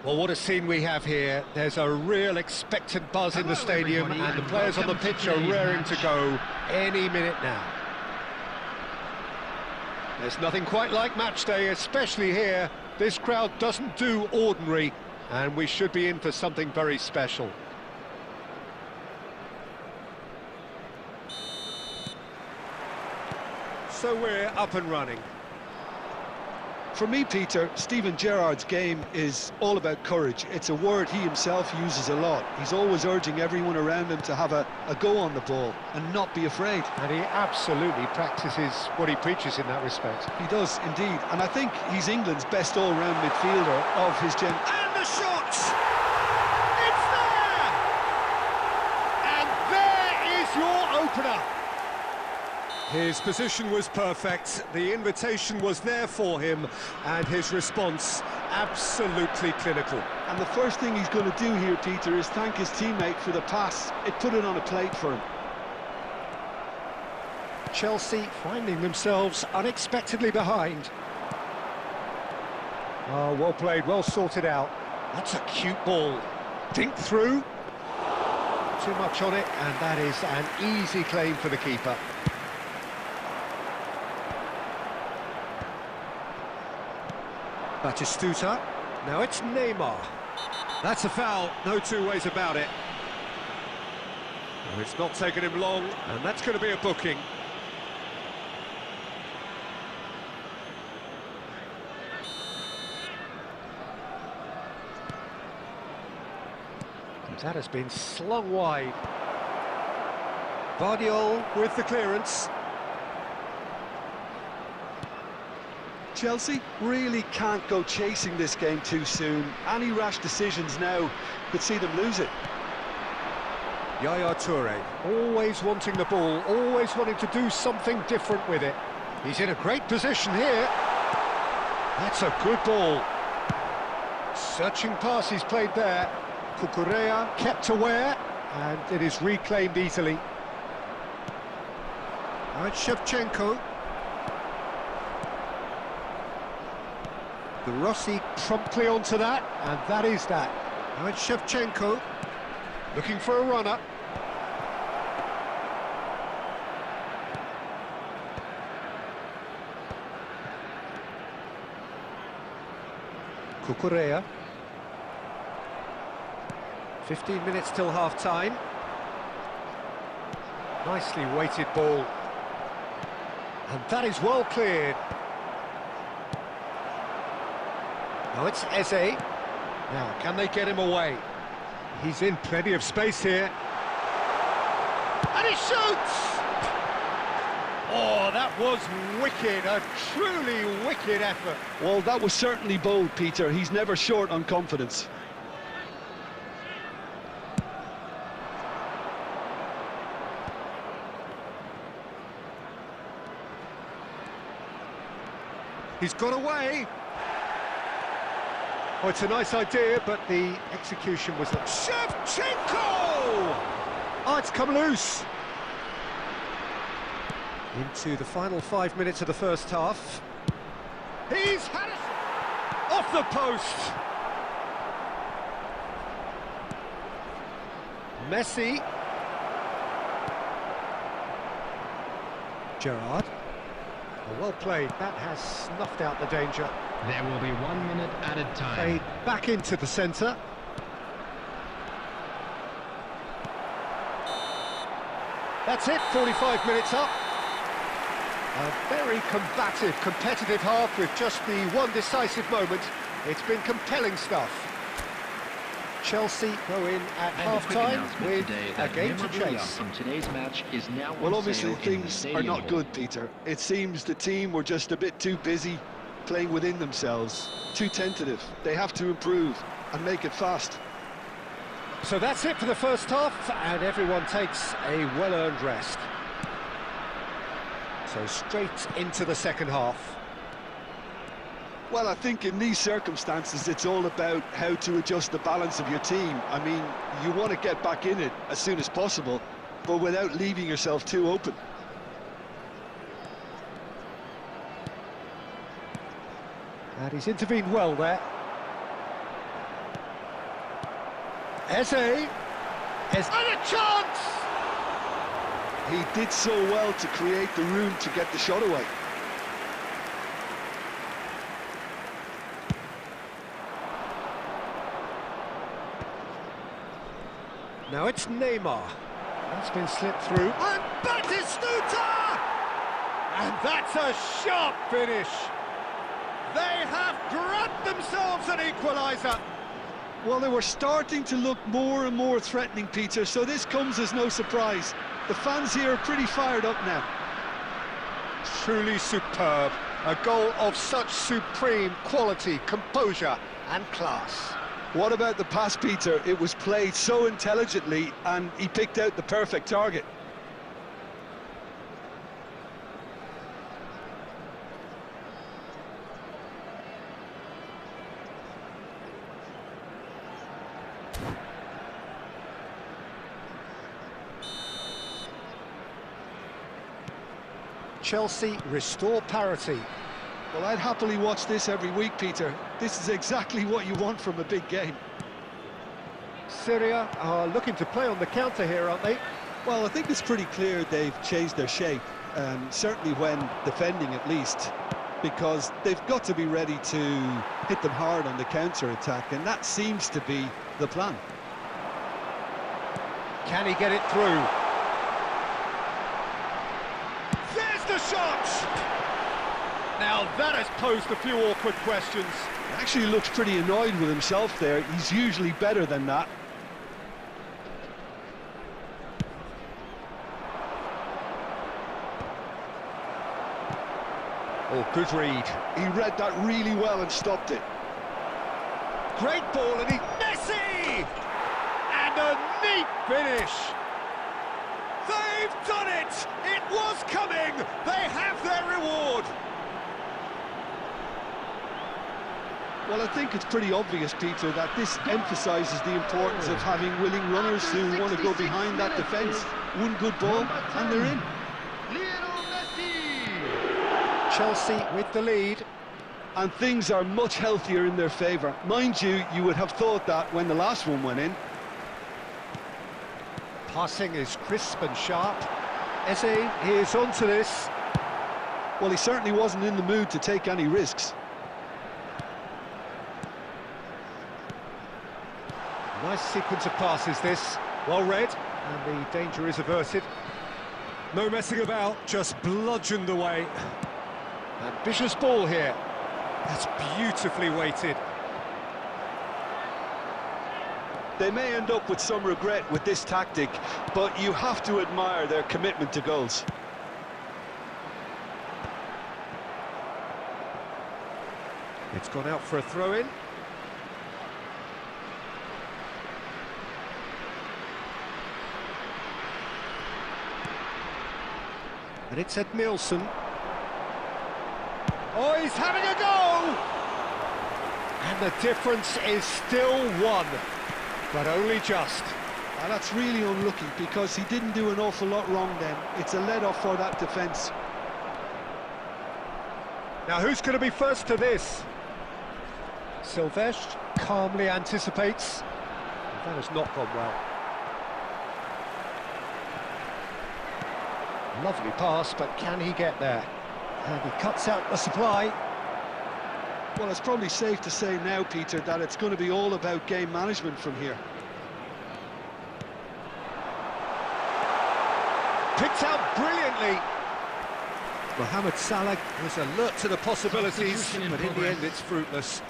Well, what a scene we have here. There's a real expectant buzz in the stadium, and the players on the pitch are raring to go any minute now. There's nothing quite like match day, especially here. This crowd doesn't do ordinary, and we should be in for something very special. So we're up and running. For me, Peter, Steven Gerrard's game is all about courage. It's a word he himself uses a lot. He's always urging everyone around him to have a go on the ball and not be afraid. And he absolutely practices what he preaches in that respect. He does, indeed. And I think he's England's best all-round midfielder of his gen. And the shot! It's there! And there is your opener. His position was perfect, the invitation was there for him, and his response absolutely clinical. And the first thing he's going to do here, Peter, is thank his teammate for the pass. It put it on a plate for him. Chelsea finding themselves unexpectedly behind. Oh, well played, well sorted out. That's a cute ball. Dink through. Too much on it, and that is an easy claim for the keeper. Batistuta, now it's Neymar. That's a foul, no two ways about it. Well, it's not taken him long, and that's going to be a booking. That has been slung wide. Vardiol with the clearance. Chelsea really can't go chasing this game too soon. Any rash decisions now could see them lose it. Yaya Toure, always wanting the ball, always wanting to do something different with it. He's in a great position here. That's a good ball. Searching pass he's played there. Cucurella kept aware, and it is reclaimed easily. Now it's Shevchenko. The Rossi promptly onto that, and that is that. Now it's Shevchenko, looking for a runner. Cucurella. 15 minutes till half-time. Nicely weighted ball. And that is well cleared. Now it's Eze. Now, can they get him away? He's in plenty of space here. And he shoots! Oh, that was wicked, a truly wicked effort. Well, that was certainly bold, Peter. He's never short on confidence. He's got away. Oh, it's a nice idea, but the execution was not. Shevchenko! Oh, it's come loose. Into the final 5 minutes of the first half. He's had it off the post. Messi. Gerrard. Well played, that has snuffed out the danger. There will be 1 minute added time. Played back into the centre. That's it, 45 minutes up. A very combative, competitive half with just the one decisive moment. It's been compelling stuff. Chelsea go in at half-time with a game to chase. From today's match is now well, obviously things are not good, Peter. It seems the team were just a bit too busy playing within themselves, too tentative. They have to improve and make it fast. So that's it for the first half, and everyone takes a well-earned rest. So straight into the second half. Well, I think in these circumstances, it's all about how to adjust the balance of your team. I mean, you want to get back in it as soon as possible, but without leaving yourself too open. And he's intervened well there. Eze. And a chance! He did so well to create the room to get the shot away. Now it's Neymar. That's been slipped through. And Batistuta! And that's a sharp finish. They have grabbed themselves an equaliser. Well, they were starting to look more and more threatening, Peter, so this comes as no surprise. The fans here are pretty fired up now. Truly superb. A goal of such supreme quality, composure and class. What about the pass, Peter? It was played so intelligently and he picked out the perfect target. Chelsea restore parity. Well, I'd happily watch this every week, Peter. This is exactly what you want from a big game. Syria are looking to play on the counter here, aren't they? Well, I think it's pretty clear they've changed their shape, certainly when defending at least, because they've got to be ready to hit them hard on the counter-attack, and that seems to be the plan. Can he get it through? There's the shot! Now that has posed a few awkward questions. He actually looks pretty annoyed with himself there. He's usually better than that. Oh, good read. He read that really well and stopped it. Great ball, and Messi! And a neat finish. They've done it! It was coming! They have their reward! Well, I think it's pretty obvious, Peter, that this emphasises the importance of having willing runners who want to go behind that defence. One good ball, and they're in. Chelsea with the lead. And things are much healthier in their favour. Mind you, you would have thought that when the last one went in. Passing is crisp and sharp. Eze is onto this. Well, he certainly wasn't in the mood to take any risks. Nice sequence of passes this, well read, and the danger is averted. No messing about, just bludgeoned away. Ambitious ball here, that's beautifully weighted. They may end up with some regret with this tactic, but you have to admire their commitment to goals. It's gone out for a throw-in. And it's Edmilson. Oh, he's having a go! And the difference is still one, but only just. And that's really unlucky, because he didn't do an awful lot wrong then. It's a let-off for that defence. Now, who's going to be first to this? Silvestre calmly anticipates. That has not gone well. Lovely pass, but can he get there? And he cuts out the supply. Well, it's probably safe to say now, Peter, that it's going to be all about game management from here. Picked out brilliantly. Mohamed Salah was alert to the possibilities, but in the end it's fruitless.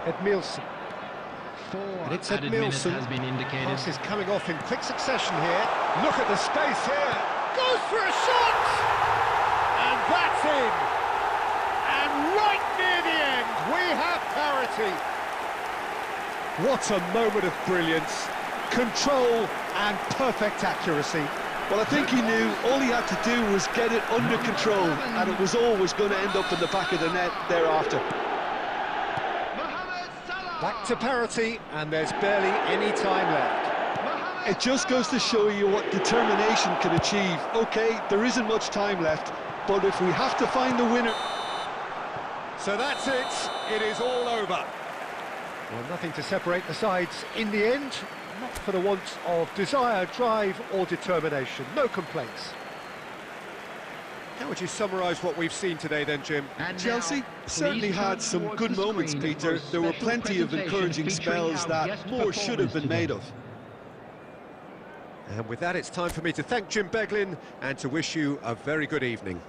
Edmilson. And it's Edmilson. Has been indicated. Pass is coming off in quick succession here. Look at the space here. Goes for a shot! And that's in. And right near the end, we have parity. What a moment of brilliance. Control and perfect accuracy. Well, I think he knew all he had to do was get it under control, and it was always going to end up in the back of the net thereafter. Back to parity, and there's barely any time left. It just goes to show you what determination can achieve. Okay, there isn't much time left, but if we have to find the winner... So that's it. It is all over. Well, nothing to separate the sides in the end. Not for the want of desire, drive or determination. No complaints. How would you summarise what we've seen today then, Jim? And Chelsea now, certainly please had turn some towards good the moments, screen Peter. for a There were special plenty of presentation encouraging featuring spells our that guest more should have been performers made today. of. And with that, it's time for me to thank Jim Beglin and to wish you a very good evening.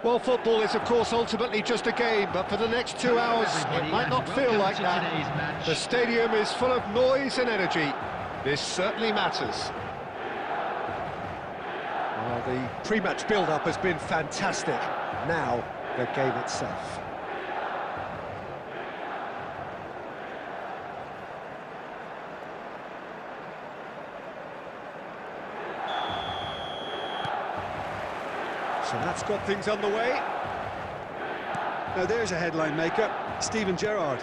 Well, football is, of course, ultimately just a game, but for the next 2 hours, it might not feel like that. The stadium is full of noise and energy. This certainly matters. Well, the pre-match build-up has been fantastic. Now, the game itself. So that's got things underway. Now there's a headline maker, Steven Gerrard.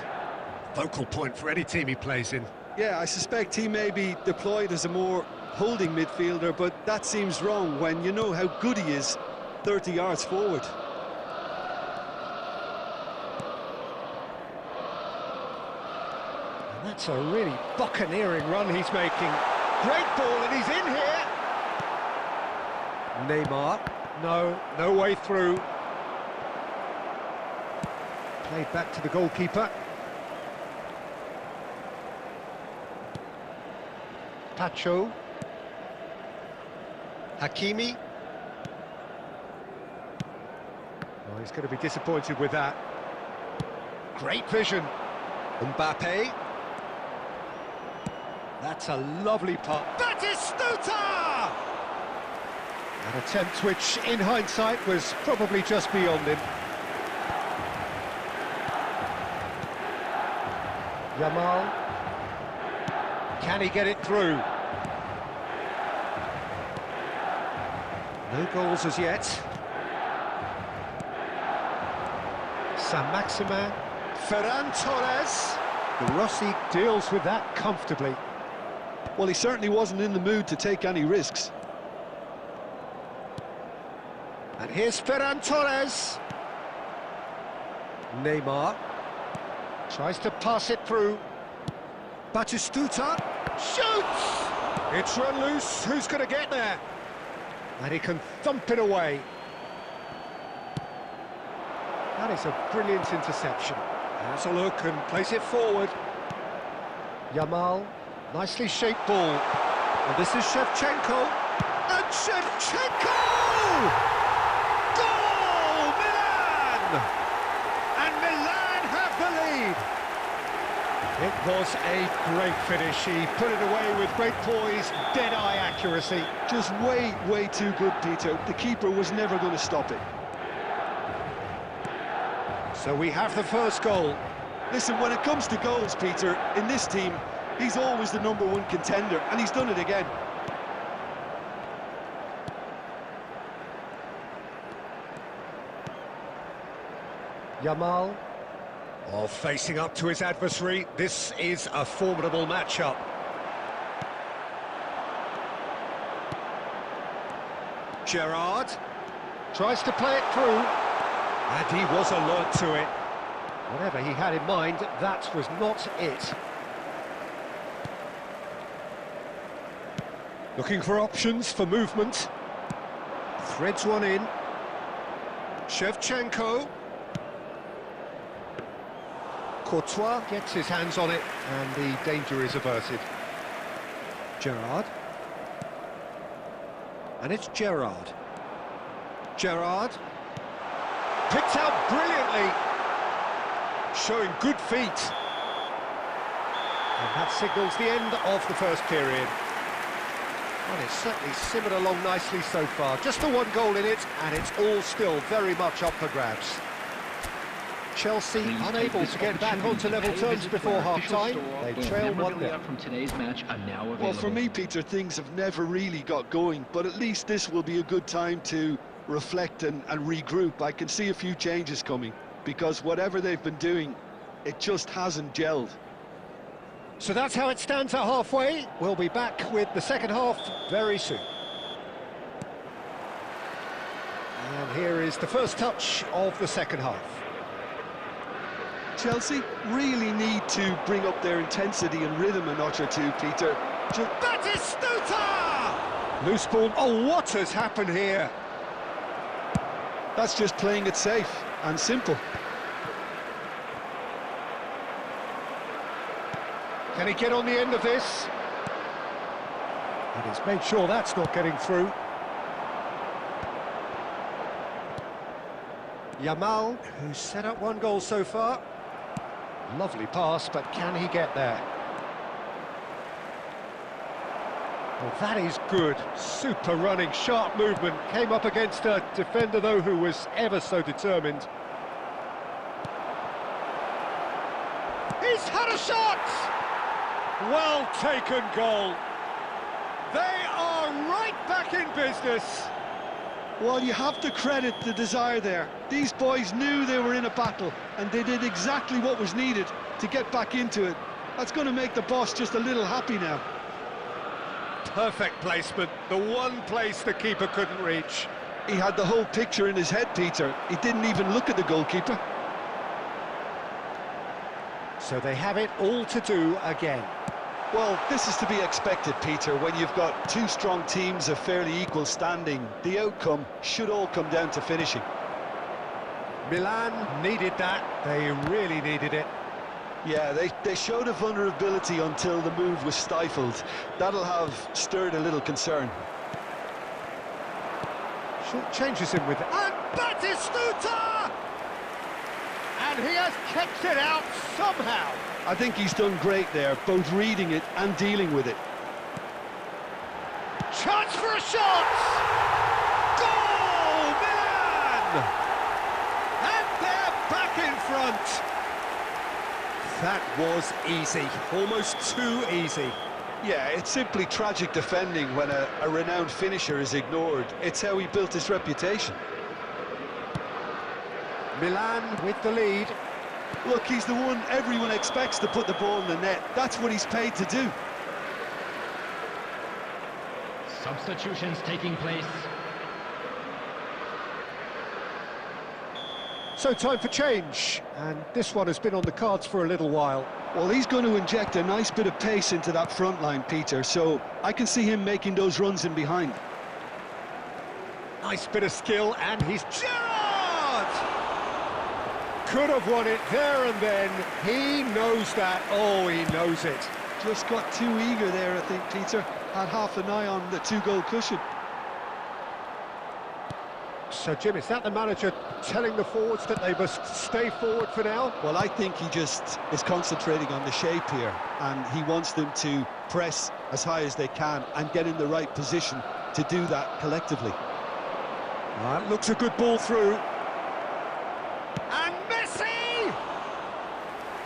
Focal point for any team he plays in. Yeah, I suspect he may be deployed as a more holding midfielder, but that seems wrong when you know how good he is 30 yards forward. And that's a really buccaneering run he's making. Great ball, and he's in here. Neymar. No way through. Played back to the goalkeeper. Pacho. Hakimi. Oh, he's going to be disappointed with that. Great vision. Mbappe. That's a lovely pass. Batistuta! An attempt which, in hindsight, was probably just beyond him. Yamal. Can he get it through? No goals as yet. Saint-Maximin. Ferran Torres. The Rossi deals with that comfortably. Well, he certainly wasn't in the mood to take any risks. And here's Ferran Torres. Neymar. Tries to pass it through. Batistuta. Shoots! It's run loose. Who's going to get there? And he can thump it away. That is a brilliant interception. Has a look and plays it forward. Yamal. Nicely shaped ball. And this is Shevchenko. And Shevchenko! Goal! Milan! And Milan have the lead. It was a great finish. He put it away with great poise, dead-eye accuracy. Just way too good, Peter. The keeper was never going to stop it. So we have the first goal. Listen, when it comes to goals, Peter, in this team, he's always the #1 contender, and he's done it again. Yamal. Oh, facing up to his adversary. This is a formidable matchup. Gerrard tries to play it through, and he was alert to it. Whatever he had in mind, that was not it. Looking for options for movement. Threads one in. Shevchenko. Courtois gets his hands on it, and the danger is averted. Gerrard. And it's Gerrard. Gerrard. Picked out brilliantly. Showing good feet. And that signals the end of the first period. Well, it's certainly simmered along nicely so far. Just the one goal in it, and it's all still very much up for grabs. Chelsea unable to get back onto level terms before half-time. They trail 1-0. From today's match are now available. Well, for me, Peter, things have never really got going, but at least this will be a good time to reflect and regroup. I can see a few changes coming, because whatever they've been doing, it just hasn't gelled. So that's how it stands at halfway. We'll be back with the second half very soon. And here is the first touch of the second half. Chelsea really need to bring up their intensity and rhythm a notch or two, Peter. Batistuta! Loose ball. Oh, what has happened here? That's just playing it safe and simple. Can he get on the end of this? And he's made sure that's not getting through. Yamal, who's set up one goal so far. Lovely pass, but can he get there? Well, that is good. Super running, sharp movement. Came up against a defender, though, who was ever so determined. He's had a shot! Well taken goal. They are right back in business. Well, you have to credit the desire there. These boys knew they were in a battle, and they did exactly what was needed to get back into it. That's going to make the boss just a little happy now. Perfect placement, the one place the keeper couldn't reach. He had the whole picture in his head, Peter. He didn't even look at the goalkeeper. So they have it all to do again. Well, this is to be expected, Peter, when you've got two strong teams of fairly equal standing. The outcome should all come down to finishing. Milan needed that, they really needed it. Yeah, they showed a vulnerability until the move was stifled. That'll have stirred a little concern. Short changes him with... And Batistuta! And he has kept it out somehow. I think he's done great there, both reading it and dealing with it. Chance for a shot! Goal, Milan! And they're back in front. That was easy, almost too easy. Yeah, it's simply tragic defending when a renowned finisher is ignored. It's how he built his reputation. Milan with the lead. Look, he's the one everyone expects to put the ball in the net. That's what he's paid to do. Substitutions taking place. So time for change, and this one has been on the cards for a little while. Well, he's going to inject a nice bit of pace into that front line, Peter, so I can see him making those runs in behind. Nice bit of skill, and he's Gerrard! Could have won it there and then. He knows that. Oh, he knows it. Just got too eager there, I think, Peter. Had half an eye on the two-goal cushion. So, Jim, is that the manager telling the forwards that they must stay forward for now? Well, I think he just is concentrating on the shape here, and he wants them to press as high as they can and get in the right position to do that collectively. That looks a good ball through. And Messi!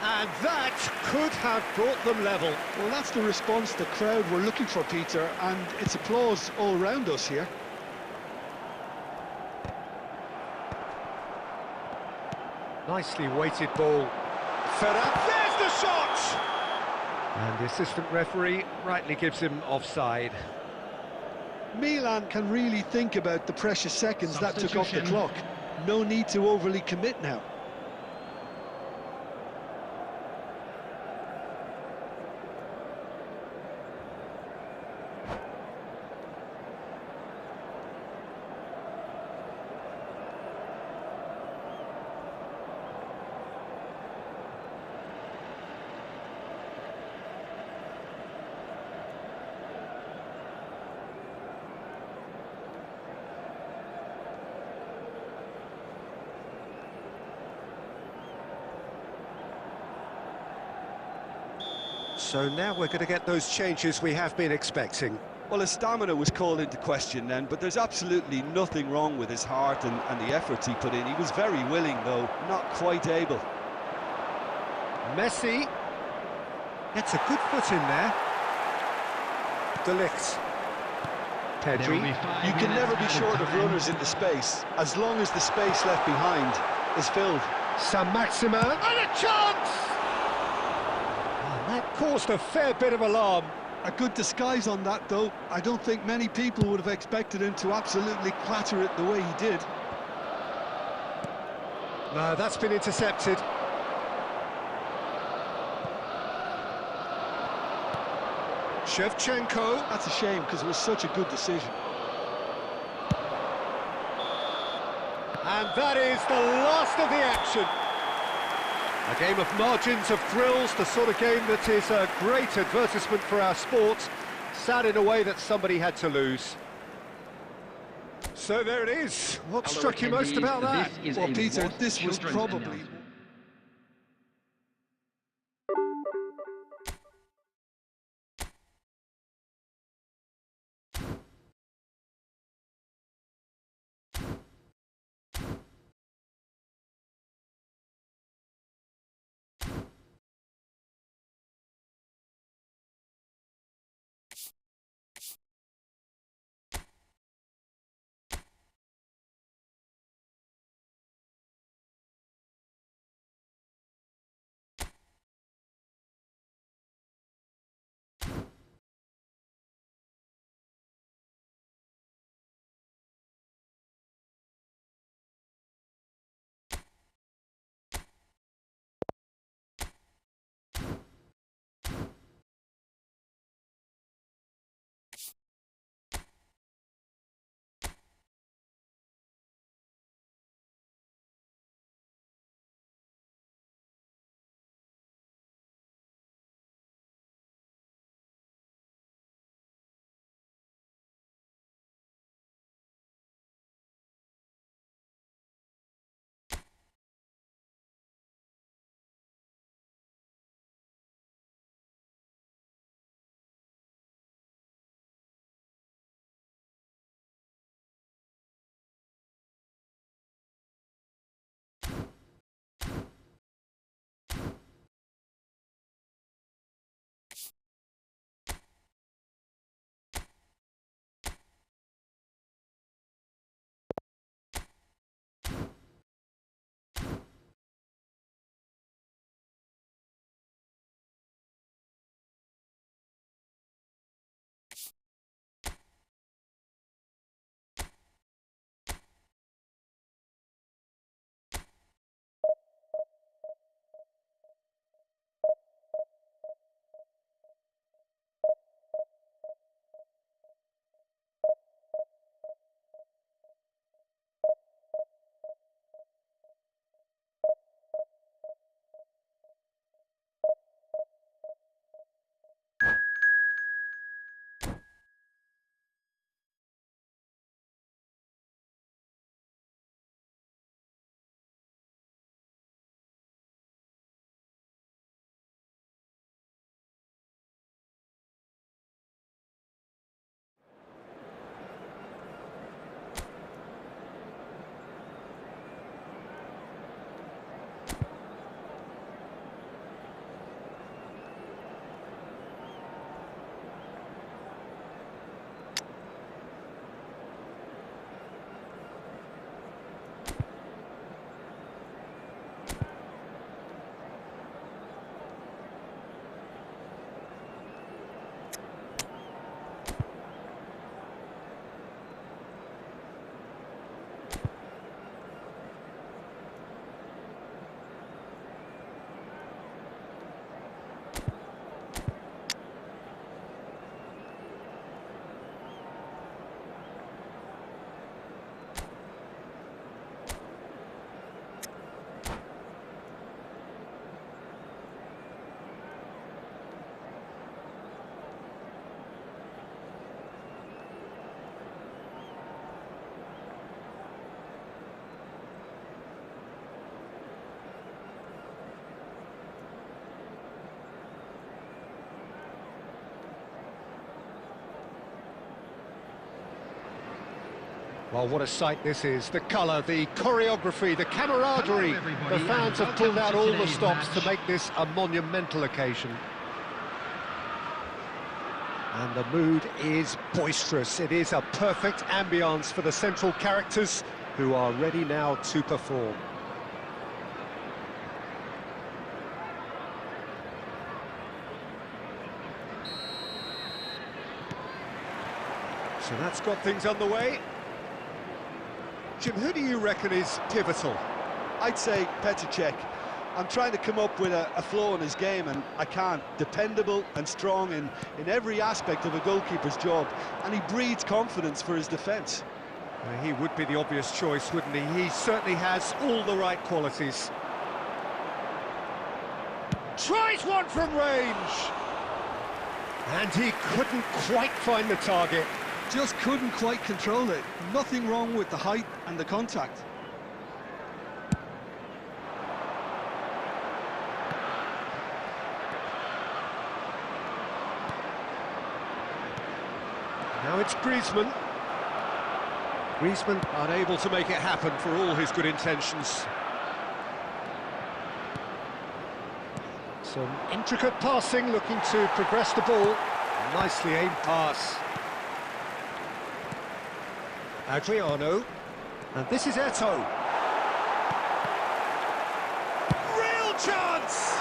And that could have brought them level. Well, that's the response the crowd were looking for, Peter, and it's applause all around us here. Nicely weighted ball. Fed up, there's the shot! And the assistant referee rightly gives him offside. Milan can really think about the precious seconds that took off the clock. No need to overly commit now. So now we're going to get those changes we have been expecting. Well, his stamina was called into question then, but there's absolutely nothing wrong with his heart and the efforts he put in. He was very willing, though, not quite able. Messi gets a good foot in there. De Ligt. Pedri. You can never be short of runners into space, as long as the space left behind is filled. Saint-Maximin, and a chance! That caused a fair bit of alarm. A good disguise on that, though. I don't think many people would have expected him to absolutely clatter it the way he did. No, that's been intercepted. Shevchenko. That's a shame, because it was such a good decision. And that is the last of the action. A game of margins, of thrills, the sort of game that is a great advertisement for our sport. Sad in a way that somebody had to lose. So there it is. What Hello, struck you most attendees. about that? This is Well, a Peter, World this was Children's probably... announcement. Well, what a sight this is. The colour, the choreography, the camaraderie. Hello, everybody, The fans and have pulled welcome out to all the today's stops match. to make this a monumental occasion. And the mood is boisterous. It is a perfect ambience for the central characters who are ready now to perform. So that's got things underway. Jim, who do you reckon is pivotal? I'd say Petr Cech. I'm trying to come up with a flow in his game, and I can't. Dependable and strong in every aspect of a goalkeeper's job, and he breeds confidence for his defence. He would be the obvious choice, wouldn't he? He certainly has all the right qualities. Tries one from range! And he couldn't quite find the target. Just couldn't quite control it. Nothing wrong with the height and the contact. Now it's Griezmann. Griezmann unable to make it happen for all his good intentions. Some intricate passing, looking to progress the ball. Nicely aimed pass. Adriano. And this is Eto'o. Real chance!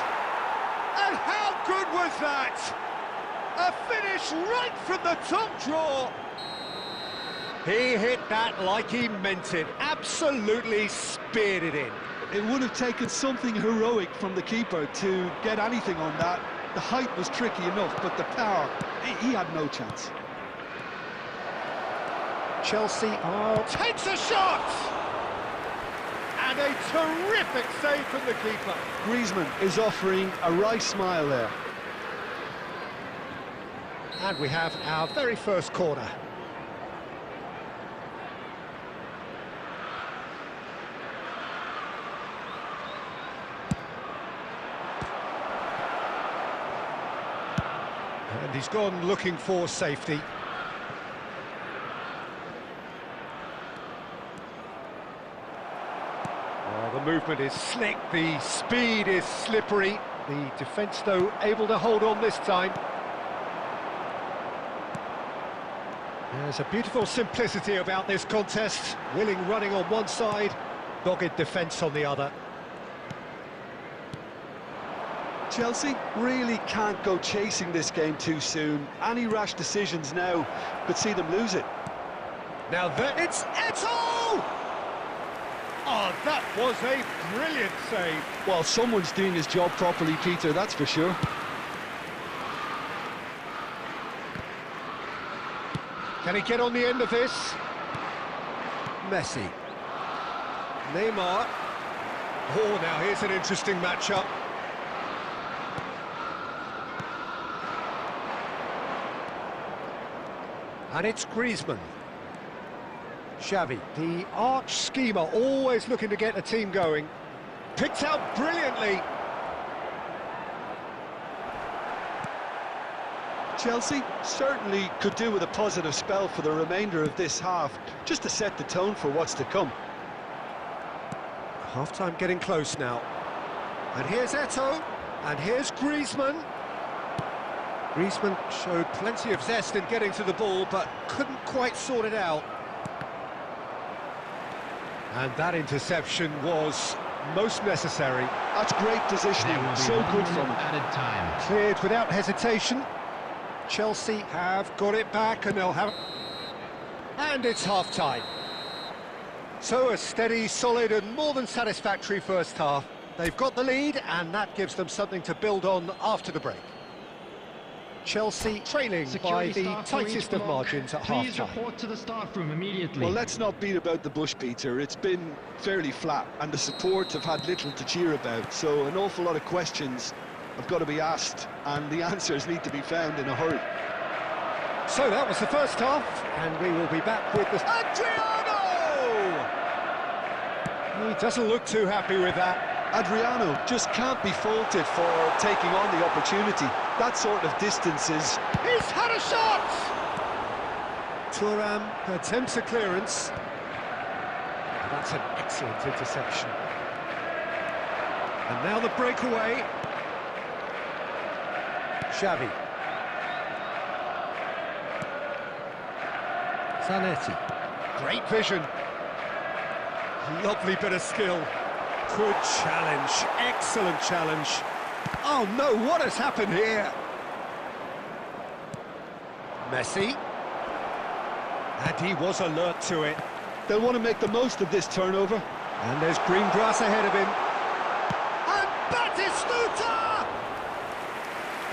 And how good was that? A finish right from the top draw. He hit that like he meant it. Absolutely speared it in. It would have taken something heroic from the keeper to get anything on that. The height was tricky enough, but the power, he had no chance. Chelsea takes a shot! And a terrific save from the keeper. Griezmann is offering a wry smile there. And we have our very first corner. And he's gone looking for safety. Oh, the movement is slick, the speed is slippery. The defence, though, able to hold on this time. There's a beautiful simplicity about this contest. Willing running on one side, dogged defence on the other. Chelsea really can't go chasing this game too soon. Any rash decisions now could see them lose it. Now it's Eto'o! Oh, that was a brilliant save. Well, someone's doing his job properly, Peter, that's for sure. Can he get on the end of this? Messi. Neymar. Oh, now here's an interesting matchup. And it's Griezmann. Xavi, the arch schemer, always looking to get the team going. Picked out brilliantly. Chelsea certainly could do with a positive spell for the remainder of this half, just to set the tone for what's to come. Half-time getting close now. And here's Eto'o, and here's Griezmann. Griezmann showed plenty of zest in getting to the ball, but couldn't quite sort it out. And that interception was most necessary. That's great positioning, so good from him. Added time. Cleared without hesitation. Chelsea have got it back, and they'll have... And it's half-time. So a steady, solid and more than satisfactory first half. They've got the lead, and that gives them something to build on after the break. Chelsea trailing by the tightest of margins at half-time. Please report to the staff room immediately. Well, let's not beat about the bush, Peter. It's been fairly flat, and the support have had little to cheer about, so an awful lot of questions have got to be asked, and the answers need to be found in a hurry. So that was the first half, and we will be back with the... Adriano! He doesn't look too happy with that. Adriano just can't be faulted for taking on the opportunity. That sort of distance is... He's had a shot! Thuram attempts a clearance. And that's an excellent interception. And now the breakaway. Xavi. Zanetti. Great vision. Lovely bit of skill. Good challenge, excellent challenge. Oh no, what has happened here? Messi. And he was alert to it. They'll want to make the most of this turnover. And there's green grass ahead of him. And Batistuta!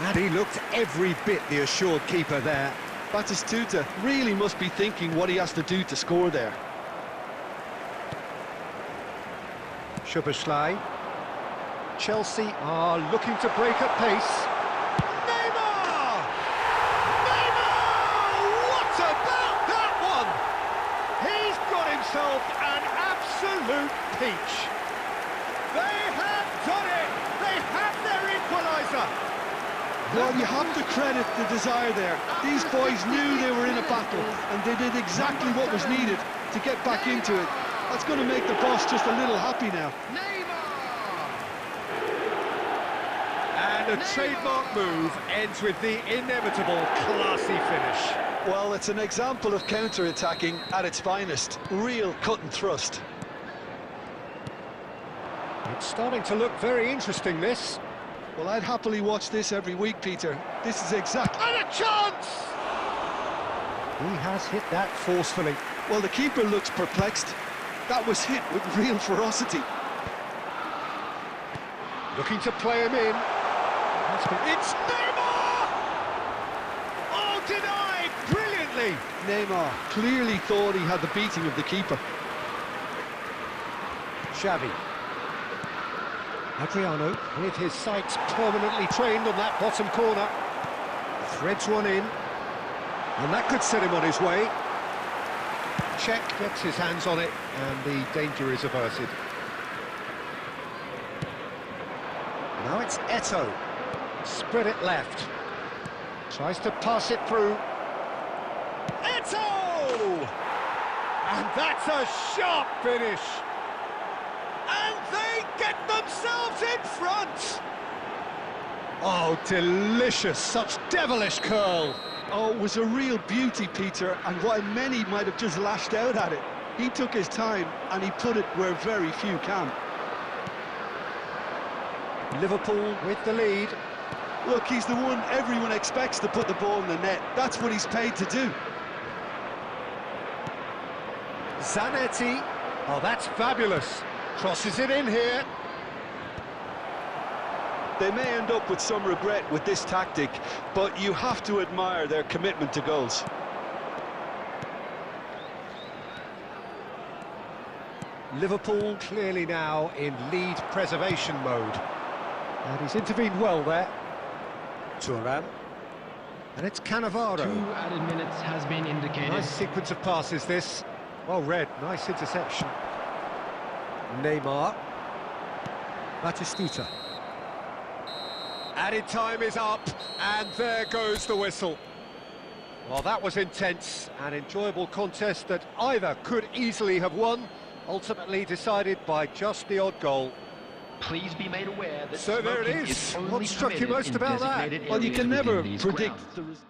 And he looked every bit the assured keeper there. Batistuta really must be thinking what he has to do to score there. Szoboszlai. Chelsea are looking to break at pace. Neymar! Neymar! What about peach. They have done it! They have their equaliser! Well, you have to credit the desire there. These boys knew they were in a battle, and they did exactly what was needed to get back into it. That's going to make the boss just a little happy now. And a trademark move ends with the inevitable classy finish. Well, it's an example of counter-attacking at its finest. Real cut and thrust. It's starting to look very interesting, this. Well, I'd happily watch this every week, Peter. This is exactly... And a chance! He has hit that forcefully. Well, the keeper looks perplexed. That was hit with real ferocity. Looking to play him in. It's Neymar! Oh, denied brilliantly! Neymar clearly thought he had the beating of the keeper. Xavi. Adriano, with his sights permanently trained on that bottom corner. Threads one in. And that could set him on his way. Check, gets his hands on it, and the danger is averted. Now it's Eto'o. Spread it left. Tries to pass it through. Eto'o! And that's a sharp finish. And they get themselves in front! Oh, delicious, such devilish curl. Oh, it was a real beauty, Peter, and while many might have just lashed out at it, he took his time and he put it where very few can. Liverpool with the lead. Look, he's the one everyone expects to put the ball in the net. That's what he's paid to do. Zanetti. Oh, that's fabulous. Crosses it in here. They may end up with some regret with this tactic, but you have to admire their commitment to goals. Liverpool clearly now in lead preservation mode. And he's intervened well there. Turan. And it's Cannavaro. 2 added minutes has been indicated. Nice sequence of passes, this. Well read, nice interception. Neymar. Batistuta. Added time is up, and there goes the whistle. Well, that was intense, an enjoyable contest that either could easily have won, ultimately decided by just the odd goal. Please be made aware that So there it smoking is. only What struck you permitted most in about that? designated Well, you areas can never within these predict grounds. the result.